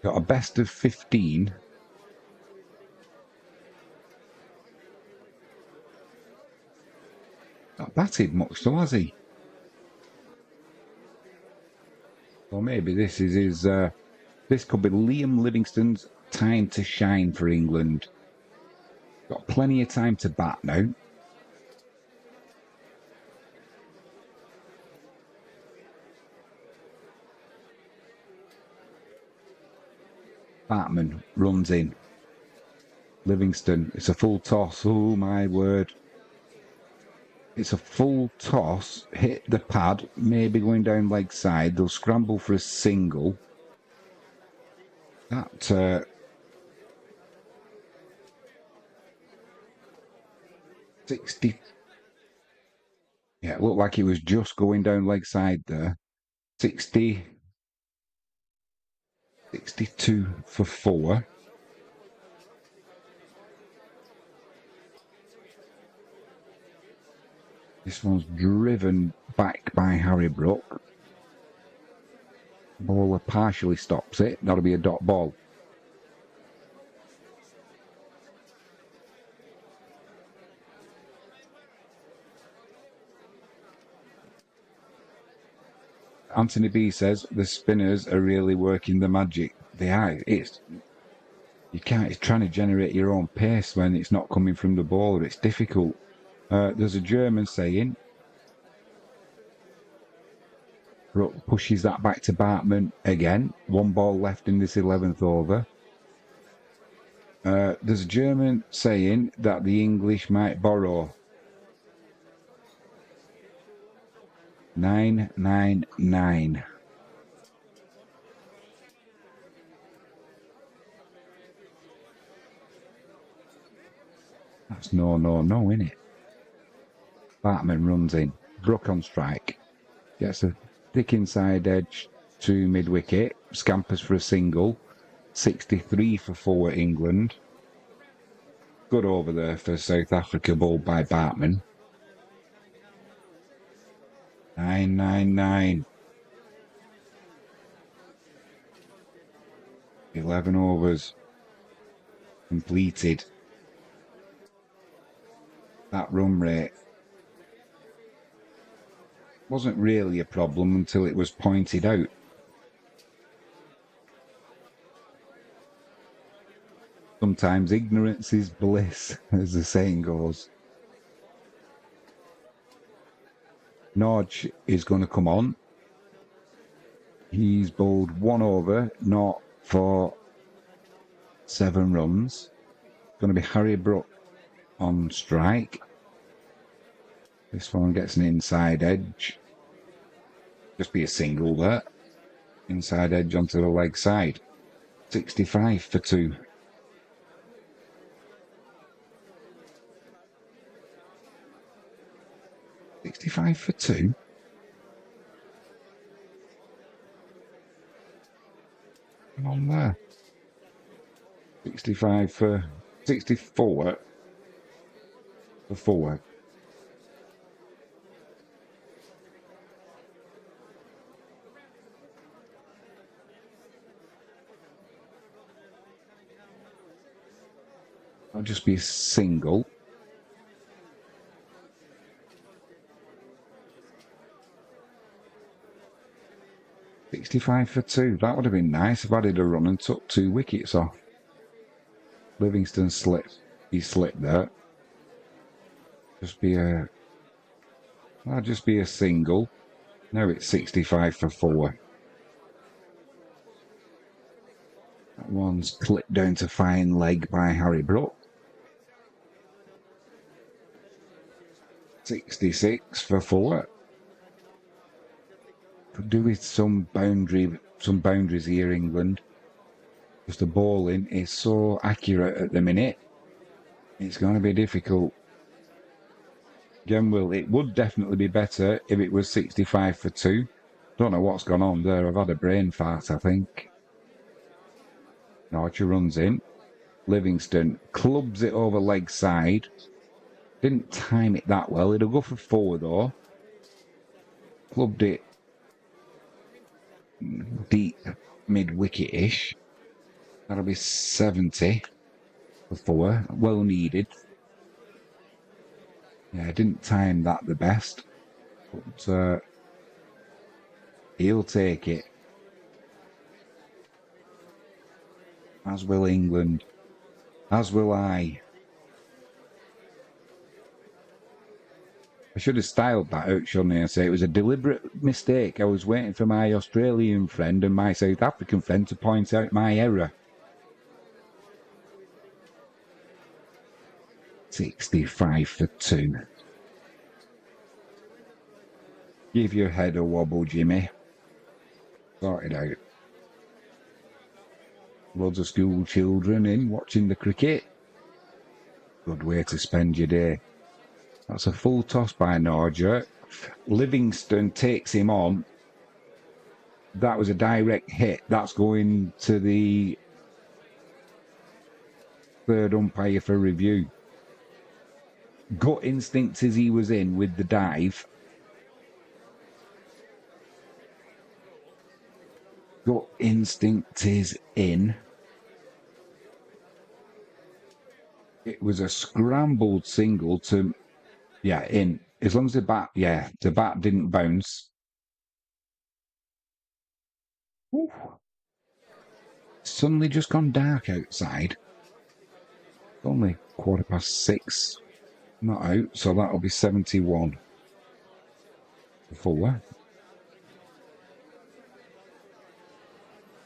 Speaker 1: Got a best of 15. Not batted much though, has he? Or maybe this is his... this could be Liam Livingstone's time to shine for England. Got plenty of time to bat now. Bartman runs in. Livingstone, it's a full toss. Oh my word. It's a full toss, hit the pad, maybe going down leg side. They'll scramble for a single. That 60. Yeah, it looked like it was just going down leg side there. 60. 62 for 4. This one's driven back by Harry Brook. Bowler partially stops it. That'll be a dot ball. Anthony B says the spinners are really working the magic. They are. It's trying to generate your own pace when it's not coming from the bowler. It's difficult. There's a German saying. Brook pushes that back to Bartman again. 1 ball left in this 11th over. There's a German saying that the English might borrow. 999. That's no, innit? Bartman runs in. Brook on strike. Gets a thick inside edge to mid-wicket. Scampers for a single. 63 for 4 England. Good over there for South Africa, bowled by Bartman. 999. 11 overs completed. That run rate wasn't really a problem until it was pointed out. Sometimes ignorance is bliss, as the saying goes. Norge is going to come on. He's bowled 1 over, not for 7 runs. Going to be Harry Brook on strike. This one gets an inside edge. Just be a single there. Inside edge onto the leg side. 65 for 2. $65 for 2. on there. 65 for 64 for 4. I'll just be a single. $65 for 2. That would have been nice if I did a run and took 2 wickets off. Livingston slipped. He slipped there. I'll just be a single. No, it's 65 for 4. That one's clipped down to fine leg by Harry Brook. 66 for 4. Could do with some boundaries here, England. Just the bowling is so accurate at the minute. It's going to be difficult. Again, it would definitely be better if it was 65 for 2. Don't know what's gone on there. I've had a brain fart, I think. Archer runs in. Livingston clubs it over leg side. Didn't time it that well. It'll go for 4 though. Clubbed it deep mid-wicket-ish. That'll be 70 for 4. Well needed. Yeah, didn't time that the best. But he'll take it. As will England. As will I. I should have styled that out, shouldn't I? Say it was a deliberate mistake. I was waiting for my Australian friend and my South African friend to point out my error. 65 for 2. Give your head a wobble, Jimmy. Sort it out. Loads of school children in watching the cricket. Good way to spend your day. That's a full toss by Norger. Livingston takes him on. That was a direct hit. That's going to the 3rd umpire for review. Gut instinct as he was in with the dive. Gut instinct is in. It was a scrambled single to... Yeah, in. As long as the bat didn't bounce. Ooh. Suddenly just gone dark outside. It's only 6:15. Not out, so that'll be 71 for 4.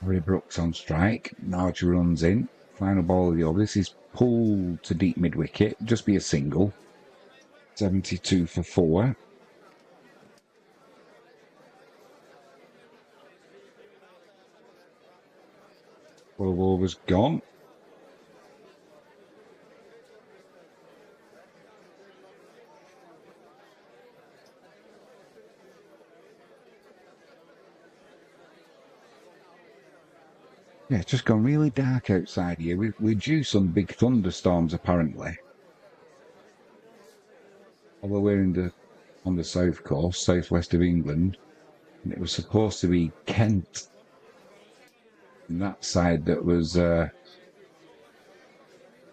Speaker 1: Harry Brooks on strike. Narger runs in. Final ball of the over. This is pulled to deep mid-wicket. Just be a single. 72 for 4. Well, overs gone. Yeah, it's just gone really dark outside here. We're due some big thunderstorms, apparently. Although we're on the south coast, southwest of England, and it was supposed to be Kent, and that side that was, they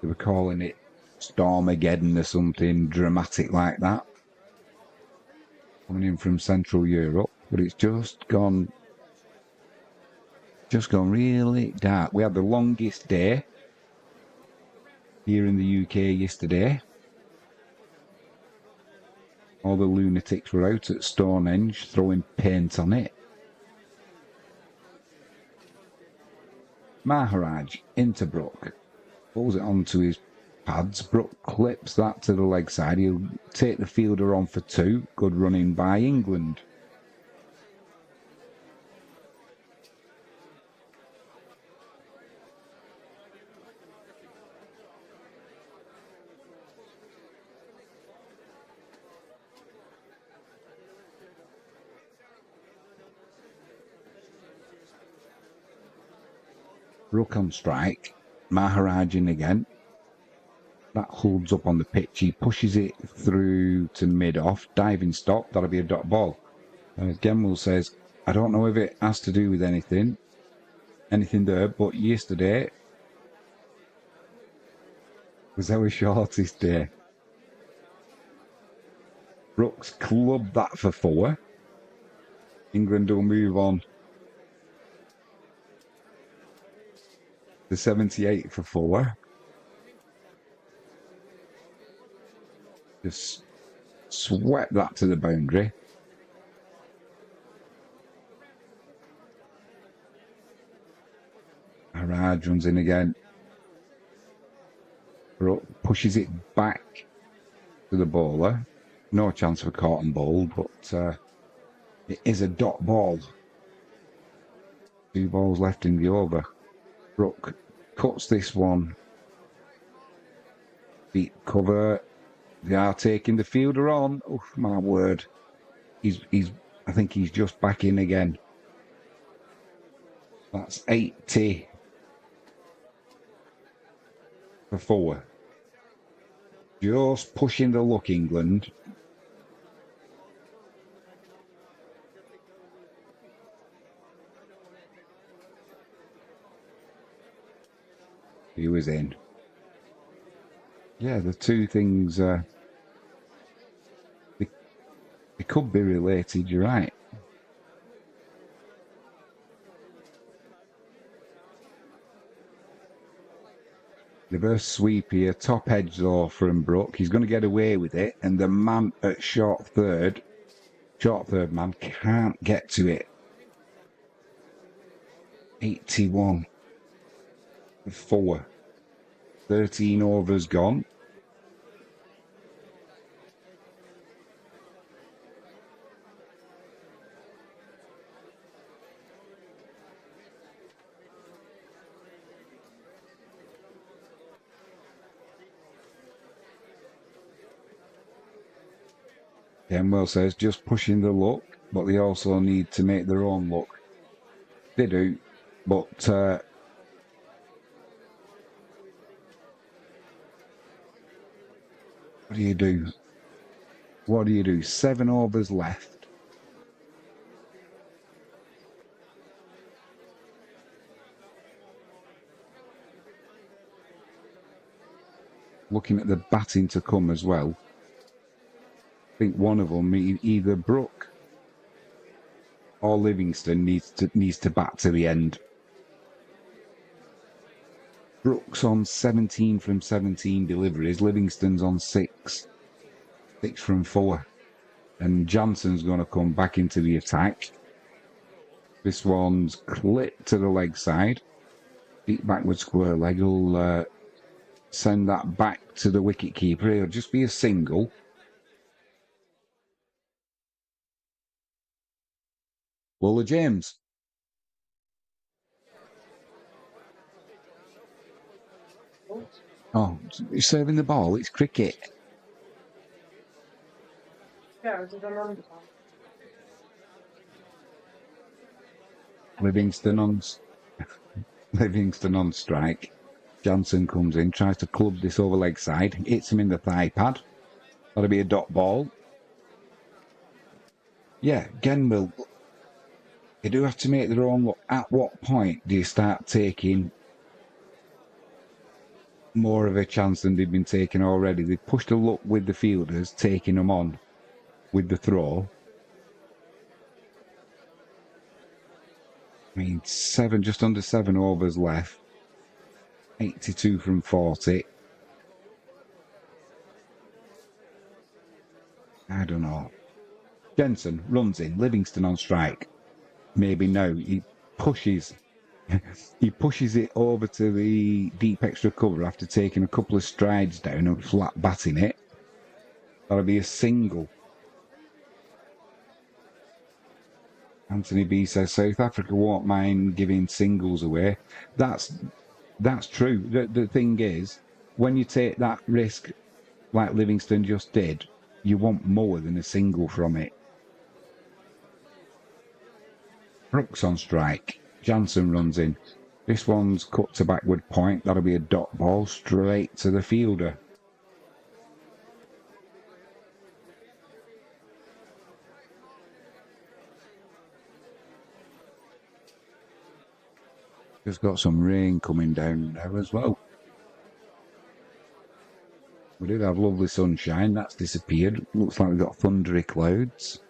Speaker 1: were calling it Stormageddon or something dramatic like that, coming in from Central Europe, but it's just gone really dark. We had the longest day here in the UK yesterday. All the lunatics were out at Stonehenge throwing paint on it. Maharaj into Brook. Pulls it onto his pads. Brook clips that to the leg side. He'll take the fielder on for 2. Good running by England. Rook on strike. Maharaj in again. That holds up on the pitch. He pushes it through to mid-off. Diving stop. That'll be a dot ball. Gemwell says, I don't know if it has to do with anything there, but yesterday was our shortest day. Brooks clubbed that for 4. England will move on to 78 for 4. Just swept that to the boundary. Haraj runs in again. Brook pushes it back to the bowler. No chance for caught and bowled, but it is a dot ball. 2 balls left in the over. Brook cuts this one. Deep cover. They are taking the fielder on. Oh my word! I think he's just back in again. That's 80 for 4. Just pushing the luck, England. He was in. Yeah, the two things, they could be related, you're right. Reverse sweep here, top edge though from Brook. He's going to get away with it, and the man at short third man can't get to it. 81 for 4. 13 overs gone. Kenwell says just pushing the luck, but they also need to make their own luck. They do, but what do you do? What do you do? 7 overs left. Looking at the batting to come as well. I think one of them, either Brook or Livingston, needs to bat to the end. Brook's on 17 from 17 deliveries. Livingston's on 6 from 4. And Jansen's going to come back into the attack. This one's clipped to the leg side. Deep backward square leg. He'll send that back to the wicket keeper. It'll just be a single. Lola James. Oh, he's serving the ball. It's cricket. Livingston on strike. Jansen comes in, tries to club this over leg side, hits him in the thigh pad. That'll be a dot ball. Yeah, Genville. They do have to make their own look. At what point do you start taking more of a chance than they've been taking already? They've pushed a luck with the fielders, taking them on with the throw. I mean, just under 7 overs left. 82 from 40. I don't know. Jensen runs in. Livingston on strike. Maybe no. He pushes it over to the deep extra cover after taking a couple of strides down and flat batting it. That'll be a single. Anthony B says South Africa won't mind giving singles away. That's true. The thing is, when you take that risk like Livingston just did, you want more than a single from it. Brooks on strike. Jansen runs in. This one's cut to backward point. That'll be a dot ball straight to the fielder. Just got some rain coming down there as well. We did have lovely sunshine. That's disappeared. Looks like we've got thundery clouds.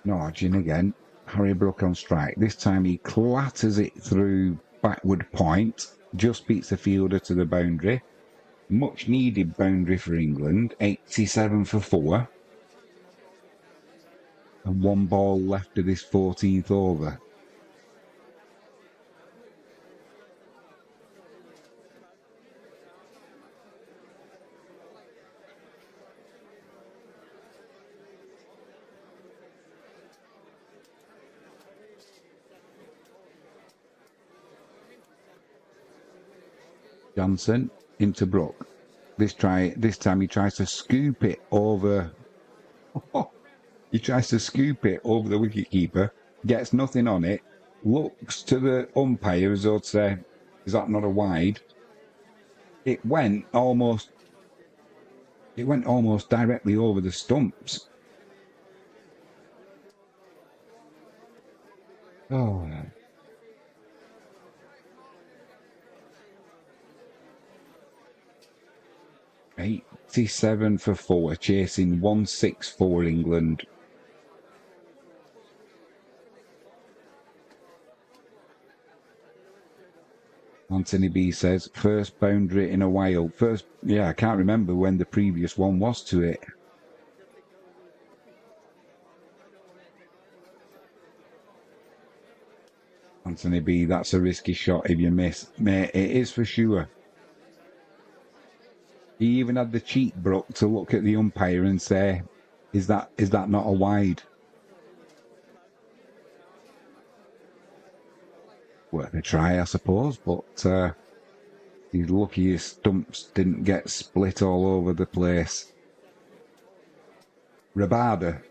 Speaker 1: Norgin again. Harry Brook on strike. This time he clatters it through backward point. Just beats the fielder to the boundary. Much needed boundary for England. 87 for 4. And 1 ball left of this 14th over. Johnson into Brook. This time he tries to scoop it over. He tries to scoop it over the wicketkeeper, gets nothing on it, looks to the umpire as though to say, "Is that not a wide?" It went almost directly over the stumps. Oh. 87 for 4, chasing 164 England. Anthony B says, first boundary in a while. I can't remember when the previous one was to it. Anthony B, that's a risky shot if you miss. Mate, it is for sure. He even had the cheek, Brook, to look at the umpire and say, is that not a wide? Worth a try, I suppose, but he's lucky his stumps didn't get split all over the place. Rabada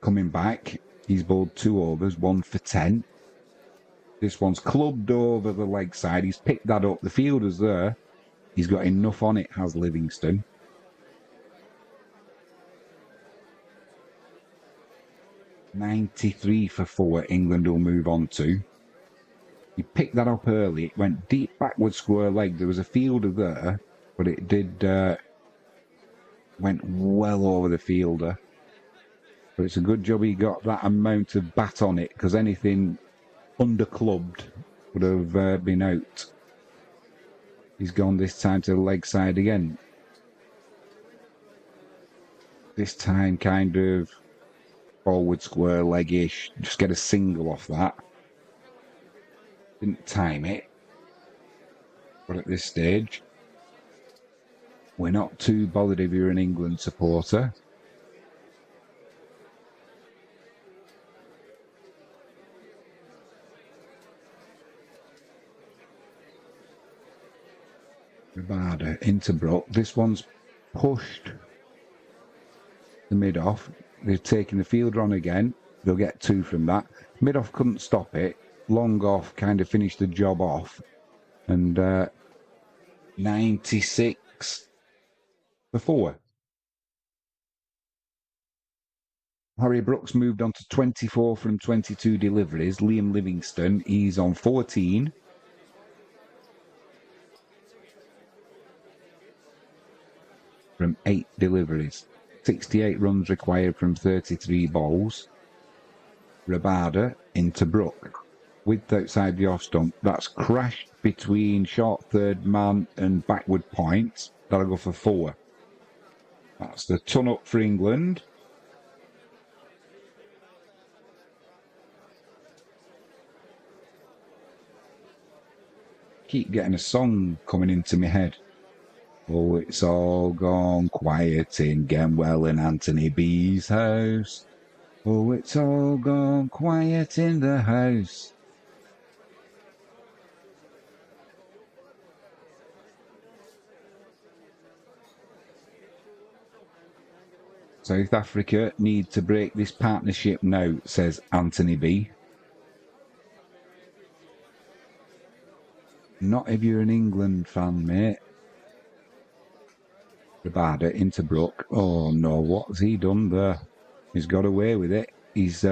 Speaker 1: coming back. He's bowled 2 overs, 1 for 10. This one's clubbed over the leg side. He's picked that up. The fielder's there. He's got enough on it, has Livingston. $93 for 4, England will move on to. He picked that up early. It went deep backward square leg. There was a fielder there, but it went well over the fielder. But it's a good job he got that amount of bat on it, because anything underclubbed would have been out. He's gone this time to the leg side again. This time kind of forward square leg-ish. Just get a single off that. Didn't time it. But at this stage, we're not too bothered if you're an England supporter. Rabada into Brook. This one's pushed the mid-off. They've taken the fielder on again. They'll get 2 from that. Mid-off couldn't stop it. Long off kind of finished the job off. And 96 for 4. Harry Brooks moved on to 24 from 22 deliveries. Liam Livingston, he's on 14. From 8 deliveries. 68 runs required from 33 balls. Rabada into Brook. Width outside the off stump. That's crashed between short third man and backward point. That'll go for 4. That's the ton up for England. Keep getting a song coming into my head. Oh, it's all gone quiet in Gemwell and Anthony B's house. Oh, it's all gone quiet in the house. South Africa need to break this partnership now, says Anthony B. Not if you're an England fan, mate. Rabada into Brook. Oh no, what's he done there? He's got away with it. He's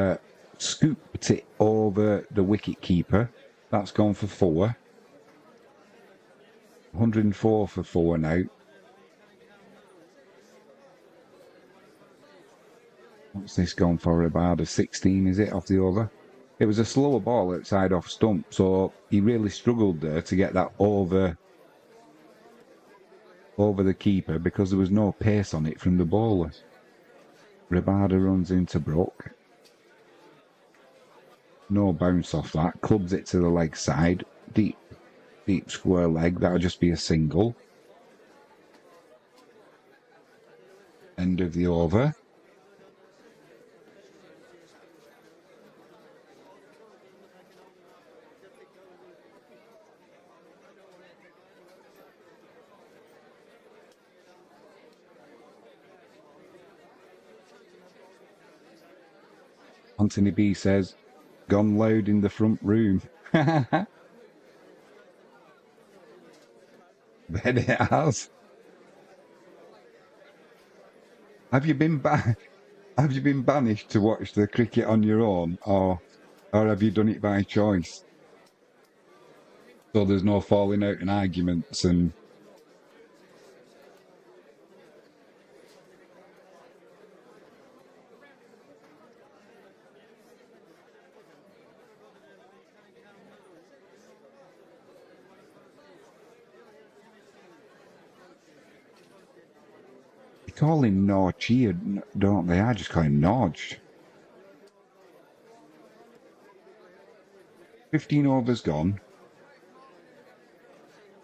Speaker 1: scooped it over the wicket keeper. That's gone for 4. 104 for 4 now. What's this gone for, Rabada? 16, is it, off the over? It was a slower ball outside off stump, so he really struggled there to get that over the keeper because there was no pace on it from the bowler. Rabada runs into Brook. No bounce off that. Clubs it to the leg side. Deep square leg. That'll just be a single. End of the over. Anthony B says, gone loud in the front room. Bet it has. Have you been banished to watch the cricket on your own, or have you done it by choice? So there's no falling out and arguments and... They call him Norch here, don't they? I just call him Norch. 15 overs gone.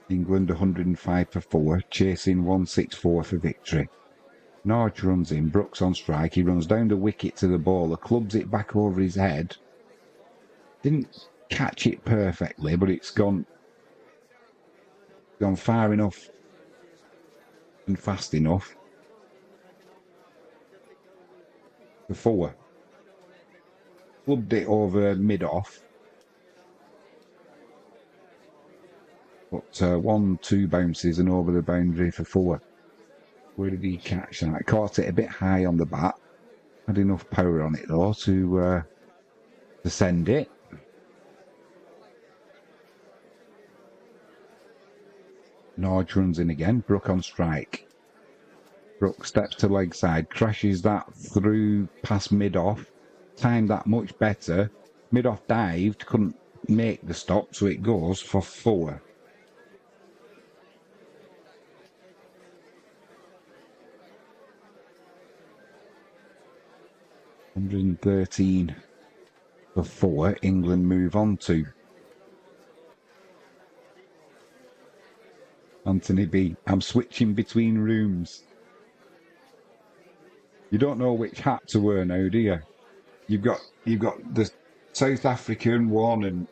Speaker 1: England 105 for 4, chasing 164 for victory. Norge runs in, Brooks on strike, he runs down the wicket to the bowler, clubs it back over his head. Didn't catch it perfectly, but it's gone far enough and fast enough for 4. Clubbed it over mid-off. But 1-2 bounces and over the boundary for 4. Where did he catch that? Caught it a bit high on the bat. Had enough power on it though to send it. Norge runs in again. Brook on strike. Brook steps to leg side, crashes that through past mid-off. Timed that much better. Mid-off dived, couldn't make the stop, so it goes for 4. $113 for 4. England move on to. Anthony B. I'm switching between rooms. You don't know which hat to wear now, do you? You've got the South African one and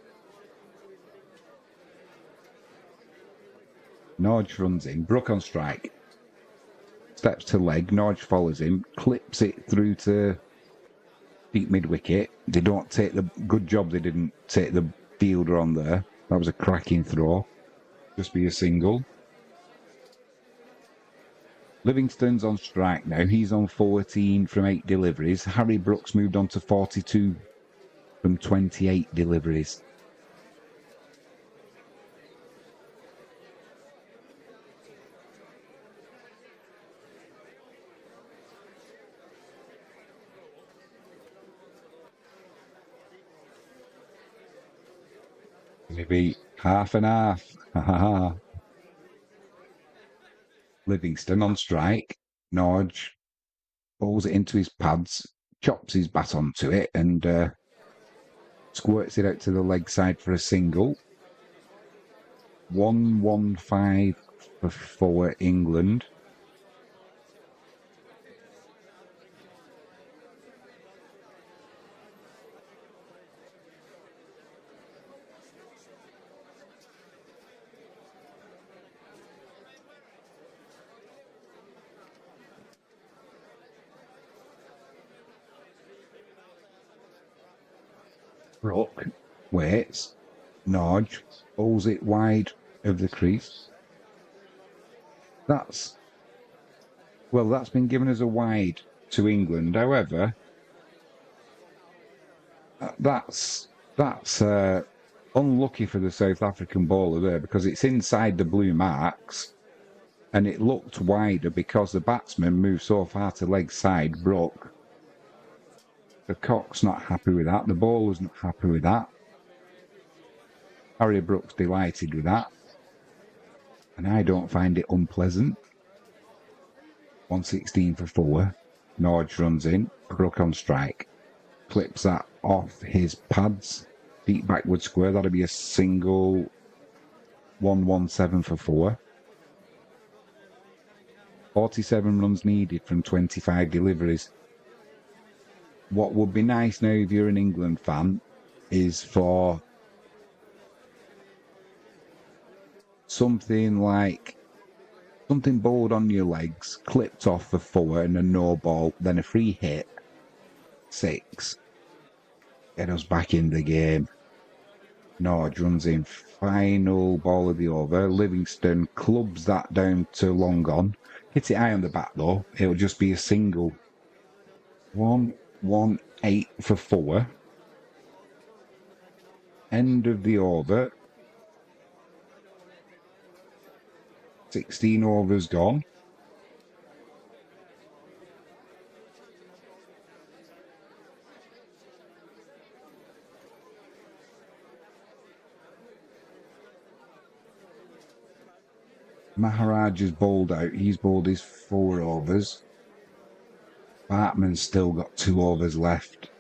Speaker 1: Norge runs in. Brook on strike. Steps to leg. Norge follows him. Clips it through to deep mid-wicket. They don't take the... Good job they didn't take the fielder on there. That was a cracking throw. Just be a single. Livingston's on strike now. He's on 14 from 8 deliveries. Harry Brooks moved on to 42 from 28 deliveries. Maybe half and half. Livingston on strike. Norge pulls it into his pads, chops his bat onto it, and squirts it out to the leg side for a single. 115 for 4 England. Brook waits. Norge pulls it wide of the crease. That's been given as a wide to England. However, that's unlucky for the South African bowler there, because it's inside the blue marks and it looked wider because the batsman moved so far to leg side, broke. The Cock's not happy with that. The bowler's not happy with that. Harry Brook's delighted with that. And I don't find it unpleasant. 116 for 4. Norge runs in. Brook on strike. Clips that off his pads. Deep backward square. That'll be a single. 117 for 4. 47 runs needed from 25 deliveries. What would be nice now if you're an England fan is for something bowled on your legs, clipped off for 4 and a no ball, then a free hit, 6. Get us back in the game. Norge runs in, final ball of the over. Livingston clubs that down to long on. Hit it high on the back though. It'll just be a single. 118 for 4. End of the over. 16 overs gone. Maharaj has bowled out. He's bowled his 4 overs. Bartman's still got 2 overs left.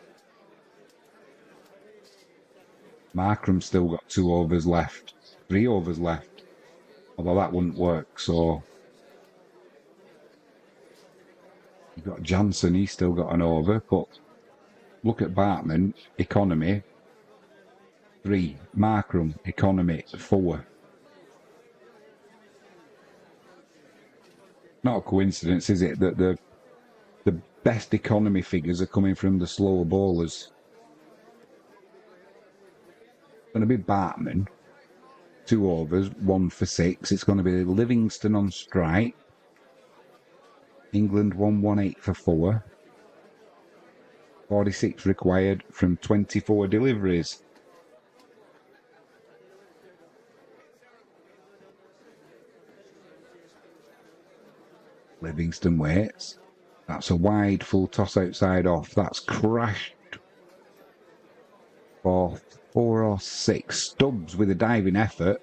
Speaker 1: Markram's still got 2 overs left. 3 overs left. Although that wouldn't work, so... You've got Jansen, he's still got an over, but... Look at Bartman, economy, 3. Markram, economy, 4. Not a coincidence, is it, that the best economy figures are coming from the slower bowlers. It's going to be Bartman, 2 overs, 1 for 6. It's going to be Livingston on strike. England 118 for 4. 46 required from 24 deliveries. Livingston waits. That's a wide full toss outside off. That's crashed for 4 or 6. Stubbs with a diving effort.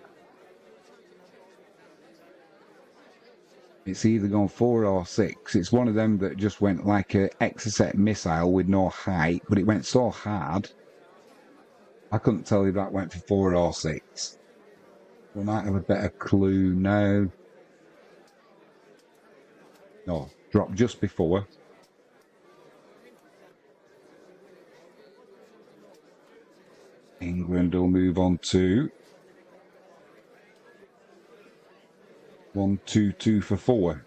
Speaker 1: It's either gone 4 or 6. It's one of them that just went like a Exocet missile with no height, but it went so hard. I couldn't tell you that went for 4 or 6. We might have a better clue now. No, dropped just before. England will move on to 122 for 4.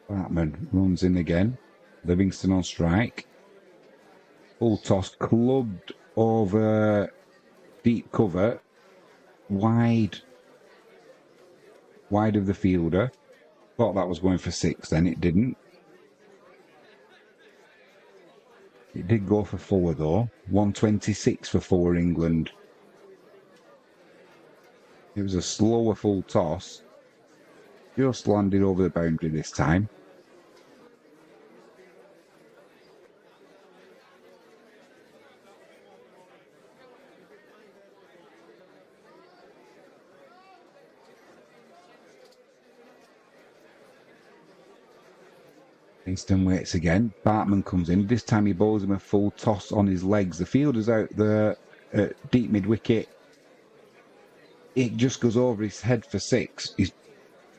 Speaker 1: Bartman runs in again. Livingston on strike. Full toss clubbed over deep cover. Wide of the fielder. Thought that was going for 6 then, it didn't. It did go for 4 though. 126 for 4 England. It was a slower full toss. Just landed over the boundary this time. Kingston waits again. Bartman comes in. This time he bowls him a full toss on his legs. The fielder's out there at deep mid-wicket. It just goes over his head for 6. He's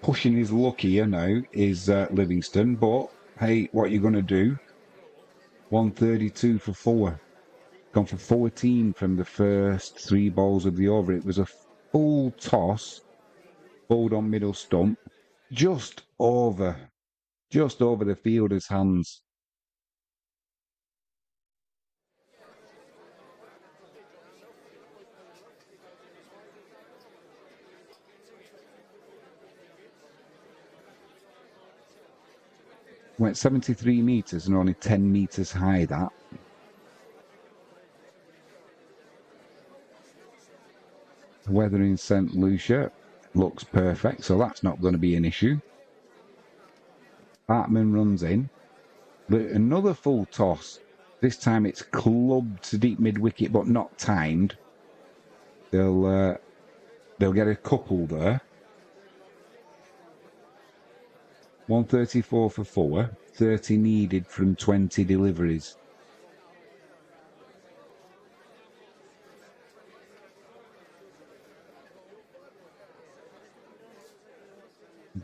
Speaker 1: pushing his luck here now, is Livingston. But, hey, what are you going to do? 132 for 4. Gone for 14 from the first 3 balls of the over. It was a full toss. Bowled on middle stump. Just over the fielder's hands. Went 73 metres and only 10 metres high, that. The weather in St. Lucia looks perfect, so that's not going to be an issue. Bartman runs in. Another full toss. This time it's clubbed to deep mid-wicket, but not timed. They'll get a couple there. 134 for 4. 30 needed from 20 deliveries.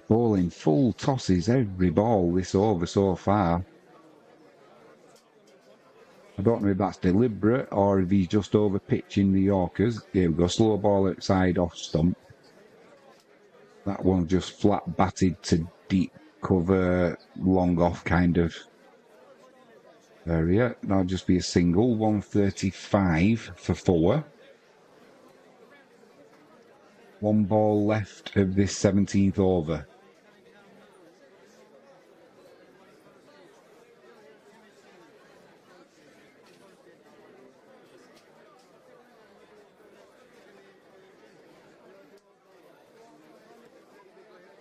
Speaker 1: Bowling full tosses every ball this over so far. I don't know if that's deliberate or if he's just over pitching the Yorkers. Here we go, slow ball outside off stump. That one just flat batted to deep cover, long off kind of area. That'll just be a single. 135 for 4. One ball left of this 17th over.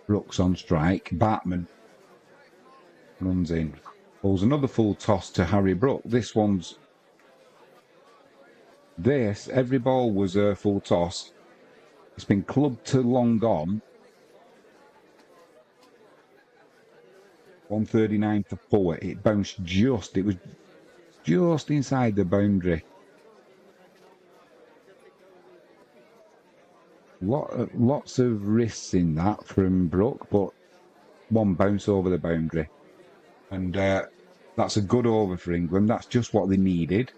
Speaker 1: Brooks on strike. Bartman runs in. Pulls another full toss to Harry Brook. This one's... every ball was a full toss. It's been clubbed to long on. 139 for 4. It bounced it was just inside the boundary. Lots of risks in that from Brook, but one bounce over the boundary. And that's a good over for England. That's just what they needed.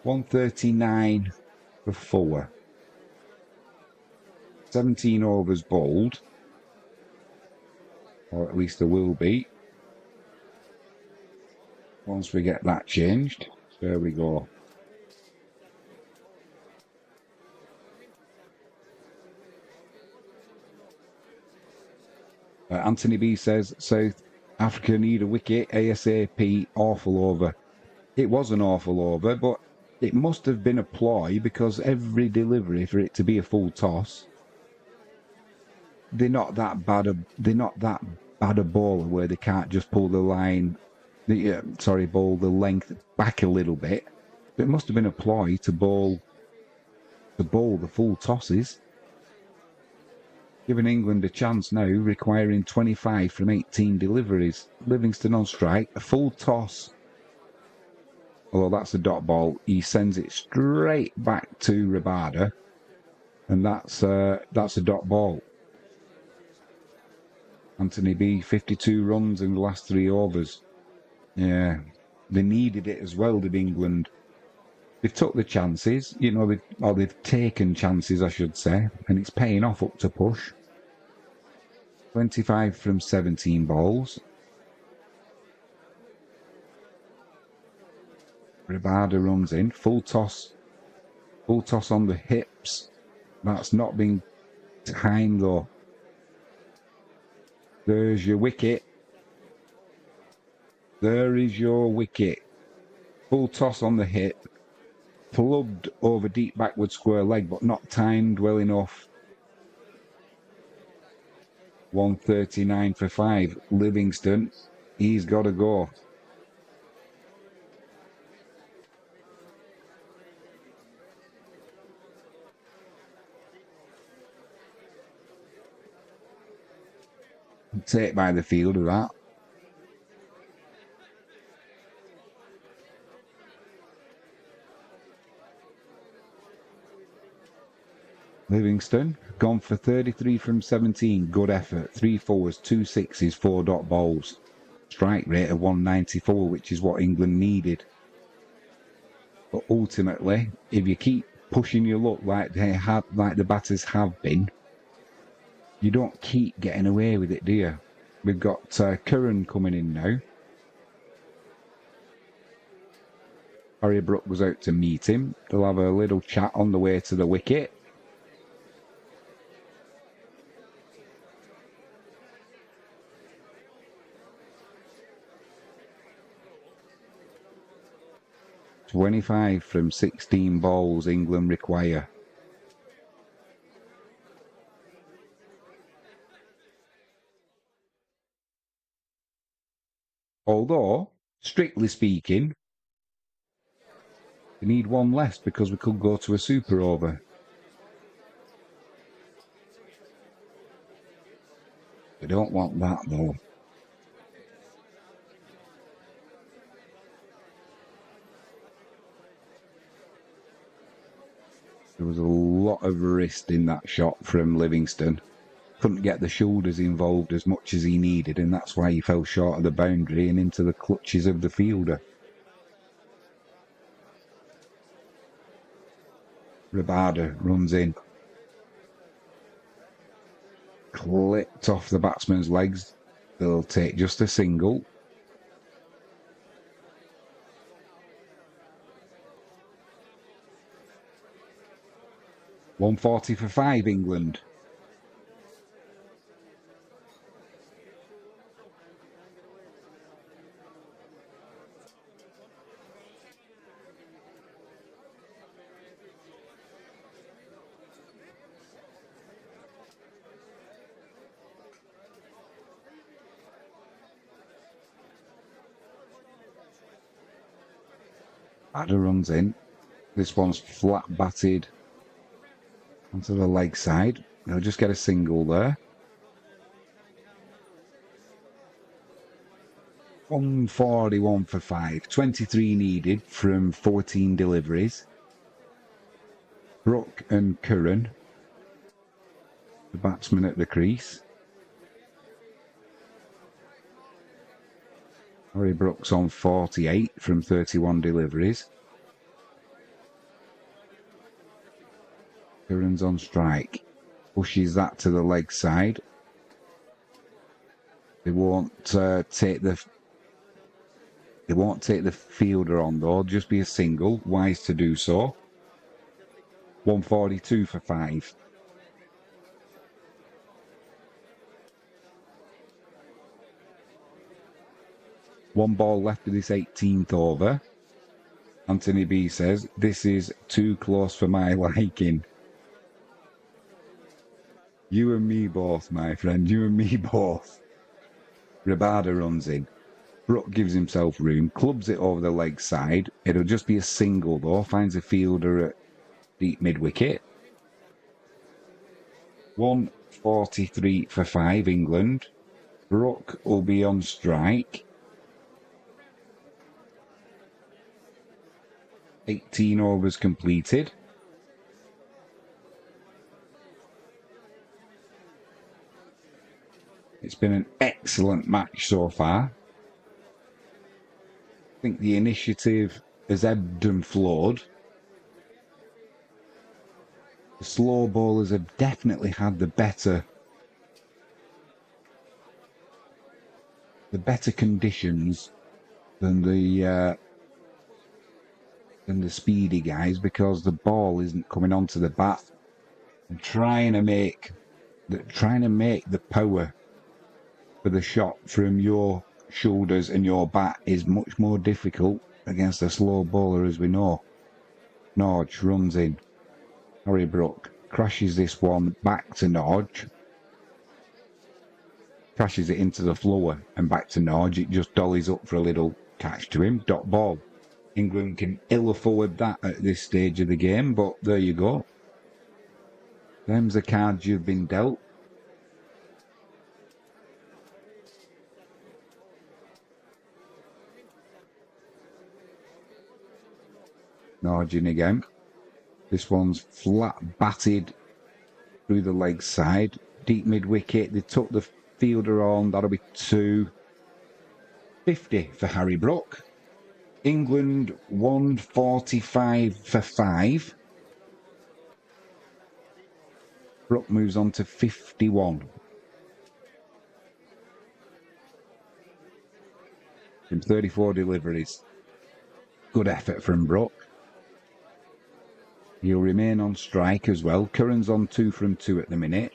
Speaker 1: 139 for 4. 17 overs bowled. Or at least there will be. Once we get that changed. There we go. Anthony B says, South Africa need a wicket ASAP, awful over. It was an awful over, but it must have been a ploy because every delivery for it to be a full toss, they're not that bad a bowler where they can't just pull the line, bowl the length back a little bit. But it must have been a ploy to bowl the full tosses. Giving England a chance now, requiring 25 from 18 deliveries. Livingston on strike, a full toss. Although that's a dot ball, he sends it straight back to Rabada, and that's a dot ball. Anthony B, 52 runs in the last 3 overs. Yeah, they needed it as well, did England. They've took the chances, they've taken chances, I should say, and it's paying off up to push. 25 from 17 balls. Rabada runs in, full toss on the hips. That's not been timed though. There's your wicket. There is your wicket. Full toss on the hip. Plugged over deep backward square leg, but not timed well enough. 139 for 5. Livingston, he's got to go. Take by the field of that. Livingston, gone for 33 from 17. Good effort. 3 fours, 2 sixes, 4 dot balls. Strike rate of 194, which is what England needed. But ultimately, if you keep pushing your luck like the batters have been, you don't keep getting away with it, do you? We've got Curran coming in now. Harry Brook was out to meet him. They'll have a little chat on the way to the wicket. 25 from 16 balls England require. Although, strictly speaking, we need one less because we could go to a super over. We don't want that though. There was a lot of wrist in that shot from Livingston. Couldn't get the shoulders involved as much as he needed, and that's why he fell short of the boundary and into the clutches of the fielder. Rabada runs in. Clipped off the batsman's legs. They'll take just a single. $140 for 5, England. Adder runs in. This one's flat batted onto the leg side. They'll just get a single there. 141 for 5. 23 needed from 14 deliveries. Brook and Curran, the batsman at the crease. Harry Brook's on 48 from 31 deliveries. Curran's on strike. Pushes that to the leg side. They won't take the fielder on though. Just be a single. Wise to do so. 142 for 5. One ball left of this 18th over. Anthony B says, this is too close for my liking. You and me both, my friend. You and me both. Rabada runs in. Brook gives himself room, clubs it over the leg side. It'll just be a single though. Finds a fielder at deep mid-wicket. 143 for 5, England. Brook will be on strike. 18 overs completed. It's been an excellent match so far. I think the initiative has ebbed and flowed. The slow bowlers have definitely had the better conditions than the speedy guys because the ball isn't coming onto the bat. And trying to make the power for the shot from your shoulders and your bat is much more difficult against a slow bowler, as we know. Norge runs in. Harry Brook crashes this one back to Norge. Crashes it into the floor and back to Norge. It just dollies up for a little catch to him. Dot ball. England can ill afford that at this stage of the game, but there you go. Them's the cards you've been dealt. Norge in again. This one's flat batted through the leg side. Deep mid-wicket. They took the fielder on. That'll be 250 for Harry Brook. England 145 for 5. Brook moves on to 51. From 34 deliveries. Good effort from Brook. He'll remain on strike as well. Curran's on 2 from 2 at the minute.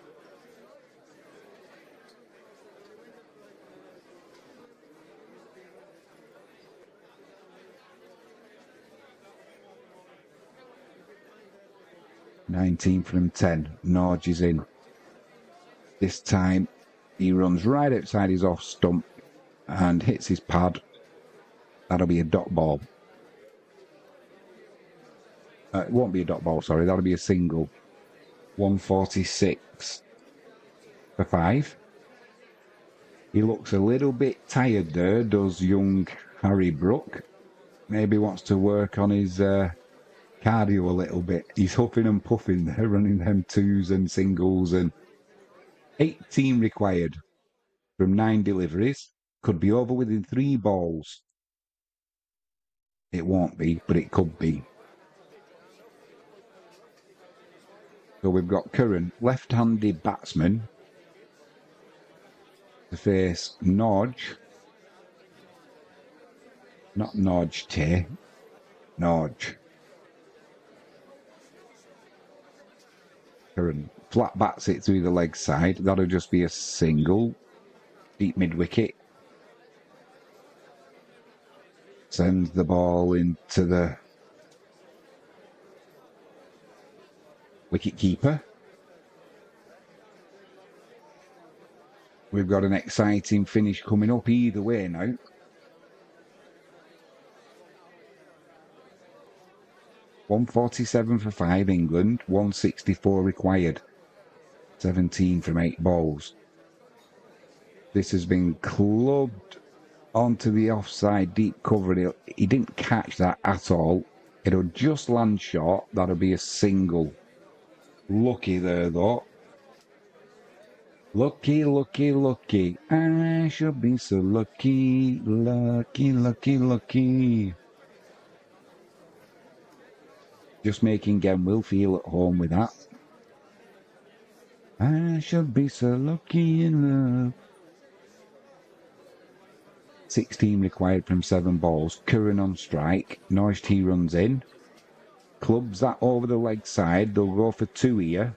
Speaker 1: 19 from 10. Norge is in. This time he runs right outside his off stump and hits his pad. That'll be a dot ball. It won't be a dot ball, sorry. That'll be a single. 146 for 5. He looks a little bit tired there, does young Harry Brook. Maybe wants to work on his cardio a little bit. He's huffing and puffing there, running them twos and singles, and 18 required from 9 deliveries. Could be over within 3 balls. It won't be, but it could be. So we've got Curran, left-handed batsman, to face Norge. Not Norge Tay. Norge. Curran flat bats it through the leg side. That'll just be a single. Deep mid-wicket. Sends the ball into the wicket keeper. We've got an exciting finish coming up either way now. .147 for 5 England, 164 required. 17 from 8 balls. This has been clubbed onto the offside deep cover. He didn't catch that at all. It'll just land short. That'll be a single. Lucky there though. Lucky, lucky, lucky. I should be so lucky. Lucky, lucky, lucky. Just making Genwill feel at home with that. I should be so lucky in love. 16 required from 7 balls. Curran on strike. Norge T runs in. Clubs that over the leg side. They'll go for 2 here.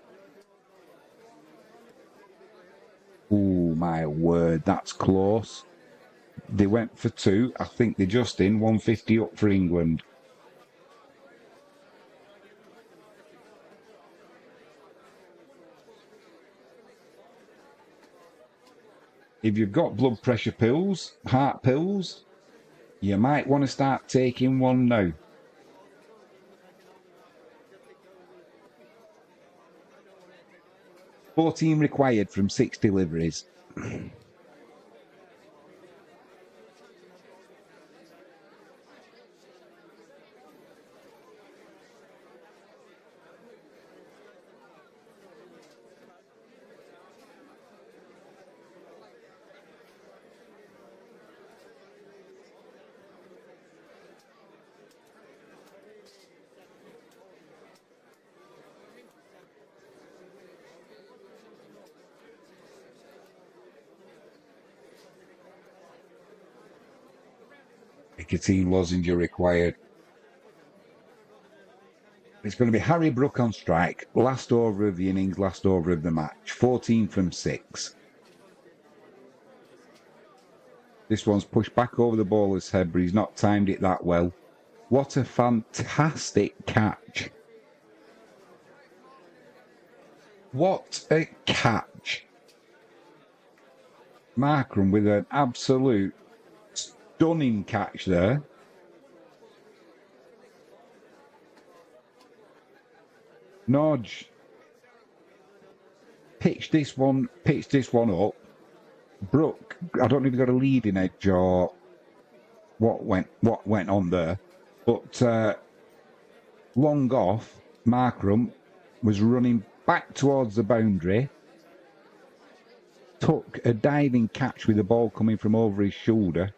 Speaker 1: Oh my word, that's close. They went for 2. I think they're just in. 150 up for England. If you've got blood pressure pills, heart pills, you might want to start taking one now. $14 required from 6 deliveries. Nicotine lozenge required. It's going to be Harry Brook on strike. Last over of the innings, last over of the match. 14 from 6. This one's pushed back over the bowler's head, but he's not timed it that well. What a fantastic catch. What a catch. Markram with an absolute stunning catch there. Norge pitched this one up. Brook, I don't know if he got a leading edge or what went on there, but long off, Markram was running back towards the boundary, took a diving catch with the ball coming from over his shoulder.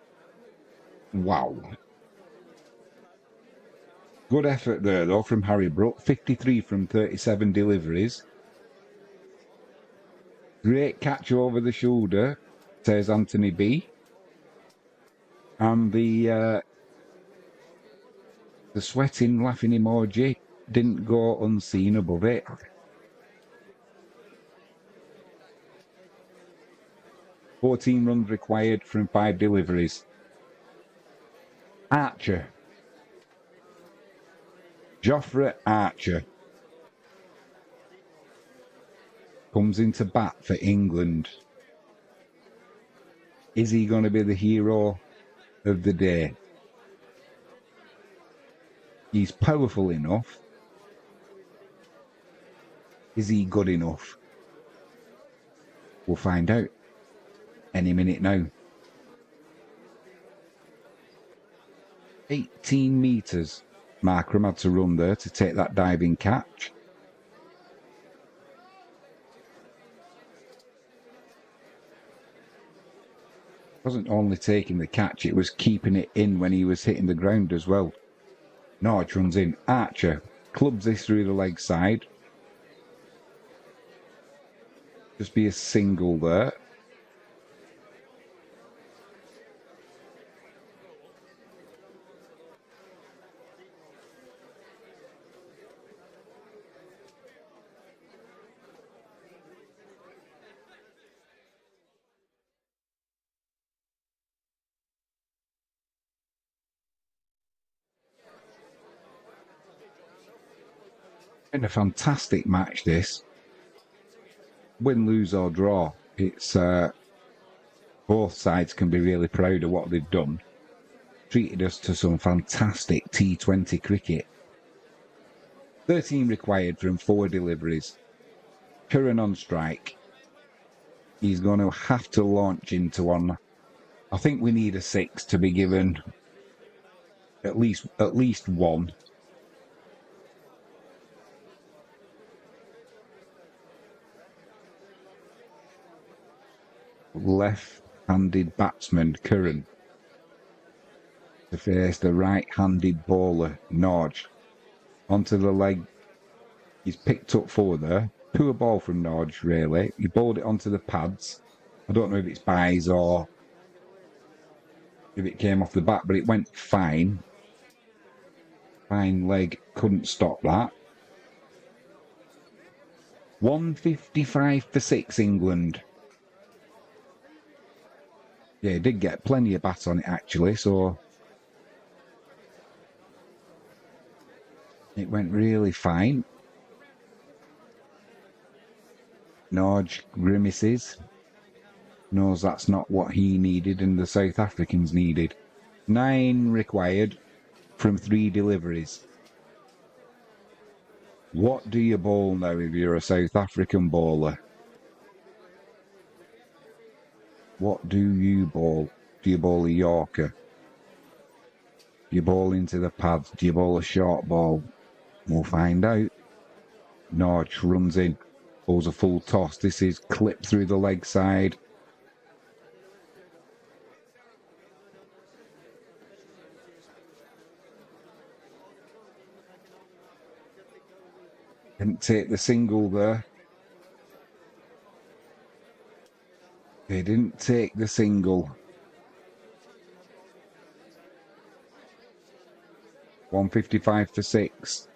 Speaker 1: Wow. Good effort there, though, from Harry Brook. 53 from 37 deliveries. Great catch over the shoulder, says Anthony B. And the sweating, laughing emoji didn't go unseen above it. $14 runs required from 5 deliveries. Archer. Jofra Archer. comes into bat for England. Is he going to be the hero of the day? He's powerful enough. Is he good enough? We'll find out any minute now. 18 metres. Markram had to run there to take that diving catch. Wasn't only taking the catch, it was keeping it in when he was hitting the ground as well. Norge runs in. Archer clubs this through the leg side. Just be a single there. Been a fantastic match, this. Win, lose or draw. It's both sides can be really proud of what they've done. Treated us to some fantastic T20 cricket. 13 required from 4 deliveries. Curran on strike. He's going to have to launch into one. I think we need a 6 to be given at least one. Left-handed batsman Curran to face the right-handed bowler Norge. Onto the leg. He's picked up 4 there. Poor ball from Norge, really. He bowled it onto the pads. I don't know if it's byes or if it came off the bat, but it went fine. Fine leg, couldn't stop that. 155 for 6, England. Yeah, he did get plenty of bats on it, actually, so it went really fine. Norge grimaces. Knows that's not what he needed and the South Africans needed. 9 required from 3 deliveries. What do you bowl now if you're a South African bowler? What do you bowl? Do you bowl a Yorker? Do you bowl into the pads? Do you bowl a short ball? We'll find out. Norge runs in, bowls a full toss. This is clipped through the leg side. Didn't take the single there. They didn't take the single. 155 for 6.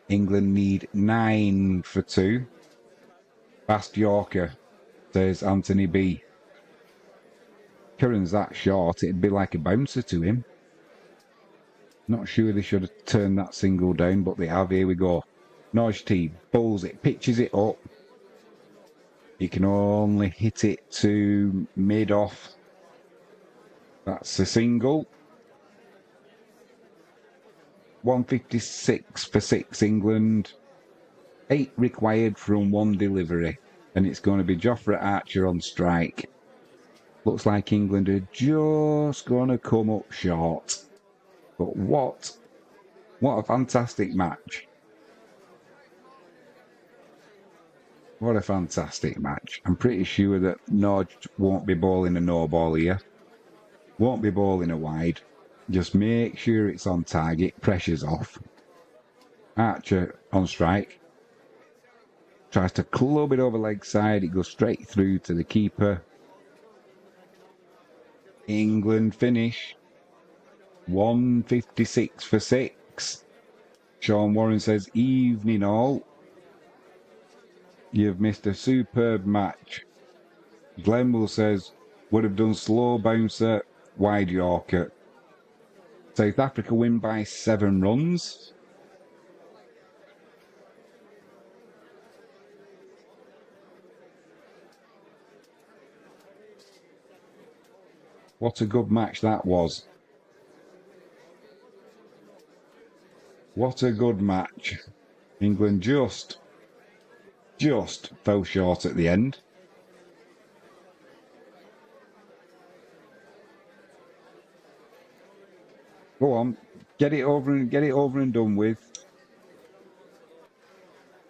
Speaker 1: England need 9 for 2. Fast Yorker, says Anthony B. Curran's that short, it'd be like a bouncer to him. Not sure they should have turned that single down, but they have. Here we go. Norge team bowls it, pitches it up. He can only hit it to mid-off. That's a single. 156 for 6, England. 8 required from 1 delivery. And it's going to be Jofra Archer on strike. Looks like England are just going to come up short. But what a fantastic match. What a fantastic match. I'm pretty sure that Norge won't be bowling a no ball here. Won't be bowling a wide. Just make sure it's on target. Pressure's off. Archer on strike. Tries to club it over leg side. It goes straight through to the keeper. England finish. 156 for 6. Sean Warren says, evening all. You've missed a superb match. Glenville says, would have done slow bouncer, wide Yorker. South Africa win by 7 runs. What a good match that was. What a good match. England just fell short at the end. Go on, get it over and done with.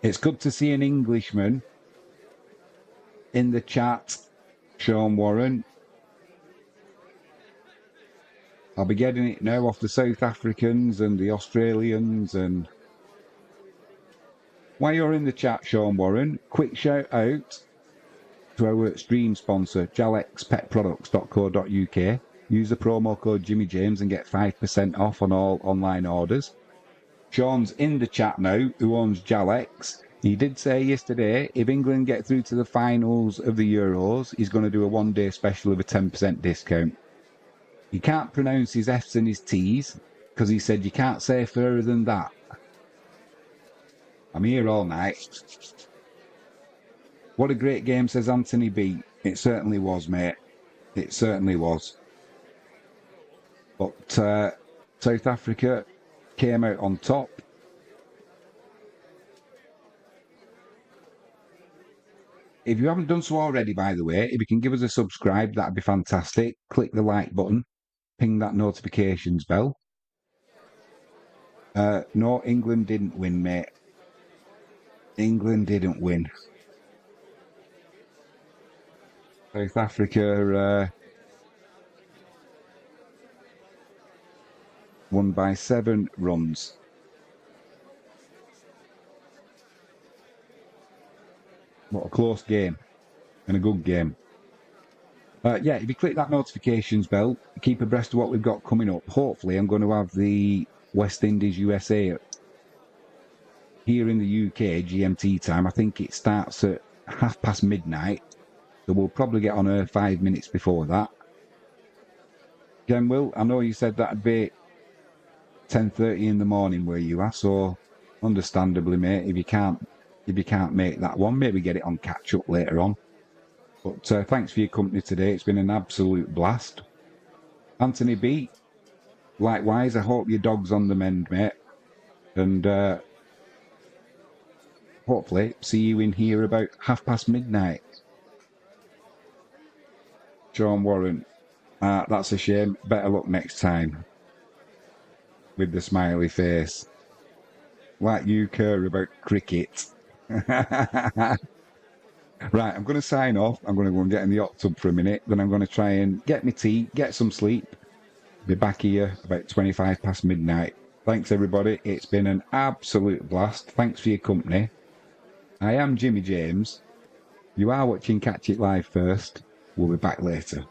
Speaker 1: It's good to see an Englishman in the chat, Sean Warren. I'll be getting it now off the South Africans and the Australians. And while you're in the chat, Sean Warren, quick shout out to our stream sponsor, jalexpetproducts.co.uk. Use the promo code Jimmy James and get 5% off on all online orders. Sean's in the chat now, who owns Jalex. He did say yesterday, if England get through to the finals of the Euros, he's going to do a one-day special of a 10% discount. He can't pronounce his F's and his T's, because he said you can't say further than that. I'm here all night. What a great game, says Anthony B. It certainly was, mate. It certainly was. But South Africa came out on top. If you haven't done so already, by the way, if you can give us a subscribe, that'd be fantastic. Click the like button. Ping that notifications bell. No, England didn't win, mate. England didn't win. South Africa won by 7 runs. What a close game and a good game. Yeah, if you click that notifications bell, keep abreast of what we've got coming up. Hopefully, I'm going to have the West Indies USA here in the UK, GMT time. I think it starts at midnight. So we'll probably get on air 5 minutes before that. Again, Will, I know you said that'd be 10:30 in the morning where you are, so understandably, mate, if you can't make that one, maybe get it on catch up later on. But thanks for your company today. It's been an absolute blast. Anthony B, likewise, I hope your dog's on the mend, mate. And hopefully see you in here about midnight. Sean Warren, that's a shame. Better luck next time. With the smiley face. Like you care about cricket. Right, I'm going to sign off. I'm going to go and get in the hot tub for a minute. Then I'm going to try and get my tea, get some sleep. Be back here about 25 past midnight. Thanks, everybody. It's been an absolute blast. Thanks for your company. I am Jimmy James. You are watching Catch It Live first. We'll be back later.